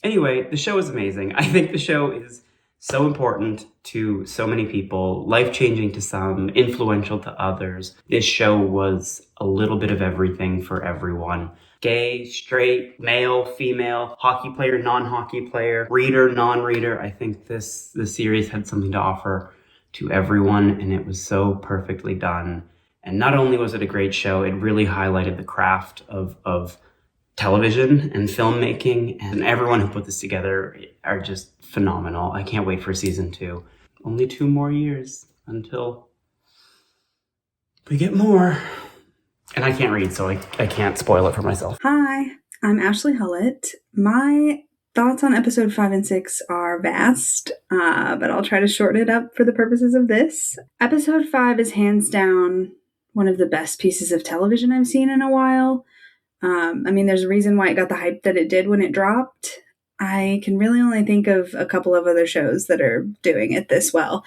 L: Anyway, the show is amazing. I think the show is so important to so many people, life-changing to some, influential to others. This show was a little bit of everything for everyone. Gay, straight, male, female, hockey player, non-hockey player, reader, non-reader. I think the series had something to offer to everyone, and it was so perfectly done. And not only was it a great show, it really highlighted the craft of television and filmmaking, and everyone who put this together are just phenomenal. I can't wait for season 2. Only 2 more years until we get more. And I can't read, so I can't spoil it for myself.
M: Hi, I'm Ashley Hullett. My thoughts on episode 5 and 6 are vast, but I'll try to shorten it up for the purposes of this. Episode 5 is hands down one of the best pieces of television I've seen in a while. There's a reason why it got the hype that it did when it dropped. I can really only think of a couple of other shows that are doing it this well.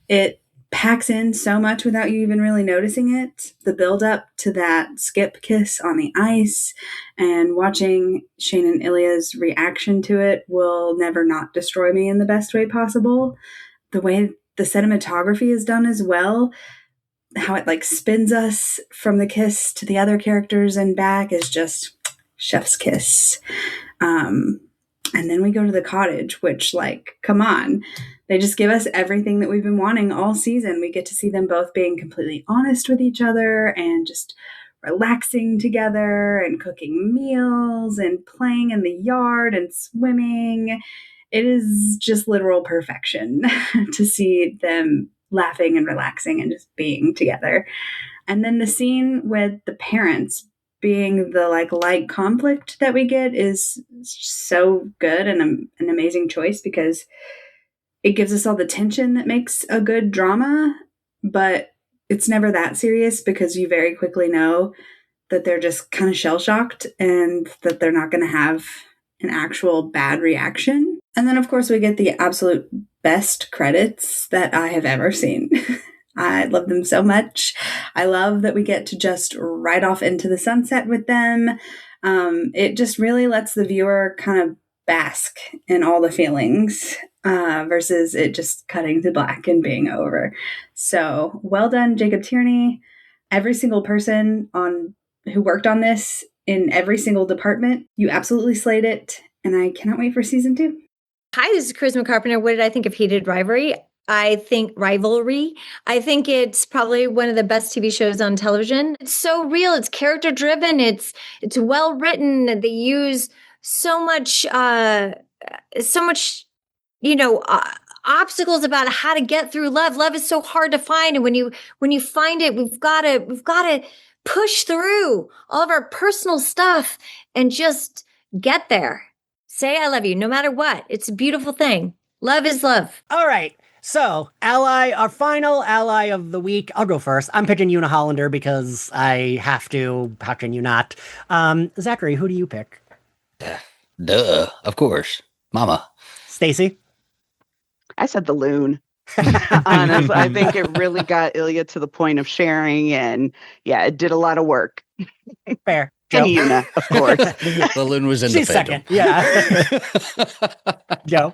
M: It packs in so much without you even really noticing it. The build up to that skip kiss on the ice and watching Shane and Ilya's reaction to it will never not destroy me in the best way possible. The way the cinematography is done as well, how it spins us from the kiss to the other characters and back is just chef's kiss. And then we go to the cottage, which, like, come on. They just give us everything that we've been wanting all season. We get to see them both being completely honest with each other and just relaxing together and cooking meals and playing in the yard and swimming. It is just literal perfection to see them laughing and relaxing and just being together. And then the scene with the parents being the like light conflict that we get is so good and an amazing choice because it gives us all the tension that makes a good drama, but it's never that serious because you very quickly know that they're just kind of shell-shocked and that they're not going to have an actual bad reaction. And then, of course, we get the absolute best credits that I have ever seen. I love them so much. I love that we get to just ride off into the sunset with them. It just really lets the viewer kind of bask in all the feelings versus it just cutting to black and being over. So well done, Jacob Tierney. Every single person who worked on this in every single department, you absolutely slayed it. And I cannot wait for season 2.
N: Hi, this is Charisma Carpenter. What did I think of Heated Rivalry? I think it's probably one of the best TV shows on television. It's so real. It's character driven. It's well written. They use so much, obstacles about how to get through love. Love is so hard to find, and when you find it, we've got to push through all of our personal stuff and just get there. Say I love you, no matter what. It's a beautiful thing. Love is love.
A: All right. So, our final ally of the week. I'll go first. I'm picking Una Hollander because I have to. How can you not? Zachary, who do you pick?
D: Duh, of course. Mama.
A: Stacey?
C: I said the loon. Honestly, I think it really got Ilya to the point of sharing, and yeah, it did a lot of work.
A: Fair.
C: And Una, of course.
D: The loon was in
A: She's
D: the
A: second. Yeah. Joe?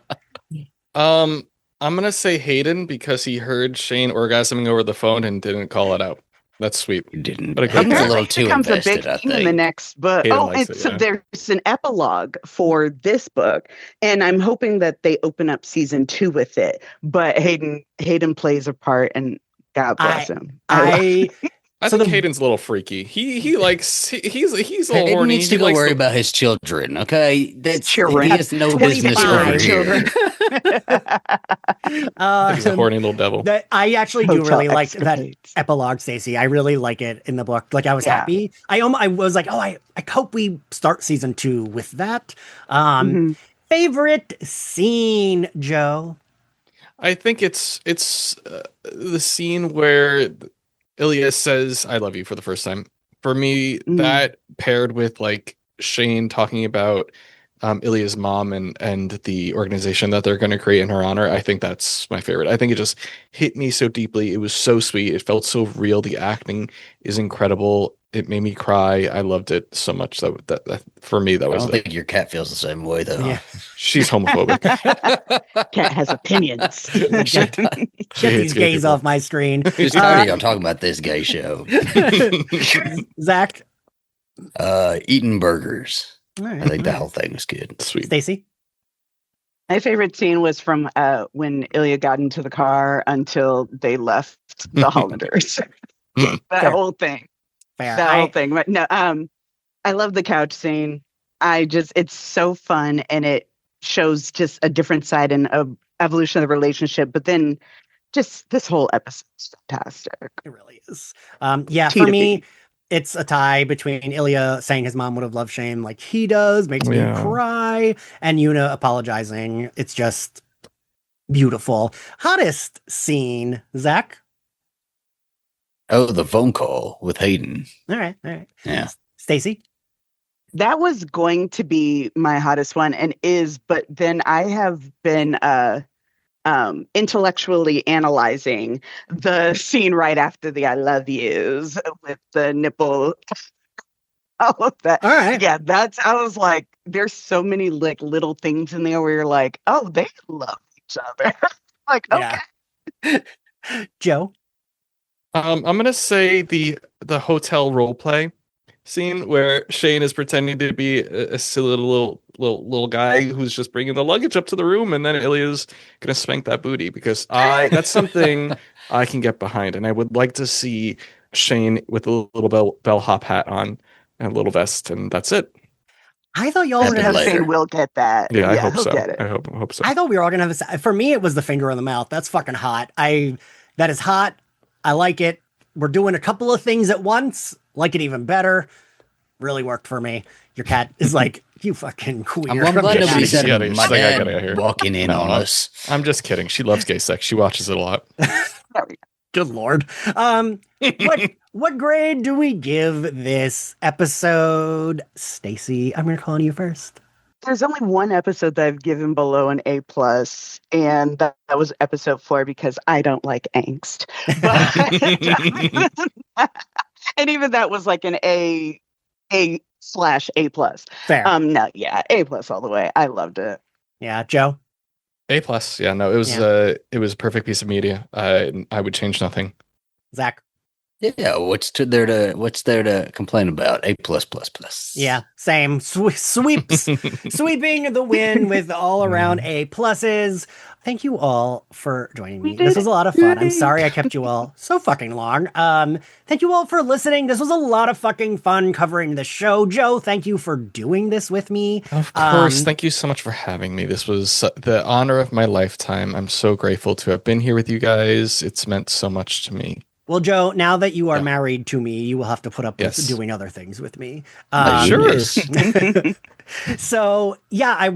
B: I'm gonna say Hayden because he heard Shane orgasming over the phone and didn't call it out. That's sweet.
D: You didn't.
B: But
D: Hayden's a little too
C: becomes
D: invested,
C: a
D: I
C: big theme
D: think.
C: in the next book.
B: Hayden likes it,
C: so
B: yeah.
C: there's an epilogue for this book, and I'm hoping that they open up season 2 with it. But Hayden plays a part, and God bless him.
B: I think Hayden's a little freaky. He's a little
D: Hayden
B: horny.
D: needs to go worry about his children, okay? He has no business over here.
B: He's a horny little devil.
A: I actually do really like that epilogue, Stacey. I really like it in the book. Like, I was happy. I was like, I hope we start season 2 with that. Favorite scene, Joe?
B: I think it's the scene where Ilya says "I love you" for the first time. For me, that paired with like Shane talking about Ilya's mom and the organization that they're going to create in her honor, I think that's my favorite. I think it just hit me so deeply. It was so sweet. It felt so real. The acting is incredible. It made me cry. I loved it so much. That for me, that was.
D: I don't think your cat feels the same way, though.
A: Yeah.
B: She's homophobic.
C: Cat has opinions.
A: Get these gays off my screen.
D: Who's tired of talking about this gay show?
A: Zach?
D: Eating burgers.
A: Right,
D: I think the whole thing was good.
B: Sweet.
A: Stacey?
C: My favorite scene was from when Ilya got into the car until they left the Hollanders. That whole thing.
A: Fair.
C: That whole thing. But no, I love the couch scene. It's so fun, and it shows just a different side and a evolution of the relationship. But then, just this whole episode is fantastic.
A: It really is. For me, it's a tie between Ilya saying his mom would have loved Shane like he does, makes me cry, and Una apologizing. It's just beautiful. Hottest scene, Zach?
D: Oh, the phone call with Hayden.
A: All right.
D: Yeah.
A: Stacey?
C: That was going to be my hottest one and is, but then I have been intellectually analyzing the scene right after the I love yous with the nipple. All of that.
A: All right.
C: Yeah, I was like, there's so many like little things in there where you're like, oh, they love each other. Like, okay.
A: Yeah. Joe?
B: I'm gonna say the hotel role play scene where Shane is pretending to be a silly little guy who's just bringing the luggage up to the room, and then Ilya's gonna spank that booty because that's something I can get behind, and I would like to see Shane with a little bellhop hat on and a little vest, and that's it.
A: I thought y'all were
C: You
A: gonna
C: know,
A: have
C: Shane will get that.
B: Yeah, I hope
C: he'll
B: so.
C: get it.
B: I hope so.
A: I thought we were all gonna have for me, it was the finger in the mouth. That's fucking hot. That is hot. I like it. We're doing a couple of things at once. Like it even better. Really worked for me. Your cat is like, you fucking queer.
D: I'm glad nobody said
B: She's gotta-
D: my
B: she's like, I
D: dad
B: gotta hear.
D: walking in on us.
B: I'm just kidding. She loves gay sex. She watches it a lot.
A: Good Lord. What grade do we give this episode? Stacey, I'm gonna call on you first.
C: There's only one episode that I've given below an A+, and that was episode 4 because I don't like angst. But and even that was like an A/A+.
A: Fair.
C: No, yeah, A+ all the way. I loved it.
A: Yeah, Joe.
B: A+. Yeah, no, it was a perfect piece of media. I would change nothing.
A: Zach.
D: Yeah, what's there to complain about? A+++.
A: Yeah, same. Sweeping the win with all around A pluses. Thank you all for joining me. This was a lot of fun. I'm sorry I kept you all so fucking long. Thank you all for listening. This was a lot of fucking fun covering the show. Joe, thank you for doing this with me.
B: Of course. Thank you so much for having me. This was the honor of my lifetime. I'm so grateful to have been here with you guys. It's meant so much to me.
A: Well, Joe, now that you are married to me, you will have to put up with doing other things with me.
B: Sure.
A: So, yeah, I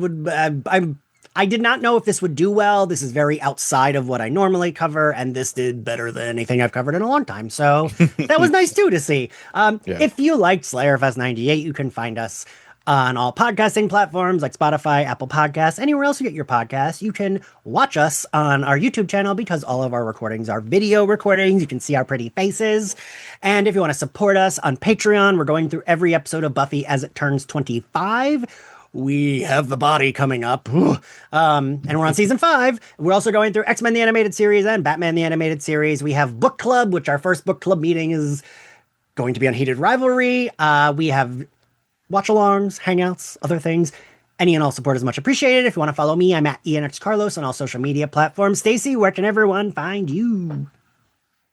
A: did not know if this would do well. This is very outside of what I normally cover, and this did better than anything I've covered in a long time. So that was nice too to see. If you liked Slayerfest 98, you can find us on all podcasting platforms like Spotify, Apple Podcasts, anywhere else you get your podcasts. You can watch us on our YouTube channel because all of our recordings are video recordings. You can see our pretty faces. And if you want to support us on Patreon, we're going through every episode of Buffy as it turns 25. We have The Body coming up. And we're on season 5. We're also going through X-Men the Animated Series and Batman the Animated Series. We have Book Club, which our first book club meeting is going to be on Heated Rivalry. We have watch-alongs, hangouts, other things. Any and all support is much appreciated. If you want to follow me, I'm at ENX Carlos on all social media platforms. Stacey, where can everyone find you?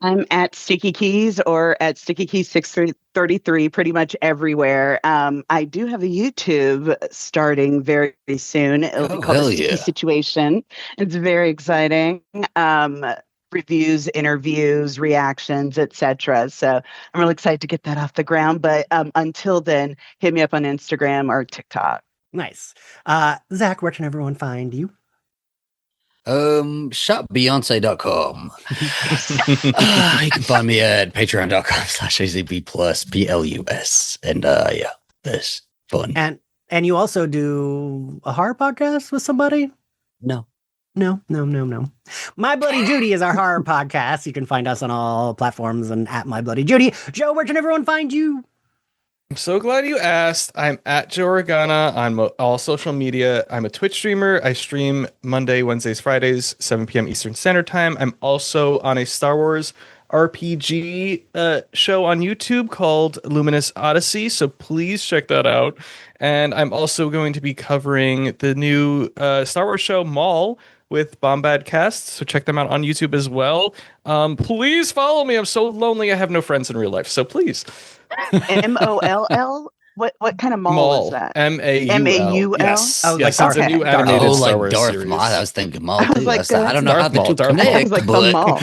C: I'm at Sticky Keys or at Sticky Keys 633, pretty much everywhere. I do have a YouTube starting very soon. It'll be called The Sticky Situation. It's very exciting. Reviews, interviews, reactions, etc. So I'm really excited to get that off the ground. But until then, hit me up on Instagram or TikTok.
A: Nice. Zach, where can everyone find you?
D: Shopbeyonce.com. You can find me at patreon.com/AZB plus PLUS. And yeah, this fun.
A: And you also do a horror podcast with somebody?
D: No.
A: My Bloody Judy is our horror podcast. You can find us on all platforms and at My Bloody Judy. Joe, where can everyone find you?
B: I'm so glad you asked. I'm at Joe Organa on all social media. I'm a Twitch streamer. I stream Monday, Wednesdays, Fridays, 7 p.m. Eastern Standard Time. I'm also on a Star Wars RPG show on YouTube called Luminous Odyssey, so please check that out. And I'm also going to be covering the new Star Wars show Maul with Bombad Cast, so check them out on YouTube as well. Please follow me. I'm so lonely. I have no friends in real life, so please.
C: MOLL? What kind of mall is that?
B: MAUL. Yes.
C: Oh,
B: yes,
C: like
B: it's a new animated Star Wars
D: Darth
B: series.
D: Maul. I was thinking Maul too. I don't know how the two
B: Darth Maul.
D: connect,
C: I was like,
D: but
C: the mall.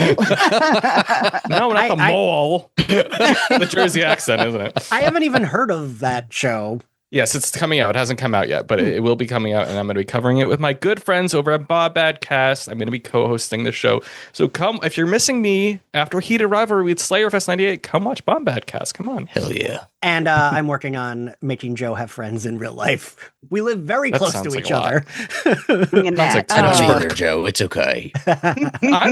B: No, not the mall. The Jersey accent, isn't it?
A: I haven't even heard of that show.
B: Yes, it's coming out. It hasn't come out yet, but it will be coming out, and I'm going to be covering it with my good friends over at Bombad Cast. I'm going to be co-hosting the show. So come, if you're missing me after Heated Rivalry with Slayerfest 98, come watch Bombad Cast. Come on.
D: Hell yeah.
A: And I'm working on making Joe have friends in real life. We live very close to each other.
D: I don't either, Joe. It's okay.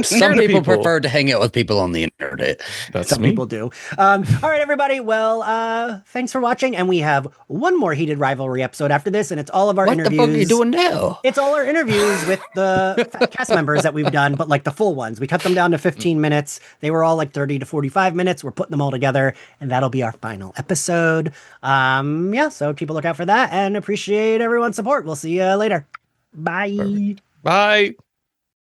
D: Some people prefer to hang out with people on the internet.
B: That's
A: Some
B: me.
A: people do. All right, everybody. Well, thanks for watching. And we have one more more Heated Rivalry episode after this, and it's all of our
D: What
A: interviews.
D: the fuck are you doing now?
A: It's all our interviews with the cast members that we've done, but like the full ones. We cut them down to 15 minutes. They were all like 30 to 45 minutes. We're putting them all together, and that'll be our final episode. So keep a lookout for that, and appreciate everyone's support. We'll see you later. Bye.
B: Bye.